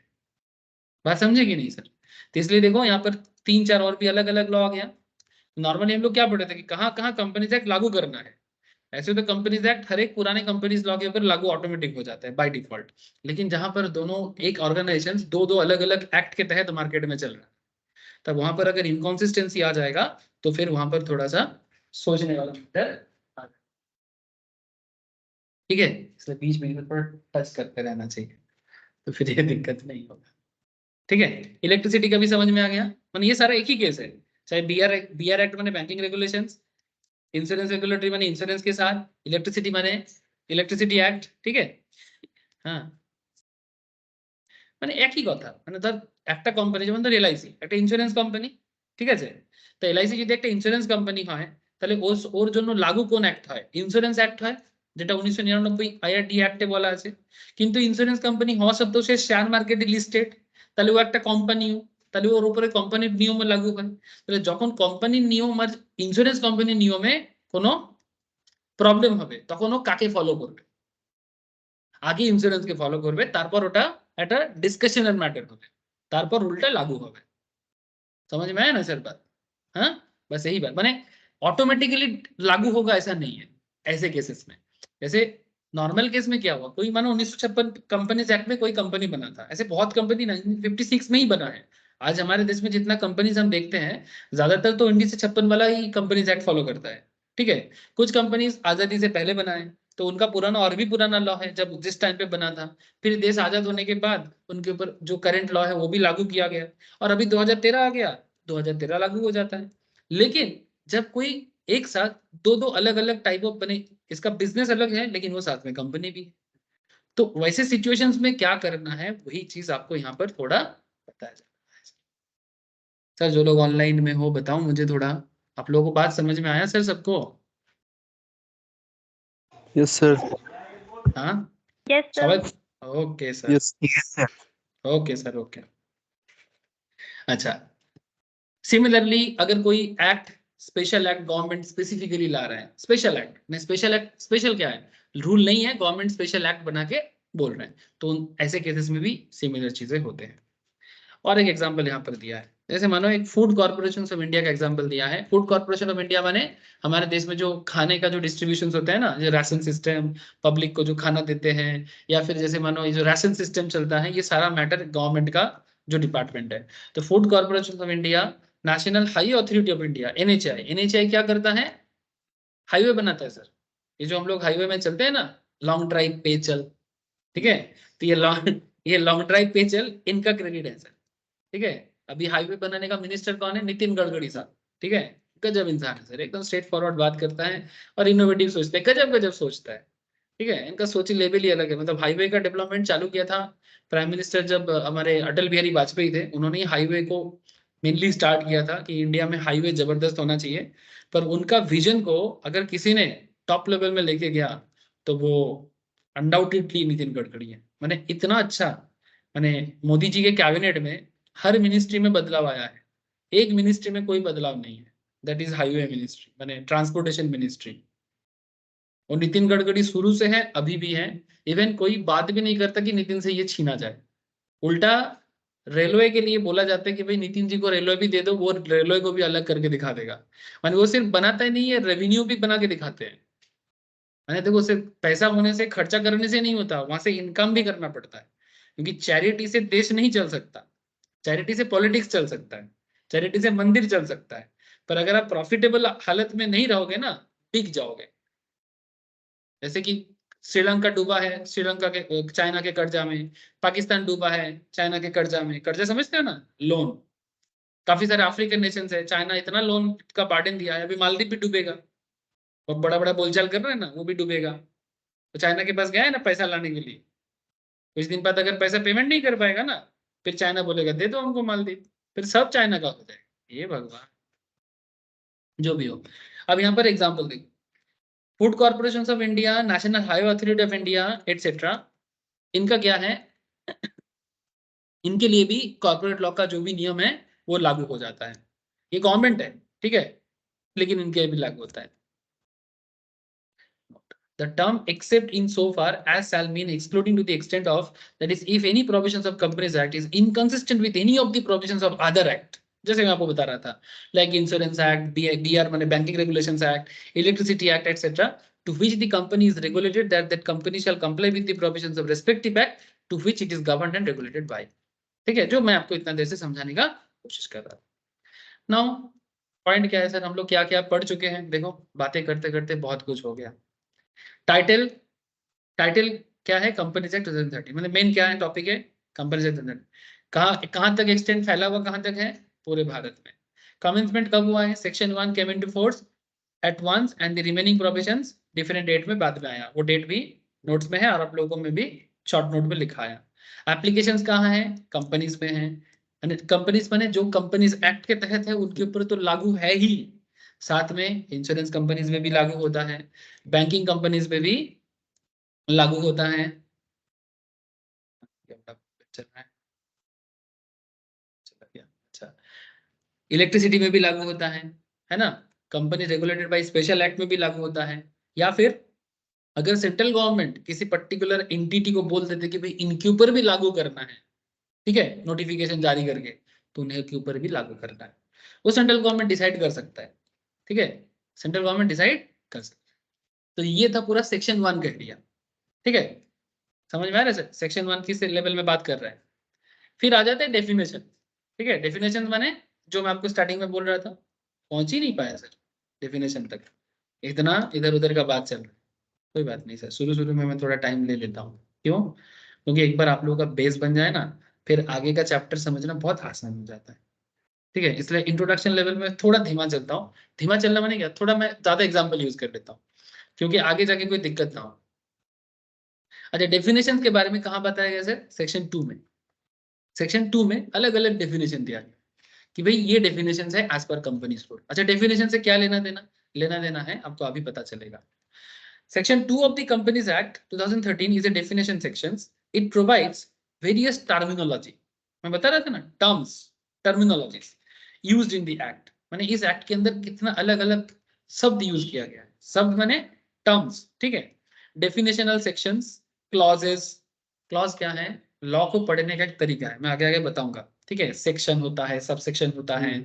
बात समझे कि नहीं सर? तो इसलिए देखो यहाँ पर 3-4 और भी अलग अलग लॉ आ गया। नॉर्मली हम लोग क्या पढ़े थे कि कहाँ कहाँ कंपनीज एक्ट लागू करना है, ऐसे तो कंपनीज एक्ट हर एक पुराने कंपनीज लॉ के ऊपर लागू ऑटोमेटिक हो जाता है बाय डिफॉल्ट, लेकिन जहां पर दोनों एक ऑर्गेनाइजेशन दो दो अलग अलग एक्ट के तहत मार्केट में चल रहा है, तब वहां पर अगर इनकॉन्सिस्टेंसी आ जाएगा तो फिर वहां पर थोड़ा सा सोचने वाला मैटर आ जाएगा। ठीक है, इसलिए बीच में थोड़ा टच करते रहना चाहिए, तो फिर ये दिक्कत नहीं होगा। ठीक है, इलेक्ट्रिसिटी का भी समझ में आ गया, माने ये सारा एक ही केस है, चाहे BR एक्ट माने बैंकिंग रेगुलेशंस, इंश्योरेंस रेगुलेटरी माने इंश्योरेंस के साथ, इलेक्ट्रिसिटी माने इलेक्ट्रिसिटी एक्ट। ठीक है, हाँ মানে একই কথা, মানে ধর একটা কোম্পানি যেমন ধর LIC একটা ইন্স্যুরেন্স কোম্পানি, ঠিক আছে, তো LIC যদি একটা ইন্স্যুরেন্স কোম্পানি হয় তাহলে ওর জন্য লাগু কোন অ্যাক্ট হয়, ইন্স্যুরেন্স অ্যাক্ট হয়, যেটা 1999 IRD অ্যাক্টে বলা আছে। কিন্তু ইন্স্যুরেন্স কোম্পানি হওয়া সত্ত্বেও সে শেয়ার মার্কেটে লিস্টেড, তাহলে ও একটা কোম্পানিও, তাহলে ওর উপরে কোম্পানির নিয়ম লাগু হয়। তাহলে যখন কোম্পানির নিয়ম আর ইন্স্যুরেন্স কোম্পানির নিয়মে কোনো প্রবলেম হবে তখন ও কাকে ফলো করবে, আগে ইন্স্যুরেন্সকে ফলো করবে, তারপর ওটা একটা ডিসকাশনের ম্যাটার হবে, তারপর রুলটা लागू হবে। समझ में आया ना सर बात? हाँ, बस यही बात, माने ऑटोमेटिकली लागू होगा ऐसा नहीं है ऐसे केसेस में। जैसे नॉर्मल केस में क्या हुआ, कोई मानो 1956 कंपनीज एक्ट में कोई कंपनी बना था, ऐसे बहुत कंपनी 1956 में ही बना है। आज हमारे देश में जितना कंपनीज हम देखते हैं ज्यादातर तो 1956 वाला ही कंपनीज एक्ट फॉलो करता है। ठीक है, कुछ कंपनीज आजादी से पहले बनाए तो उनका पुराना और भी पुराना लॉ है जब जिस टाइम पे बना था, फिर देश आजाद होने के बाद उनके ऊपर जो करंट लॉ है वो भी लागू किया गया, और अभी 2013 आ गया, 2013 लागू हो जाता है। लेकिन जब कोई एक साथ दो दो अलग अलग टाइप ऑफ बने, इसका बिजनेस अलग है लेकिन वो साथ में कंपनी भी है, तो वैसे सिचुएशंस में क्या करना है वही चीज आपको यहाँ पर थोड़ा बताया जाता है। सर जो लोग ऑनलाइन में हो बताओ मुझे थोड़ा, आप लोगों को बात समझ में आया सर सबको?
Yes sir.
हाँ
yes sir.
Okay sir,
yes sir.
Okay sir, okay. अच्छा, सिमिलरली अगर कोई act special act government specifically ला रहा है, स्पेशल एक्ट नहीं, स्पेशल एक्ट स्पेशल क्या है, रूल नहीं है, गवर्नमेंट स्पेशल एक्ट बना के बोल रहे हैं, तो ऐसे केसेस में भी सिमिलर चीजें होते हैं। और एक एग्जांपल यहाँ पर दिया है, जैसे मानो एक फूड कॉर्पोरेशन ऑफ इंडिया का एग्जांपल दिया है। फूड कॉर्पोरेशन ऑफ इंडिया माने हमारे देश में जो खाने का जो डिस्ट्रीब्यूशन होता है ना, जो राशन सिस्टम, पब्लिक को जो खाना देते हैं, या फिर जैसे मानो ये जो राशन सिस्टम चलता है, ये सारा मैटर गवर्नमेंट का जो डिपार्टमेंट है। तो food corporation of India, national highway authority of India NHI क्या करता है, हाईवे बनाता है सर। ये जो हम लोग हाईवे में चलते हैं ना, लॉन्ग ड्राइव पे चल, ठीक है, तो ये लॉन्ग ड्राइव पे चल इनका क्रेडिट है सर। ठीक है, अभी हाईवे बनाने का मिनिस्टर कौन है, नितिन गडकरी साहब। ठीक है, गजब इंसान है सर, एकदम स्ट्रेट फॉरवर्ड बात करता है और इनोवेटिव सोचता है, गजब गजब सोचता है। ठीक है, इनका सोच लेवल ही अलग है। मतलब हाईवे का डेवलपमेंट चालू किया था प्राइम मिनिस्टर जब हमारे अटल बिहारी वाजपेयी थे, उन्होंने हाईवे को मेनली स्टार्ट किया था कि इंडिया में हाईवे जबरदस्त होना चाहिए। पर उनका विजन को अगर किसी ने टॉप लेवल में लेके गया तो वो अनडाउटेडली नितिन गडकरी है। मैंने इतना अच्छा, मैंने मोदी जी के कैबिनेट में हर मिनिस्ट्री में बदलाव आया है, एक मिनिस्ट्री में कोई बदलाव नहीं है, दैट इज हाईवे मिनिस्ट्री, मैंने ट्रांसपोर्टेशन मिनिस्ट्री। और नितिन गडकरी शुरू से है, अभी भी है। इवन कोई बात भी नहीं करता कि नितिन से ये छीना जाए, उल्टा रेलवे के लिए बोला जाता है कि भाई नितिन जी को रेलवे भी दे दो, वो रेलवे को भी अलग करके दिखा देगा। माने वो सिर्फ बनाता ही नहीं है, रेवेन्यू भी बना के दिखाते हैं। मैंने देखो सिर्फ पैसा होने से, खर्चा करने से नहीं होता, वहां से इनकम भी करना पड़ता है। क्योंकि चैरिटी से देश नहीं चल सकता, चैरिटी से पॉलिटिक्स चल सकता है, चैरिटी से मंदिर चल सकता है, पर अगर आप प्रॉफिटेबल हालत में नहीं रहोगे ना, बिक जाओगे। जैसे कि श्रीलंका डूबा है, श्रीलंका के चाइना के कर्जा में, पाकिस्तान डूबा है चाइना के कर्जा में, कर्जा समझते हो ना, लोन। काफी सारे अफ्रीकन नेशंस है, चाइना इतना लोन का बार्डन दिया है, अभी मालदीव भी डूबेगा, और बड़ा बड़ा बोलचाल कर रहे हैं ना, वो भी डूबेगा। तो चाइना के पास गया है ना पैसा लाने के लिए, कुछ दिन बाद अगर पैसा पेमेंट नहीं कर पाएगा ना, फिर चाइना बोलेगा दे दो हमको मालदीव, फिर सब चाइना का हो जाएगा। ये भगवान, जो भी हो। अब यहाँ पर एग्जाम्पल देखो, food corporation of India, national highway authority of India etcetera, इनका क्या है, इनके लिए भी कॉर्पोरेट लॉ का जो भी नियम है वो लागू हो जाता है। ये गवर्नमेंट है, ठीक है, लेकिन इनके भी लागू होता है। The term except in so far as shall mean excluding to the extent of, that is if any provisions of Companies Act is inconsistent with any of the provisions of other act, जैसे मैं आपको बता रहा था, like Insurance Act, BR माने Banking Regulations Act, Electricity Act, etc., to which the company is regulated, that company shall comply with the provisions of respective act to which it is governed and regulated by। ठीक है, जो मैं आपको इतना देर से समझाने का कोशिश कर रहा था। नाउ पॉइंट क्या है सर, हम लोग क्या क्या पढ़ चुके हैं, देखो बातें करते करते बहुत कुछ हो गया। टाइटल, टाइटल क्या है, कंपनीज एक्ट 2013, मतलब मेन क्या है टॉपिक है, कंपनीज एक्ट 2013। कहाँ तक एक्सटेंड फैला हुआ, कहाँ तक है, पूरे भारत में। कमेंसमेंट कब हुआ है, section 1 came into force at once and the remaining provisions different date में बाद में आया, वो डेट भी नोट्स में है और आप लोगों में भी शॉर्ट नोट में लिखा है। एप्लीकेशंस कहाँ है, कंपनीज में है, कंपनीज बने जो कंपनीज एक्ट के तहत है उनके ऊपर तो लागू है ही, साथ में इंश्योरेंस कंपनीज में भी लागू होता है, बैंकिंग कंपनीज में भी लागू होता है। चल रहा है, चला गया, अच्छा। इलेक्ट्रिसिटी में भी लागू होता है ना, company regulated by special act में भी लागू होता है। या फिर अगर सेंट्रल गवर्नमेंट किसी पर्टिकुलर एंटिटी को बोल देते कि भाई इनके ऊपर भी लागू करना है, ठीक है, नोटिफिकेशन जारी करके, तो उन्हें के ऊपर भी लागू करना है, वो सेंट्रल गवर्नमेंट डिसाइड कर सकता है, ठीक है, सेंट्रल गवर्नमेंट डिसाइड कर सकता है। तो ये था पूरा सेक्शन 1 कह दिया, ठीक है, समझ में आ रहा है सर, सेक्शन 1 किस लेवल में बात कर रहा है। फिर आ जाते हैं डेफिनेशन, ठीक है, डेफिनेशन माने जो मैं आपको स्टार्टिंग में बोल रहा था, पहुंच ही नहीं पाया सर डेफिनेशन तक, इतना इधर उधर का बात चल रहा है। कोई बात नहीं सर, शुरू शुरू में मैं थोड़ा टाइम ले लेता हूँ, क्यों, क्योंकि एक बार आप लोगों का बेस बन जाए ना, फिर आगे का चैप्टर समझना बहुत आसान हो जाता है, ठीक है। इसलिए इंट्रोडक्शन लेवल में थोड़ा धीमा चलता हूँ, धीमा चलना माने क्या, थोड़ा मैं ज्यादा एग्जाम्पल यूज कर लेता हूँ, क्योंकि आगे जाके कोई दिक्कत ना हो। अच्छा, डेफिनेशन के बारे में कहाँ बताया गया सर, सेक्शन 2 में, सेक्शन 2 में अलग अलग डेफिनेशन दिया गया कि भाई ये डेफिनेशन है एज पर कंपनी रूल। अच्छा, डेफिनेशन से क्या लेना देना, लेना देना है आपको अभी पता चलेगा। Section 2 of the companies act 2013 is a definition section, it provides various terminology, मैं बता रहा था ना, terms, terminologies used in the act, माने इस एक्ट के अंदर कितना अलग अलग शब्द यूज किया गया है, शब्द माने टर्म्स, ठीक है। डेफिनेशनल सेक्शंस, क्लॉजेस, क्लॉज क्या है, लॉ को पढ़ने का एक तरीका है, मैं आगे आगे बताऊंगा, ठीक है। सेक्शन होता है, सब सेक्शन होता है,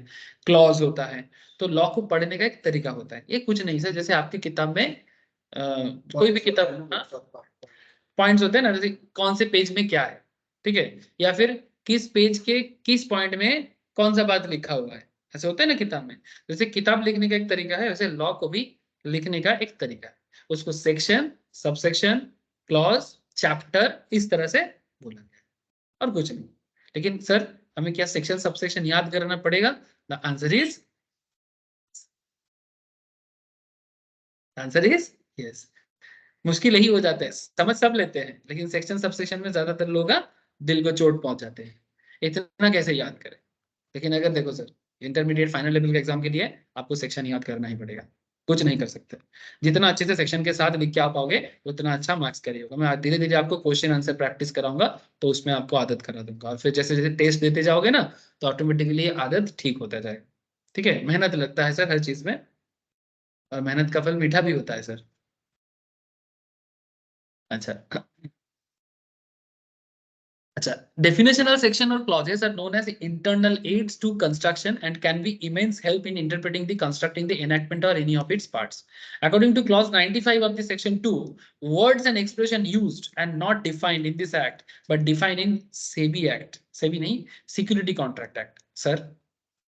क्लॉज होता है, तो लॉ को पढ़ने का एक तरीका होता है। ये कुछ नहीं सर, जैसे आपकी किताब में कोई भी किताब पॉइंट्स होते हैं ना, जैसे कौन से पेज में क्या है, ठीक है, या फिर किस पेज के किस पॉइंट में कौन सा बात लिखा हुआ है, ऐसे होता है ना किताब में। जैसे किताब लिखने का एक तरीका है, वैसे लॉ को भी लिखने का एक तरीका है, उसको सेक्शन, सबसेक्शन, क्लॉज, चैप्टर इस तरह से बोला गया है, और कुछ नहीं। लेकिन सर हमें क्या सेक्शन सबसेक्शन याद करना पड़ेगा, द आंसर इज यस। मुश्किल यही हो जाता है, समझ सब लेते हैं, लेकिन सेक्शन सबसेक्शन में ज्यादातर लोग का दिल को चोट पहुंच जाते हैं, इतना कैसे याद करें। लेकिन अगर देखो सर, इंटरमीडिएट फाइनल लेवल के एग्जाम के लिए आपको सेक्शन याद करना ही पड़ेगा, कुछ नहीं कर सकते। जितना अच्छे से सेक्शन के साथ लिख के आ पाओगे उतना अच्छा मार्क्स कैरी होगा। मैं धीरे धीरे आपको क्वेश्चन आंसर प्रैक्टिस कराऊंगा, तो उसमें आपको आदत करा दूंगा, और फिर जैसे जैसे टेस्ट देते जाओगे ना, तो ऑटोमेटिकली आदत ठीक होता जाएगा, ठीक है। मेहनत लगता है सर हर चीज में, और मेहनत का फल मीठा भी होता है सर। अच्छा, अच्छा, definitional section or clauses are known as internal aids to construction and can be immense help in interpreting the constructing the enactment or any of its parts. According to clause 95 of the section 2, words and expression used and not defined in this act but defined in SEBI Act, SEBI नहीं, Security Contract Act. Sir,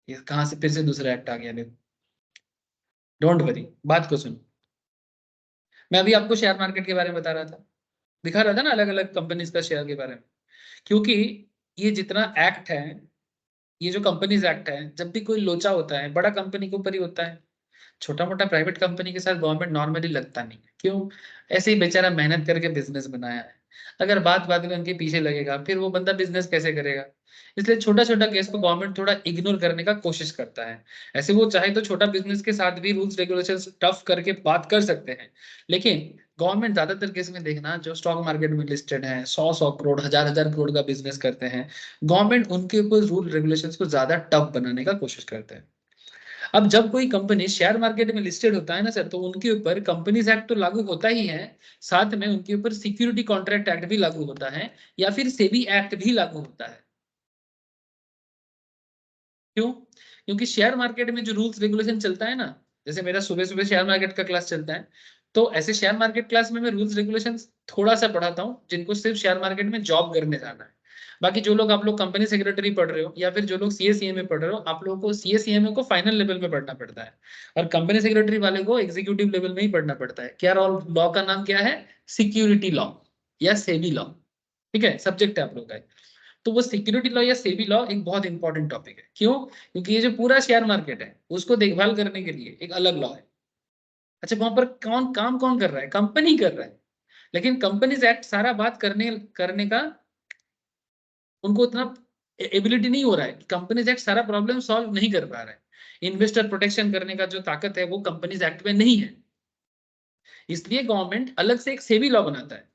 ये कहाँ से फिर से दूसरा act आ गया? Don't worry, बात को सुनो। मैं अभी आपको शेयर मार्केट के बारे में बता रहा था, दिखा रहा था ना अलग अलग कंपनीज का शेयर के बारे में, क्योंकि ये जितना एक्ट है, ये जो कंपनीज एक्ट है, जब भी कोई लोचा होता है बड़ा कंपनी के ऊपर ही होता है, छोटा मोटा प्राइवेट कंपनी के साथ गवर्नमेंट नॉर्मली लगता नहीं है। क्यों? ऐसे ही बेचारा मेहनत करके बिजनेस बनाया है, अगर बात बात में उनके पीछे लगेगा फिर वो बंदा बिजनेस कैसे करेगा? इसलिए छोटा छोटा केस को गवर्नमेंट थोड़ा इग्नोर करने का कोशिश करता है। ऐसे वो चाहे तो छोटा बिजनेस के साथ भी रूल्स रेगुलेशंस टफ करके बात कर सकते हैं, लेकिन गवर्नमेंट ज्यादातर केस में देखना जो स्टॉक मार्केट में लिस्टेड है, 100 करोड़ 1000 करोड़ का बिजनेस करते हैं, गवर्नमेंट उनके ऊपर रूल रेगुलेशंस को ज्यादा टफ बनाने का कोशिश करते हैं। अब जब कोई कंपनी शेयर मार्केट में लिस्टेड होता है ना सर, तो उनके ऊपर कंपनीज एक्ट तो लागू होता ही है, साथ में उनके ऊपर सिक्योरिटी कॉन्ट्रैक्ट एक्ट भी लागू होता है या फिर सेबी एक्ट भी लागू होता है। क्यों? क्योंकि शेयर मार्केट में जो रूल्स रेगुलेशन चलता है ना, जैसे मेरा सुबह सुबह शेयर मार्केट का क्लास चलता है, तो ऐसे शेयर मार्केट क्लास में मैं रूल्स रेगुलेशन थोड़ा सा पढ़ाता हूँ जिनको सिर्फ शेयर मार्केट में जॉब करने जाना है। बाकी जो लोग, आप लोग कंपनी सेक्रेटरी पढ़ रहे हो या फिर जो लोग सीएसीएमए पढ़ रहे हो, आप लोगों को सीएसीएमए को फाइनल लेवल में पढ़ना पड़ता है, और कंपनी सेक्रेटरी वाले को एग्जीक्यूटिव लेवल में ही पढ़ना पड़ता है। क्या लॉ का नाम क्या है? सिक्योरिटी लॉ या सेबी लॉ। ठीक है, सब्जेक्ट है आप लोग का। तो वो सिक्योरिटी लॉ या सेबी लॉ एक बहुत इंपॉर्टेंट टॉपिक है। क्यों? क्योंकि ये जो पूरा शेयर मार्केट है उसको देखभाल करने के लिए एक अलग लॉ है। अच्छा, वहां पर कौन काम कौन कर रहा है? कंपनी कर रहा है, लेकिन कंपनीज एक्ट सारा बात करने करने का उनको उतना एबिलिटी नहीं हो रहा है कि कंपनीज एक्ट सारा प्रॉब्लम सॉल्व नहीं कर पा रहा है। इन्वेस्टर प्रोटेक्शन करने का जो ताकत है वो कंपनीज एक्ट में नहीं है, इसलिए गवर्नमेंट अलग से एक सेबी लॉ बनाता है।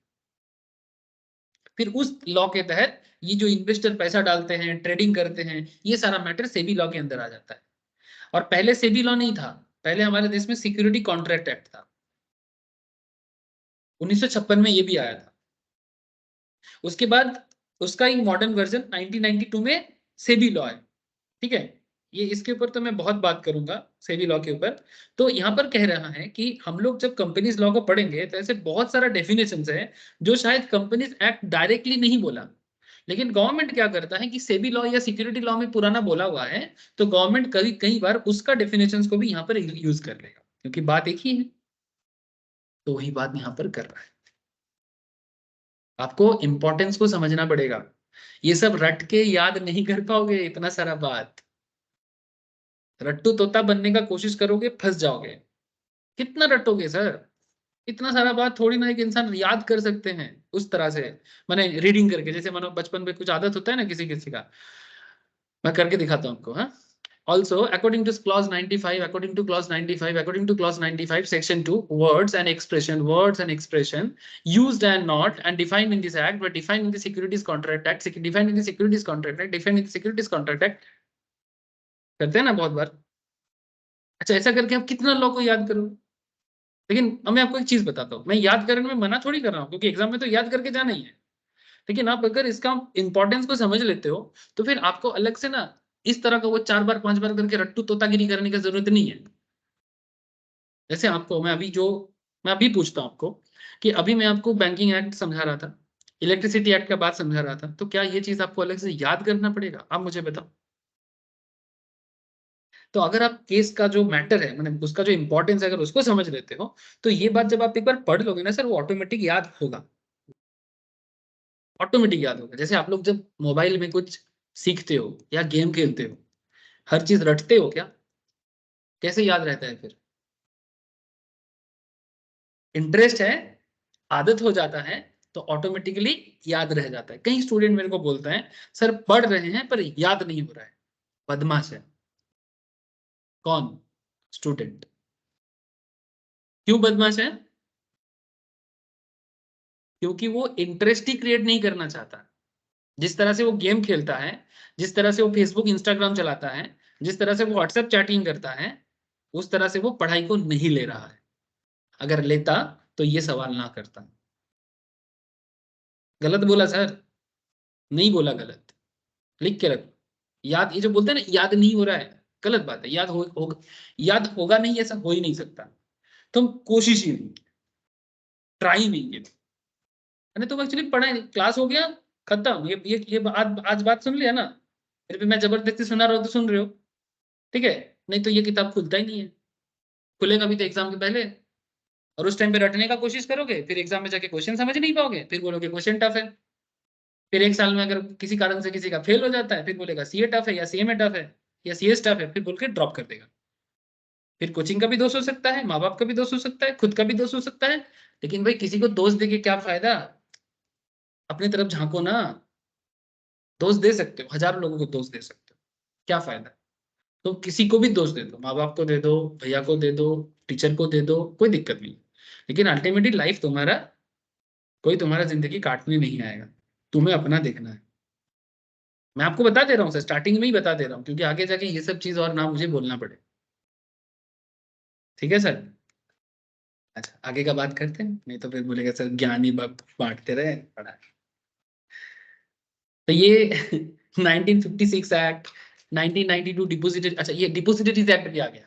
फिर उस लॉ के तहत ये जो इन्वेस्टर पैसा डालते हैं, ट्रेडिंग करते हैं, ये सारा मैटर सेबी लॉ के अंदर आ जाता है। और पहले सेबी लॉ नहीं था, पहले हमारे देश में सिक्योरिटी कॉन्ट्रैक्ट एक्ट था, 1956 में ये भी आया था। उसके बाद उसका एक मॉडर्न वर्जन 1992 में सेबी लॉ है। ठीक है, ये इसके ऊपर तो मैं बहुत बात करूंगा सेबी लॉ के ऊपर। तो यहाँ पर कह रहा है कि हम लोग जब कंपनीज लॉ को पढ़ेंगे तो ऐसे बहुत सारा डेफिनेशंस है जो शायद कंपनीज एक्ट डायरेक्टली नहीं बोला, लेकिन गवर्नमेंट क्या करता है कि सेबी लॉ या सिक्योरिटी लॉ में पुराना बोला हुआ है, तो गवर्नमेंट कई कई बार उसका डेफिनेशंस को भी यहाँ पर यूज कर लेगा, क्योंकि बात एक ही है, तो वही बात यहाँ पर कर रहा है। आपको इंपॉर्टेंस को समझना पड़ेगा, ये सब रट के याद नहीं कर पाओगे इतना सारा बात। रट्टू तोता बनने का कोशिश करोगे, फंस जाओगे। कितना रटोगे सर? इतना सारा बात थोड़ी ना एक इंसान याद कर सकते हैं उस तरह से, मैंने रीडिंग करके, जैसे मानो बचपन में कुछ आदत होता है ना किसी किसी का। मैं करके दिखाता हूँ आपको। हाँ, also according to clause 95, according to clause 95, according to clause 95 section 2, words and expression used and not and defined in this act were defined in the securities contract act, defined in the securities contract act, defined in the securities contract act। करते हैं ना बहुत बार। अच्छा, ऐसा करके आप कितना law को याद करो? लेकिन अब मैं आपको एक चीज बताता हूँ, मैं याद करने में मना थोड़ी कर रहा हूँ, क्योंकि एग्जाम में तो याद करके जाना ही है, लेकिन आप अगर इसका इंपॉर्टेंस को समझ लेते हो तो फिर आपको अलग से ना इस तरह का वो 4 बार 5 बार करके रट्टू तोतागिरी करने की जरूरत नहीं है। जैसे आपको मैं अभी पूछता हूं आपको कि अभी मैं आपको बैंकिंग एक्ट समझा रहा था, इलेक्ट्रिसिटी एक्ट का बात समझा रहा था, तो क्या ये चीज आपको अलग से याद करना पड़ेगा? आप मुझे बताओ। तो अगर आप केस का जो मैटर है, मतलब उसका जो इंपॉर्टेंस है, अगर उसको समझ लेते हो, तो ये बात जब आप एक बार पढ़ लोगे ना सर, वो ऑटोमेटिक याद होगा, ऑटोमेटिक याद होगा। जैसे आप लोग जब मोबाइल में कुछ सीखते हो या गेम खेलते हो, हर चीज रटते हो क्या? कैसे याद रहता है फिर? इंटरेस्ट है, आदत हो जाता है, तो ऑटोमेटिकली याद रह जाता है। कई स्टूडेंट मेरे को बोलते हैं सर पढ़ रहे हैं पर याद नहीं हो रहा है। बदमाश है। कौन? स्टूडेंट। क्यों बदमाश है? क्योंकि वो इंटरेस्ट ही क्रिएट नहीं करना चाहता। जिस तरह से वो गेम खेलता है, जिस तरह से वो फेसबुक इंस्टाग्राम चलाता है, जिस तरह से वो व्हाट्सएप चैटिंग करता है, उस तरह से वो पढ़ाई को नहीं ले रहा है। अगर लेता तो ये सवाल ना करता। गलत बोला सर? नहीं बोला गलत, लिख के रखो। याद, ये जो बोलते हैं ना याद नहीं हो रहा है, गलत बात है। याद होगा नहीं, ऐसा हो ही नहीं सकता। तुम कोशिश ही नहीं, ट्राई नहीं किया, मैंने तो एक्चुअली पढ़ा ही नहीं, क्लास हो गया खत्म। ये आज बात सुन लिया ना, फिर भी मैं जबरदस्ती सुना रहा हूँ तो सुन रहे हो, ठीक है। नहीं तो ये किताब खुलता ही नहीं है, खुलेगा भी तो एग्जाम के पहले, और उस टाइम पे रटने का कोशिश करोगे, फिर एग्जाम में जाके क्वेश्चन समझ नहीं पाओगे, फिर बोलोगे क्वेश्चन टफ है। फिर एक साल में अगर किसी कारण से किसी का फेल हो जाता है, फिर बोलेगा सीए टफ है या सीएमए टफ है या सीएस टफ है, फिर बोल के ड्रॉप कर देगा। फिर कोचिंग का भी दोष हो सकता है, माँ बाप का भी दोष हो सकता है, खुद का भी दोष हो सकता है। लेकिन भाई किसी को दोष देके क्या फायदा, अपनी तरफ झांको ना। दोष दे सकते हो, हजारों लोगों को दोष दे सकते हो, क्या फायदा। तो किसी को भी दोष दे दो, माँ बाप को दे दो, भैया को दे दो, टीचर को दे दो, कोई दिक्कत नहीं। लेकिन अल्टीमेटली लाइफ तुम्हारा, कोई तुम्हारा जिंदगी काटने नहीं आएगा, तुम्हें अपना देखना है। मैं आपको बता दे रहा हूँ सर, स्टार्टिंग में ही बता दे रहा हूँ, क्योंकि आगे जाके ये सब चीज और ना मुझे बोलना पड़े। ठीक है सर। अच्छा आगे का बात करते हैं, नहीं तो फिर बोलेगा सर ज्ञान ही बांटते रहे पढ़ा। तो ये 1956 एक्ट, 1992 डिपोजिटरी, अच्छा ये डिपोजिटरीज एक्ट भी आ गया।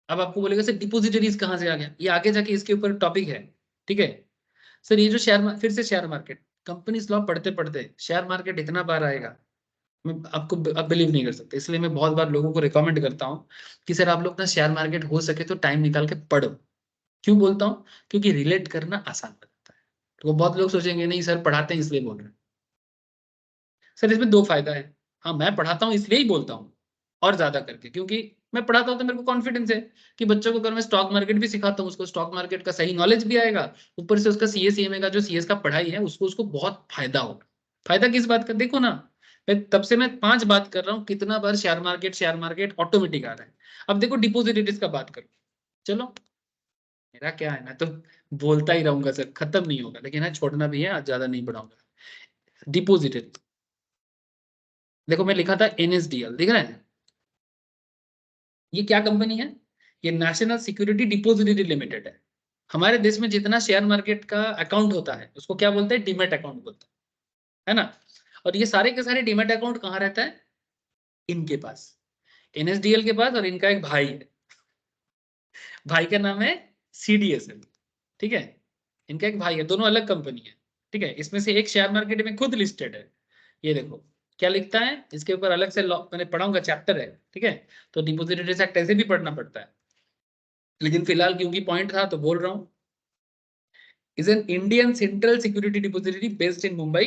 अब आपको बोलेगा सर डिपोजिटरीज कहाँ से आ गया, ये आगे जाके इसके ऊपर टॉपिक है, ठीक है। सर ये जो फिर से शेयर मार्केट, कंपनीज लॉ पढ़ते पढ़ते शेयर मार्केट इतना बार आएगा, मैं आपको आप बिलीव नहीं कर सकते। इसलिए मैं बहुत बार लोगों को रिकमेंड करता हूँ कि सर आप लोग ना शेयर मार्केट हो सके तो टाइम निकाल के पढ़ो। क्यों बोलता हूँ, क्योंकि रिलेट करना आसान हो जाता है। तो बहुत लोग सोचेंगे नहीं सर पढ़ाते हैं इसलिए बोल रहे हैं। सर इसमें दो फायदा है, हाँ मैं पढ़ाता हूँ इसलिए ही बोलता हूँ और ज्यादा करके, क्योंकि मैं पढ़ाता हूँ तो मेरे को कॉन्फिडेंस है कि बच्चों को अगर मैं स्टॉक मार्केट भी सिखाता हूँ, उसको स्टॉक मार्केट का सही नॉलेज भी आएगा, ऊपर से उसका सीए सीएमए का जो सीएस का पढ़ाई है उसको उसको बहुत फायदा होगा। फायदा किस बात का, देखो ना, मैं तब से मैं 5 बात कर रहा हूँ, कितना बार शेयर मार्केट ऑटोमेटिक आ रहा है। अब देखो डिपोजिटरीज का बात करो, चलो मेरा क्या है, मैं तो बोलता ही रहूंगा सर, खत्म नहीं होगा, लेकिन है छोड़ना भी है, आज ज्यादा नहीं पढ़ाऊंगा। डिपोजिटरी, देखो मैं लिखा था एनएसडीएल, दिख रहा है, ये क्या कंपनी है, ये नेशनल सिक्योरिटी डिपोजिटरी लिमिटेड है। हमारे देश में जितना शेयर मार्केट का अकाउंट होता है उसको क्या बोलते हैं, डीमेट अकाउंट बोलते हैं, है ना। और ये सारे के सारे डीमेट अकाउंट कहाँ रहता है, इनके पास, एनएसडीएल के पास, और इनका एक भाई है, भाई का नाम है सीडीएसएल, ठीक है। इनका एक भाई है, दोनों अलग कंपनी है, ठीक है। इसमें से एक शेयर मार्केट में खुद लिस्टेड है, ये देखो क्या लिखता है, इसके ऊपर अलग से लॉ मैंने पढ़ाऊंगा, चैप्टर है, ठीक है। तो डिपोजिटरीज एक्ट ऐसे भी पढ़ना पड़ता है, लेकिन फिलहाल क्योंकि पॉइंट था तो बोल रहा हूँ। Is an Indian central security depository based in Mumbai,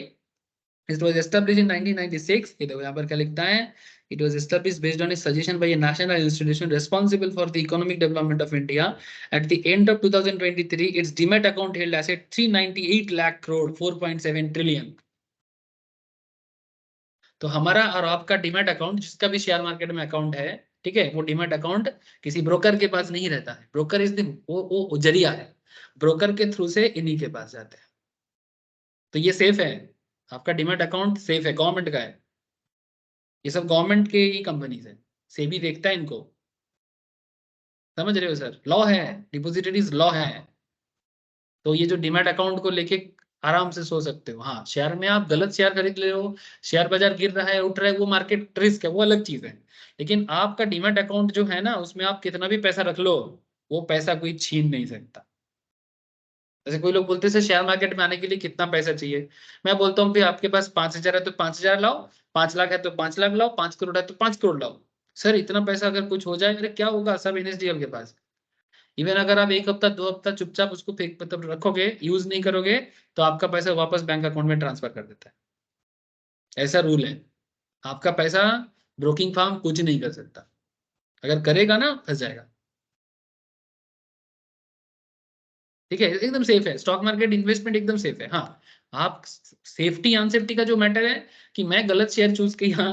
it was established in 1996। ये देखो यहाँ पर क्या लिखता है, it was established based on a suggestion by a national institution responsible for the economic development of India. At the end of 2023 its demat account held asset 398 lakh crore, 4.7 trillion. तो हमारा और आपका डीमैट अकाउंट, जिसका भी शेयर मार्केट में account है, ठीक है, वो डीमैट अकाउंट किसी ब्रोकर के पास नहीं रहता है। ब्रोकर इज द वो जरिया है, ब्रोकर के थ्रू से इन्हीं के पास जाते हैं। तो ये सेफ है, आपका डीमैट अकाउंट सेफ है, गवर्नमेंट का है, ये सब गवर्नमेंट के ही कंपनीज है, सेबी देखता है इनको, समझ रहे हो सर, लॉ है, डिपोजिटरीज लॉ है। तो ये जो डीमैट अकाउंट को लेके आराम से सो सकते हो। हाँ शेयर में आप गलत शेयर खरीद ले हो, शेयर बाजार गिर रहा है उठ रहा है, वो मार्केट रिस्क है, वो अलग चीज है। लेकिन आपका डीमैट अकाउंट जो है ना, उसमें आप कितना भी पैसा रख लो, वो पैसा कोई छीन नहीं सकता। जैसे कोई लोग बोलते हैं सर शेयर मार्केट में आने के लिए कितना पैसा चाहिए, मैं बोलता हूँ फिर आपके पास 5,000 है तो 5,000 लाओ, 5 लाख है तो 5 लाख लाओ, 5 करोड़ है तो 5 करोड़ लाओ। सर इतना पैसा अगर कुछ हो जाए, अरे क्या होगा, सब एनएसडीएल के पास। इवन अगर आप 1 हफ्ता 2 हफ्ता चुपचाप उसको फेंक मतलब रखोगे, यूज नहीं करोगे, तो आपका पैसा वापस बैंक अकाउंट में ट्रांसफर कर देता है, ऐसा रूल है। आपका पैसा ब्रोकिंग फार्म कुछ नहीं कर सकता, अगर करेगा ना फंस जाएगा। ठीक है, एकदम सेफ है स्टॉक मार्केट इन्वेस्टमेंट, एकदम सेफ है। हाँ आप सेफ्टी अनसेफ्टी का जो मैटर है कि मैं गलत शेयर चूज किया,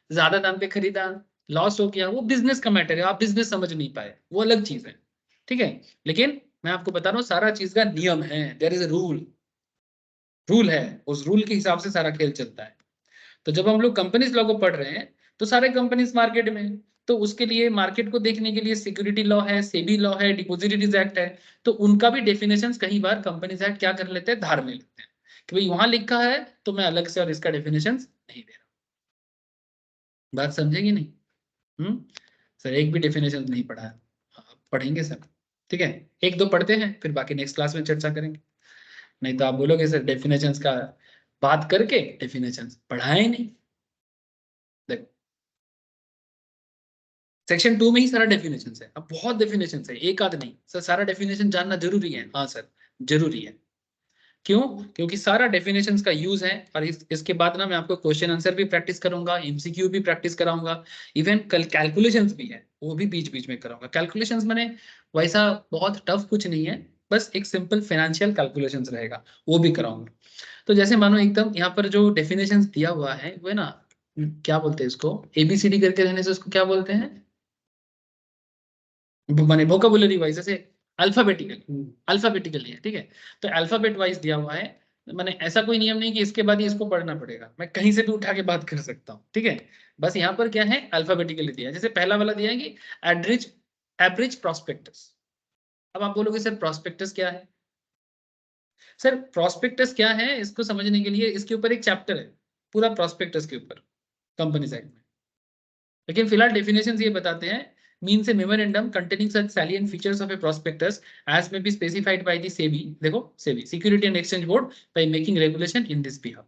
ज्यादा दाम पे खरीदा, लॉस हो गया, वो बिजनेस का मैटर है, आप बिजनेस समझ नहीं पाए, वो अलग चीज है, ठीक है। लेकिन मैं आपको बता रहा हूँ सारा चीज का नियम है, there is a rule, rule है, उस रूल के हिसाब से सारा खेल चलता है। तो जब हम लोग कंपनीज लॉ को पढ़ रहे हैं, तो सारे कंपनीज मार्केट में हैं। तो उसके लिए मार्केट को देखने के लिए सिक्योरिटी लॉ है, सेबी लॉ है, डिपोजिटरीज एक्ट है। तो उनका भी डेफिनेशंस कई बार कंपनीज एक्ट क्या कर लेते हैं, धार में लेते हैं कि भाई वहां लिखा है तो मैं अलग से और इसका डेफिनेशन नहीं दे रहा। बात समझेगी नहीं? सर एक भी डेफिनेशन नहीं पढ़ा है। हाँ, पढ़ेंगे सर, ठीक है, एक दो पढ़ते हैं फिर बाकी नेक्स्ट क्लास में चर्चा करेंगे। नहीं तो आप बोलोगे सर डेफिनेशंस का बात करके डेफिनेशंस पढ़ाए नहीं। देखो सेक्शन 2 में ही सारा डेफिनेशन है, अब बहुत डेफिनेशन है, एक आध नहीं सर, सारा डेफिनेशन जानना जरूरी है। हाँ सर जरूरी है। क्यों? क्योंकि सारा डेफिनेशंस का यूज है, और इसके बाद ना मैं आपको क्वेश्चन आंसर भी प्रैक्टिस करूंगा, एमसीक्यू भी प्रैक्टिस कराऊंगा, इवन कल कैलकुलेशंस भी है वो भी बीच बीच में कराऊंगा। कैलकुलेशंस मैंने वैसा बहुत टफ कुछ नहीं है, बस एक सिंपल फाइनेंशियल कैलकुलेशंस रहेगा, वो भी कराऊंगा। तो जैसे मानो एकदम यहाँ पर जो डेफिनेशंस दिया हुआ है वो है ना, क्या बोलते हैं इसको, एबीसीडी करके रहने से उसको क्या बोलते हैं, माने वोकेबुलरी वाइज, जैसे अल्फाबेटिकली है, ठीक है। तो अल्फाबेट वाइज दिया हुआ है, माने ऐसा कोई नियम नहीं कि इसके बाद ही इसको पढ़ना पड़ेगा, मैं कहीं से भी उठा के बात कर सकता हूँ, ठीक है। बस यहाँ पर क्या है, अल्फाबेटिकली दिया है। जैसे पहला वाला दिया है कि एवरेज एवरेज प्रोस्पेक्टस। अब आप बोलोगे सर प्रोस्पेक्टस क्या है? सर प्रोस्पेक्टस क्या है इसको समझने के लिए इसके ऊपर एक चैप्टर है पूरा प्रोस्पेक्टस के ऊपर, कंपनीज एक्ट में। लेकिन फिलहाल डेफिनेशंस ये बताते हैं, means a memorandum containing such salient features of a prospectus as may be specified by the SEBI, देखो SEBI Security and Exchange Board by making regulation in this behalf।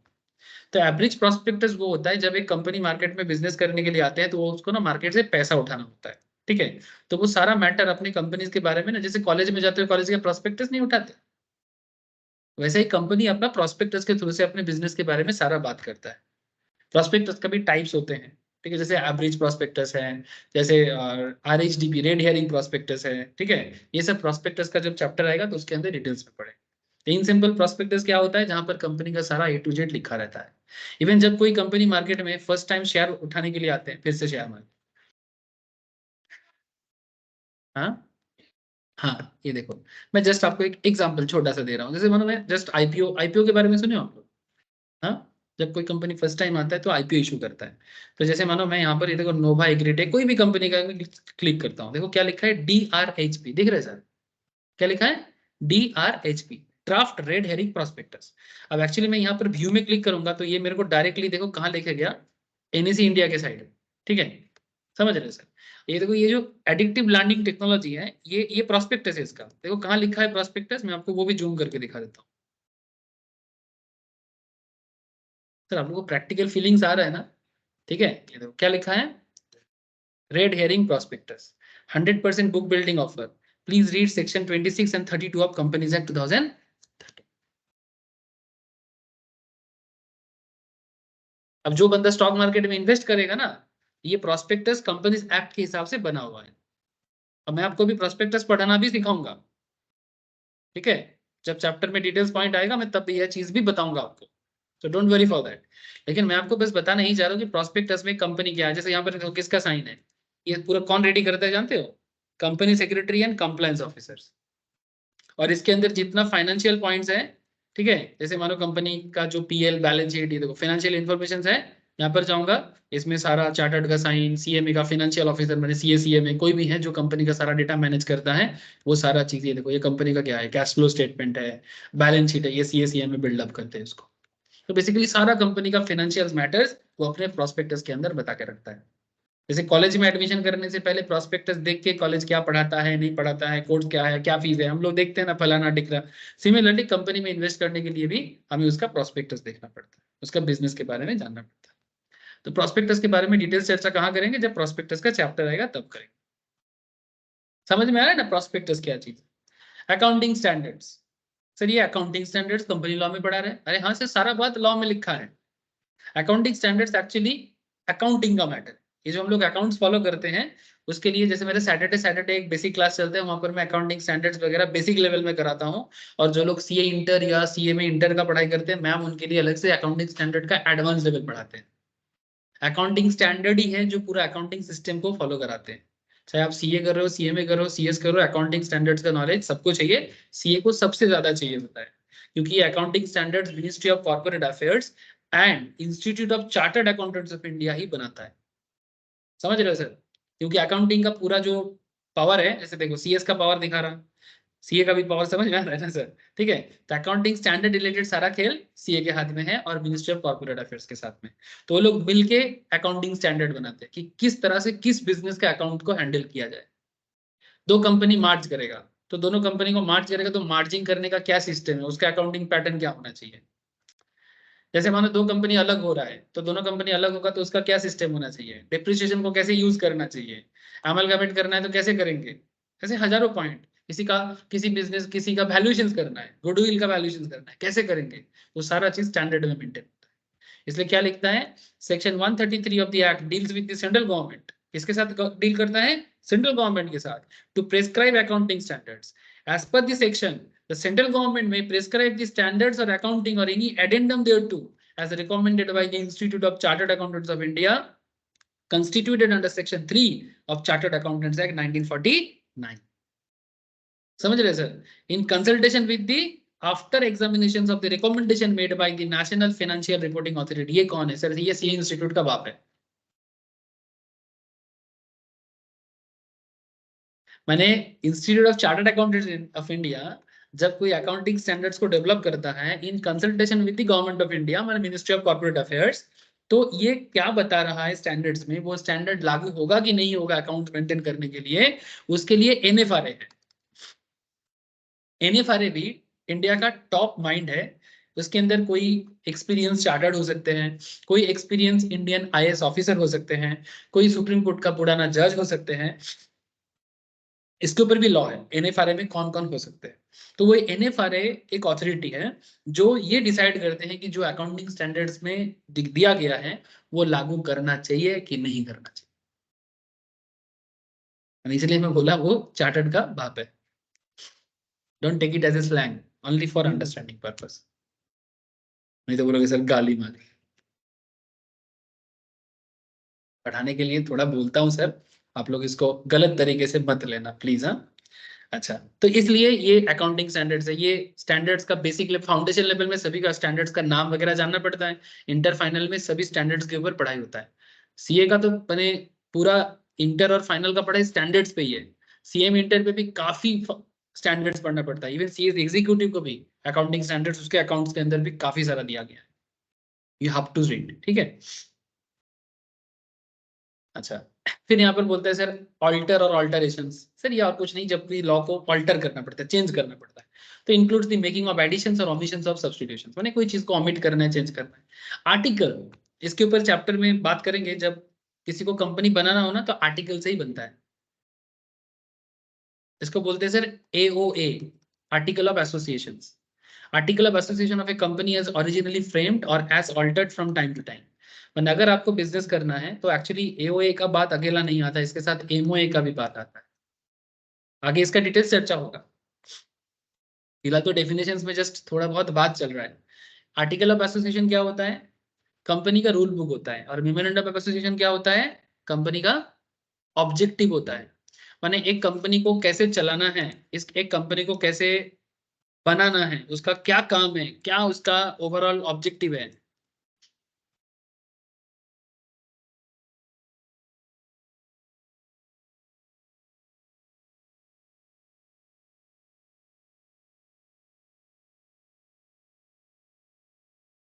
तो average prospectus वो होता है जब एक कंपनी मार्केट में business करने के लिए आते हैं तो वो उसको ना मार्केट से पैसा उठाना होता है, ठीक है। तो वो सारा मैटर अपनी कंपनीज के बारे में ना, जैसे कॉलेज में जाते हो कॉलेज के प्रोस्पेक्टस नहीं उठाते, वैसे ही कंपनी अपना प्रोस्पेक्टस के थ्रू से अपने बिजनेस के बारे में सारा बात करता है। प्रोस्पेक्टस का भी टाइप्स होते हैं, ठीक है, जैसे एवरेज प्रोस्पेक्टस है, जैसे आरएचडीपी रेड हेयरिंग प्रोस्पेक्टस है, ठीक है। ये सब प्रोस्पेक्टस का जब चैप्टर आएगा तो उसके अंदर डिटेल्स में पढ़े। इन सिंपल प्रोस्पेक्टस क्या होता है, जहां पर कंपनी का सारा ए टू जेड लिखा रहता है। इवन जब कोई कंपनी मार्केट में फर्स्ट टाइम शेयर उठाने के लिए आते हैं, फिर से शेयर मार्केट, हाँ हाँ, ये देखो मैं जस्ट आपको एक एग्जांपल छोटा सा दे रहा हूँ। जैसे मानो मैं जस्ट आईपीओ आईपीओ के बारे में सुने हो आप लोग? हाँ, जब कोई कंपनी फर्स्ट टाइम आता है तो आईपीओ इशू करता है। तो जैसे मानो मैं यहाँ पर ये देखो नोवा एग्रीटेक कोई भी कंपनी का क्लिक करता हूँ, देखो क्या लिखा है, DRHP, दिख रहा है सर? क्या लिखा है? DRHP, draft red herring prospectus. अब एक्चुअली मैं यहाँ पर व्यू में क्लिक करूंगा तो ये मेरे को डायरेक्टली देखो कहाँ लेके गया, एनएसी इंडिया के साइड, ठीक है। समझ रहे हैं सर? ये देखो ये जो एडिक्टिव लर्निंग टेक्नोलॉजी है, ये प्रोस्पेक्टस है इसका, देखो कहाँ लिखा है प्रोस्पेक्टस, मैं आपको वो भी जूम करके दिखा देता हूँ। सर आप लोगों को प्रैक्टिकल फीलिंग्स आ रहा है ना? ठीक है, ये देखो क्या लिखा है, red hearing prospectus, 100% book building offer, please read section 26 and 32 of companies act 2000। अब जो बंदा स्टॉक मार्केट में इन्वेस्ट करेगा ना, ये प्रोस्पेक्टस कंपनीज एक्ट के हिसाब से बना हुआ है। अब मैं आपको भी प्रोस्पेक्टस पढ़ाना भी सिखाऊंगा, ठीक है। जब चैप्टर में डिटेल्स पॉइंट आएगा मैं तब यह चीज भी बताऊंगा आपको, तो डोंट वरी फॉर दैट। लेकिन मैं आपको बस बताना ही चाह रहा हूँ कि प्रोस्पेक्टस में कंपनी क्या है। जैसे यहाँ पर देखो किसका साइन है, ये पूरा कौन रेडी करता है जानते हो? Company secretary and compliance officers. और इसके अंदर जितना फाइनेंशियल पॉइंट्स है, ठीक है, जैसे मानो कंपनी का जो पीएल बैलेंस शीट, ये देखो फाइनेंशियल इन्फॉर्मेशन है, यहाँ पर जाऊंगा, इसमें सारा चार्टर्ड का साइन, सीएमए का फाइनेंशियल ऑफिसर मैंने सीएसीएमए कोई भी है जो कंपनी का सारा डेटा मैनेज करता है, वो सारा चीज ये देखो, ये कंपनी का क्या है, कैश फ्लो स्टेटमेंट है, बैलेंस शीट है, ये सीएसीएमए बिल्डअप करते हैं इसको। तो बेसिकली सारा कंपनी का फाइनेंशियल मैटर्स वो अपने प्रोस्पेक्टस के अंदर बता के रखता है। जैसे कॉलेज में एडमिशन करने से पहले प्रोस्पेक्टस देख के कॉलेज क्या पढ़ाता है नहीं पढ़ाता है, कोर्स क्या है, क्या फीस है, हम लोग देखते हैं ना, फलाना टिकरा। सिमिलरली कंपनी में इन्वेस्ट करने के लिए भी हमें उसका प्रोस्पेक्टस देखना पड़ता है, उसका बिजनेस के बारे में जानना पड़ता है। तो प्रोस्पेक्टस के बारे में डिटेल्स चर्चा कहाँ करेंगे, जब प्रोस्पेक्टस का चैप्टर आएगा तब करेंगे। समझ में आ रहा है ना प्रोस्पेक्टस क्या चीज? Accounting standards. सर ये अकाउंटिंग स्टैंडर्ड्स कंपनी लॉ में पढ़ा रहे हैं? अरे हाँ सर, सारा बात लॉ में लिखा है। अकाउंटिंग स्टैंडर्ड्स एक्चुअली अकाउंटिंग का मैटर, ये जो हम लोग अकाउंट्स फॉलो करते हैं उसके लिए, जैसे मेरे सैटरडे सैटरडे एक बेसिक क्लास चलते हैं, वहां पर मैं अकाउंटिंग स्टैंडर्ड्स वगैरह बेसिक लेवल में कराता हूँ। और जो लोग सीए इंटर या सीए में इंटर का पढ़ाई करते हैं मैम, उनके लिए अलग से अकाउंटिंग स्टैंडर्ड का एडवांस लेवल पढ़ाते हैं। अकाउंटिंग स्टैंडर्ड ही है जो पूरा अकाउंटिंग सिस्टम को फॉलो कराते हैं। चाहे आप सीए कर रहे हो, सीएमए कर रहे हो, सीएस कर रहे हो, अकाउंटिंग स्टैंडर्ड्स का नॉलेज सबको चाहिए, सीए को सबसे ज्यादा चाहिए होता है। क्योंकि ये accounting standards ministry of corporate affairs and institute of chartered accountants of India ही बनाता है। समझ रहे हो सर? क्योंकि अकाउंटिंग का पूरा जो पावर है, जैसे देखो सीएस का पावर दिखा रहा, सीए का भी पावर समझ में आ रहा है ना सर? ठीक है, तो अकाउंटिंग स्टैंडर्ड रिलेटेड सारा खेल सीए के हाथ में है और मिनिस्ट्री ऑफ कॉर्पोरेट अफेयर्स के साथ में। तो वो लोग मिलके अकाउंटिंग स्टैंडर्ड बनाते हैं कि किस तरह से किस बिजनेस के अकाउंट को हैंडल किया जाए। दो कंपनी मार्ज करेगा, तो दोनों कंपनी को मार्ज करेगा तो मार्जिंग करने का क्या सिस्टम है, उसका अकाउंटिंग पैटर्न क्या होना चाहिए। जैसे मानो दो कंपनी अलग हो रहा है तो दोनों कंपनी अलग होगा तो उसका क्या सिस्टम होना चाहिए, डिप्रिसिएशन को कैसे यूज करना चाहिए, अमलगामेंट करना है तो कैसे करेंगे, ऐसे हजारों पॉइंट। किसी बिजनेस किसी का वैल्यूएशन करना है, गुडविल का वैल्यूएशन करना है, कैसे करेंगे, वो सारा चीज स्टैंडर्ड में मेंटेन होता है। इसलिए क्या लिखता है, section 133 of the act deals with the central government. किसके साथ डील करता है, सेंट्रल गवर्नमेंट के साथ, to prescribe accounting standards as per the section. The central government may prescribe the standards or accounting or any addendum thereto as recommended by the Institute of Chartered Accountants of India, constituted under Section 3 of Chartered Accountants Act 1949. समझ रहे sir? In consultation with the after examinations of the recommendation made by the National Financial Reporting Authority. ये कौन है sir? ये CA institute का बाप है। मैंने institute of chartered accountants of India जब कोई अकाउंटिंग स्टैंडर्ड्स को डेवलप करता है in consultation with the government of India, मतलब मिनिस्ट्री ऑफ कॉर्पोरेट अफेयर्स, तो ये क्या बता रहा है स्टैंडर्ड्स में, वो स्टैंडर्ड लागू होगा कि नहीं होगा अकाउंट मेंटेन करने के लिए, उसके लिए एनएफआरए है। एनएफआरए भी इंडिया का टॉप माइंड है। उसके अंदर कोई एक्सपीरियंस चार्टर्ड हो सकते हैं, कोई एक्सपीरियंस इंडियन आईएएस ऑफिसर हो सकते हैं, कोई सुप्रीम कोर्ट का पुराना जज हो सकते हैं। इसके ऊपर भी लॉ है एनएफआरए में कौन कौन हो सकते हैं। तो वो एनएफआरए एक अथॉरिटी है जो ये डिसाइड करते हैं कि जो अकाउंटिंग स्टैंडर्ड्स में दिया गया है वो लागू करना चाहिए कि नहीं करना चाहिए। इसलिए मैं बोला वो चार्टर्ड का बाप है। Don't take it as a slang, only for understanding purpose. नहीं तो बोलोगे सर गाली मारी। पढ़ाने के लिए थोड़ा बोलता हूँ सर, आप लोग इसको गलत तरीके से मत लेना प्लीज। हाँ, अच्छा, तो इसलिए ये अकाउंटिंग स्टैंडर्ड्स है। ये स्टैंडर्ड्स का बेसिक फाउंडेशन लेवल में सभी का स्टैंडर्ड्स का नाम वगैरह जानना पड़ता है। इंटर फाइनल में सभी स्टैंडर्ड्स के ऊपर पढ़ाई होता है। सीए का तो मैंने पूरा इंटर और फाइनल का पढ़ाई स्टैंडर्ड्स पे ही है। सीएम इंटर पे भी काफी स्टैंडर्ड्स पढ़ना पड़ता है। इवन सीए एग्जीक्यूटिव को भी अकाउंटिंग स्टैंडर्ड्स उसके अकाउंट्स के अंदर भी काफी सारा दिया गया है। यू हैव टू रीड, ठीक है। अच्छा, फिर यहाँ पर बोलते हैं सर ऑल्टर और ऑल्टरेशंस। सर ये और कुछ नहीं, जब भी लॉ को ऑल्टर करना पड़ता है, चेंज करना पड़ता है, तो includes the making of additions और ओमिशंस ऑफ सब्स्टिट्यूशंस। माने कोई चीज को ओमिट करना है, चेंज करना है। आर्टिकल, इसके ऊपर चैप्टर में बात करेंगे। जब किसी को कंपनी बनाना हो ना तो आर्टिकल से ही बनता है। इसको बोलते हैं sir A O A, article of association. Article of association of a company as originally framed और as altered from time to time. मतलब अगर आपको बिजनेस करना है तो एक्चुअली एओए का बात अकेला नहीं आता, इसके साथ एमओए का भी बात आता है। आगे इसका डिटेल्स चर्चा होगा, फिलहाल तो डेफिनेशंस में जस्ट थोड़ा बहुत बात चल रहा है। आर्टिकल ऑफ एसोसिएशन क्या होता है, कंपनी का रूल बुक होता है। और मेमोरेंडम ऑफ एसोसिएशन क्या होता है, कंपनी का ऑब्जेक्टिव होता है। माने एक कंपनी को कैसे चलाना है, इस एक कंपनी को कैसे बनाना है, उसका क्या काम है, क्या उसका ओवरऑल ऑब्जेक्टिव है।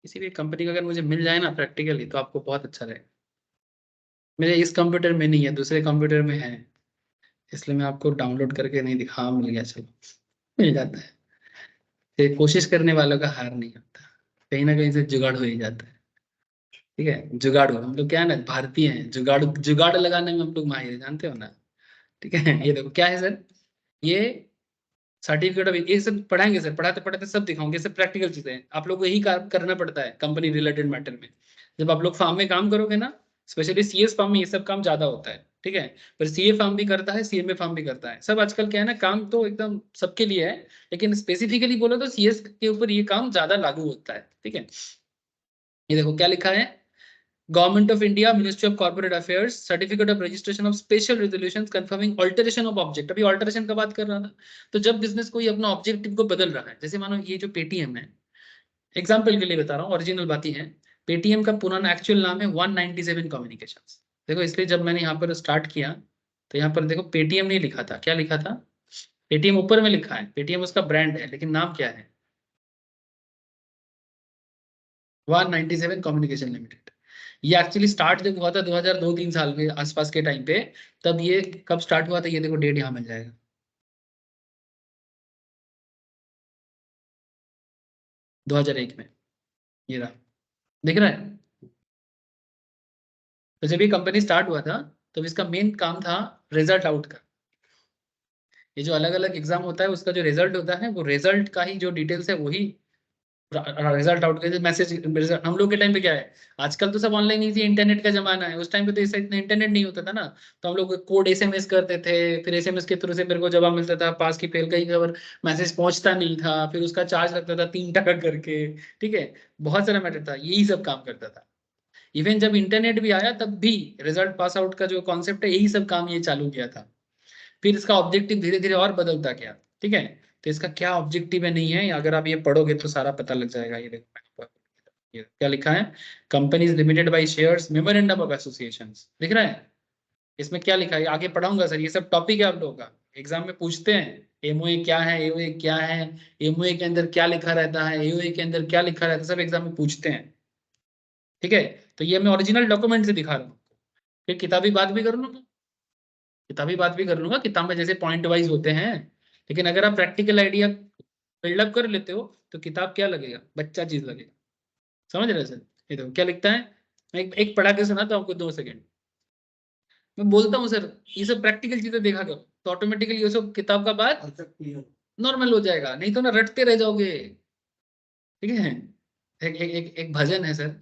किसी भी कंपनी का अगर मुझे मिल जाए ना प्रैक्टिकली तो आपको बहुत अच्छा रहेगा। मेरे इस कंप्यूटर में नहीं है, दूसरे कंप्यूटर में है, इसलिए मैं आपको डाउनलोड करके नहीं दिखा। हाँ, मिल गया, चलो मिल जाता है। फिर कोशिश करने वालों का हार नहीं होता, कहीं ना कहीं से जुगाड़ हो ही जाता है। ठीक है, जुगाड़ हो, हम लोग क्या है ना भारतीय हैं, जुगाड़ जुगाड़ लगाने में हम लोग माहिर हैं, जानते हो ना। ठीक है, ये देखो क्या है सर, ये सर्टिफिकेट ऑफ, ये सब पढ़ाएंगे सर, पढ़ाते पढ़ाते सब दिखाऊंगे। सब प्रैक्टिकल चीजें हैं, आप लोग को यही काम करना पड़ता है कंपनी रिलेटेड मैटर में। जब आप लोग फार्म में काम करोगे ना, स्पेशली सीएस फार्म में ये सब काम ज्यादा होता है। ठीक है, पर सीए फार्म भी करता है, सीएमए फार्म भी करता है। सब आजकल क्या है ना, काम तो एकदम सबके लिए है, लेकिन स्पेसिफिकली बोलो तो सीएस के ऊपर ये काम ज्यादा लागू होता है। ठीक है, ये देखो क्या लिखा है, government of India, ministry of corporate affairs, certificate of registration of special resolutions confirming alteration of object. अभी अल्टरेशन का बात कर रहा था। तो जब बिजनेस कोई अपना ऑब्जेक्टिव को बदल रहा है, जैसे मानो ये जो पेटीएम है, एग्जाम्पल के लिए बता रहा हूँ, ओरिजिनल बात ही है। पेटीएम का पुराना एक्चुअल नाम है 197 कम्युनिकेशंस। देखो इसलिए जब मैंने यहाँ पर स्टार्ट किया तो यहाँ पर देखो पेटीएम नहीं लिखा था, क्या लिखा था, पेटीएम ऊपर में लिखा है, पेटीएम उसका ब्रांड है, लेकिन नाम क्या है? 197 कम्युनिकेशन लिमिटेड। ये एक्चुअली स्टार्ट जब हुआ था 2002-3 साल के आसपास के टाइम पे, तब ये कब स्टार्ट हुआ था ये देखो डेट यहाँ मिल जाएगा, 2001 में, ये रहा, दिख रहा है? तो जब ये कंपनी स्टार्ट हुआ था तब इसका मेन काम था रिजल्ट आउट का। ये जो अलग अलग एग्जाम होता है उसका जो रिजल्ट होता है वो रिजल्ट का ही जो डिटेल्स है वही रिजल्ट आउट के मैसेज। हम लोग के टाइम पे क्या है, आजकल तो सब ऑनलाइन इजी इंटरनेट का जमाना है, उस टाइम पे तो इससे इतना इंटरनेट नहीं होता था ना, तो हम लोग कोड एसएमएस करते थे, फिर एसएमएस के थ्रू से मेरे को जवाब मिलता था, पास की फेल का ही खबर, मैसेज पहुंचता नहीं था, फिर उसका चार्ज लगता था 3 टका करके, ठीक है, बहुत सारा मैटर था, यही सब काम करता था। इवन जब इंटरनेट भी आया तब भी रिजल्ट पास आउट का जो कॉन्सेप्ट है यही सब काम ये चालू किया था। फिर इसका ऑब्जेक्टिव धीरे धीरे और बदलता गया, ठीक है। तो इसका क्या ऑब्जेक्टिव है नहीं है, अगर आप ये पढ़ोगे तो सारा पता लग जाएगा। ये देखो ये क्या लिखा है, companies limited by shares memorandum of association, दिख रहा है? इसमें क्या लिखा है आगे पढ़ाऊंगा सर, ये सब टॉपिक है आप लोगों का, एग्जाम में पूछते हैं एमओए क्या है, एओए क्या है, एमओए के अंदर क्या लिखा रहता है, एओए के अंदर क्या लिखा रहता है, सब एग्जाम में पूछते हैं, ठीक है। तो ये मैं ओरिजिनल डॉक्यूमेंट से दिखा रहा हूँ, फिर किताबी बात भी कर लूंगा, किताबी बात भी कर लूंगा, किताब में जैसे पॉइंट वाइज होते हैं, लेकिन अगर आप प्रैक्टिकल आइडिया बिल्डअप कर लेते हो तो किताब क्या लगेगा, बच्चा चीज लगेगा। समझ रहे हैं सर? ये देखो क्या लिखता है, मैं एक पढ़ा के सुनाता हूँ आपको 2 सेकंड। मैं बोलता हूँ सर ये सब प्रैक्टिकल चीजें देखा करो, तो ऑटोमेटिकली ये सब किताब का बात नॉर्मल हो जाएगा, नहीं तो ना रटते रह जाओगे, ठीक है। एक भजन है सर,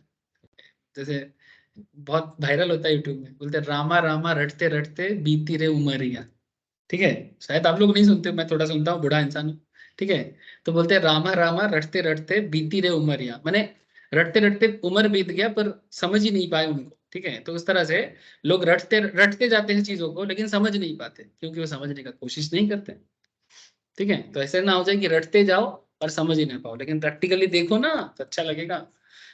जैसे बहुत वायरल होता है यूट्यूब में, बोलते हैं, रामा रामा रटते रटते बीती रे उमरिया, ठीक है। शायद आप लोग नहीं सुनते, मैं थोड़ा सुनता हूँ, बूढ़ा इंसान हूँ, ठीक है। तो बोलते हैं रामा रामा रटते रटते बीती रे उमरिया, माने रटते रटते उम्र बीत गया पर समझ ही नहीं पाए उनको, ठीक है। तो उस तरह से लोग रटते रटते जाते हैं चीजों को लेकिन समझ नहीं पाते, क्योंकि वो समझने का कोशिश नहीं करते, ठीक है। तो ऐसे ना हो जाए कि रटते जाओ और समझ ही ना पाओ, लेकिन प्रैक्टिकली देखो ना तो अच्छा लगेगा।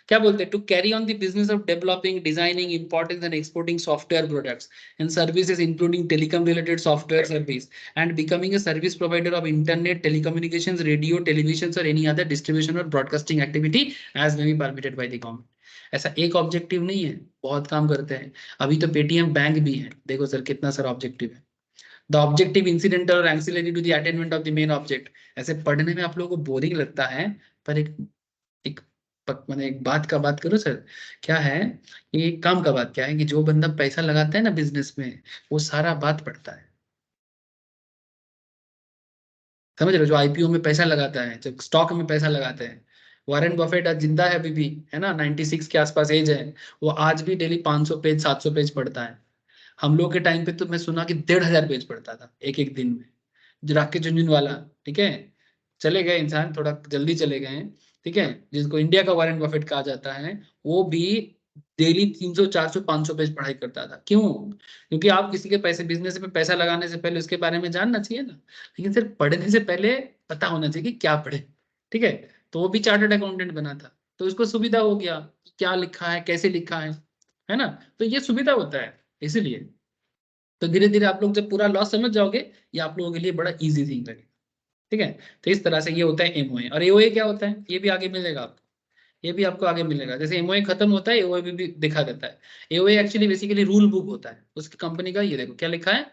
क्या बोलते हैं, to carry on the business of developing, designing, importing and exporting software products and services including telecom related software service and becoming a service provider of internet, telecommunications, radio, television और any other distribution और broadcasting activity as may be permitted by the government. ऐसा एक objective नहीं है, बहुत काम करते हैं। अभी तो पेटीएम बैंक भी है, देखो सर कितना सारा ऑब्जेक्टिव है। द ऑब्जेक्टिव, इन्सिडेंटल और ancillary to the attainment of the main object. ऐसे पढ़ने में आप लोगों को बोरिंग लगता है, पर एक मैंने एक बात का बात करूं सर, क्या है, ये काम का बात क्या है कि जो बंदा पैसा लगाता है ना बिजनेस में, वो सारा बात पढ़ता है। समझ रहे हो, जो आईपीओ में पैसा लगाता है, जो स्टॉक में पैसा लगाते हैं, वॉरेन बफेट आज जिंदा है अभी भी, है ना, 96 के आसपास एज है, वो आज भी डेली 500 पेज 700 पेज पढ़ता है। हम लोग के टाइम पे तो मैं सुना कि 1,500 पेज पढ़ता था एक एक दिन में, जो राकेश झुनझुनवाला, ठीक है, चले गए इंसान, थोड़ा जल्दी चले गए हैं, ठीक है, जिसको इंडिया का वॉरेन बफेट कहा जाता है, वो भी डेली 300 400 500 पेज पढ़ाई करता था। क्यों? क्योंकि आप किसी के पैसे बिजनेस में पैसा लगाने से पहले उसके बारे में जानना चाहिए ना, लेकिन सिर्फ पढ़ने से पहले पता होना चाहिए कि क्या पढ़े, ठीक है। तो वो भी चार्टर्ड अकाउंटेंट बना था, तो उसको सुविधा हो गया कि क्या लिखा है, कैसे लिखा है ना, तो ये सुविधा होता है इसीलिए। तो धीरे धीरे आप लोग जब पूरा लॉ समझ जाओगे, ये आप लोगों के लिए बड़ा इजी थिंग लगेगा, ठीक है। तो इस तरह से ये होता है एमओए। और एओए क्या होता है ये भी आगे मिलेगा आपको, ये भी आपको आगे मिलेगा, जैसे एमओए खत्म होता है एओए भी दिखा देता है। AOA actually basically rule book होता है उसकी कंपनी का, ये देखो क्या लिखा है,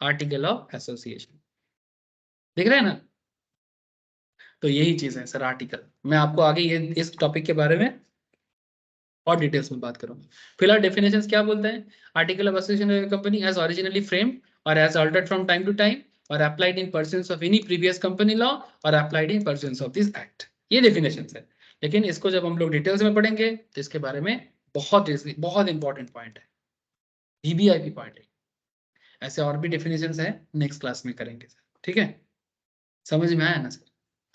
आर्टिकल ऑफ एसोसिएशन, दिख रहा है ना। तो यही चीज है सर आर्टिकल, मैं आपको आगे ये इस टॉपिक के बारे में और डिटेल्स में बात करूंगा। फिलहाल डेफिनेशंस क्या बोलते हैं, article of association company as originally frame और as altered from time to time और applied in pursuance of any previous company law और applied in pursuance of this act, ये डेफिनेशंस है। लेकिन इसको जब हम लोग डिटेल्स में पढ़ेंगे तो इसके बारे में बहुत बहुत इंपॉर्टेंट पॉइंट है, वीवीआईपी पॉइंट है। ऐसे और भी डेफिनेशंस है, नेक्स्ट क्लास में करेंगे सर, ठीक है। समझ में आया ना सर?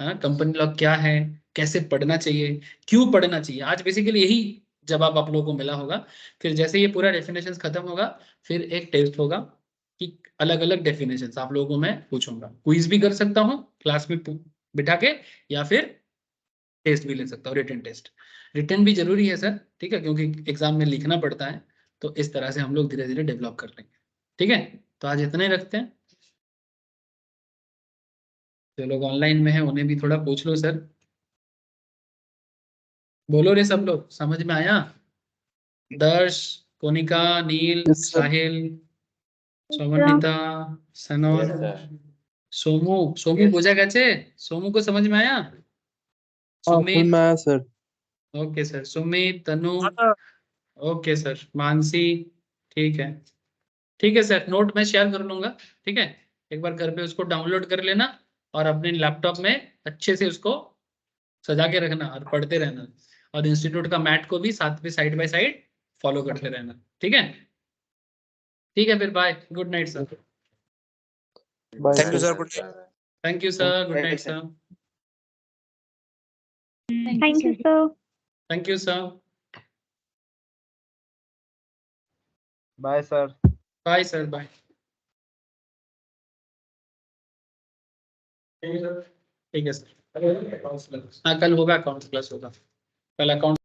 हाँ, कंपनी लॉ क्या है, कैसे पढ़ना चाहिए, क्यों पढ़ना चाहिए, आज बेसिकली यही जवाब आप लोगों को मिला होगा। फिर जैसे ये पूरा डेफिनेशंस खत्म होगा, फिर एक टेस्ट होगा कि अलग अलग डेफिनेशंस आप लोगों को मैं पूछूंगा, क्विज भी कर सकता हूँ क्लास में बिठा के, या फिर टेस्ट भी ले सकता हूँ, रिटन टेस्ट। रिटन भी जरूरी है सर, ठीक है, क्योंकि एग्जाम में लिखना पड़ता है। तो इस तरह से हम लोग धीरे धीरे डेवलप कर लेंगे, ठीक है। तो आज इतना ही रखते हैं। जो लोग ऑनलाइन में है उन्हें भी थोड़ा पूछ लो सर। बोलो रे सब लोग, समझ में आया? दर्श, कोनिका, नील, साहिल, सोमनिता, सनोज,
यस सर।
सोमू। सोमू पूछा कैसे? सोमू को समझ में आया? सुमित,
में आया sir.
Okay sir. Sumit, Tanu,
हाँ सर।
Okay sir. मानसी, ठीक है। ठीक है सर, नोट मैं शेयर कर लूंगा। ठीक है, एक बार घर पे उसको डाउनलोड कर लेना और अपने लैपटॉप में अच्छे से उसको सजा के रखना और पढ़ते रहना। और इंस्टीट्यूट का मैट को भी साथ में साइड बाय साइड फॉलो करते रहना। ठीक है? ठीक है फिर, bye, good night sir.
Bye
thank you
sir.
Sir, good night.
Thank you sir, good night sir.
Thank you, sir.
Thank you sir,
bye sir.
Bye sir, bye. ठीक है sir. हाँ, कल होगा, अकाउंट क्लास होगा कल। Account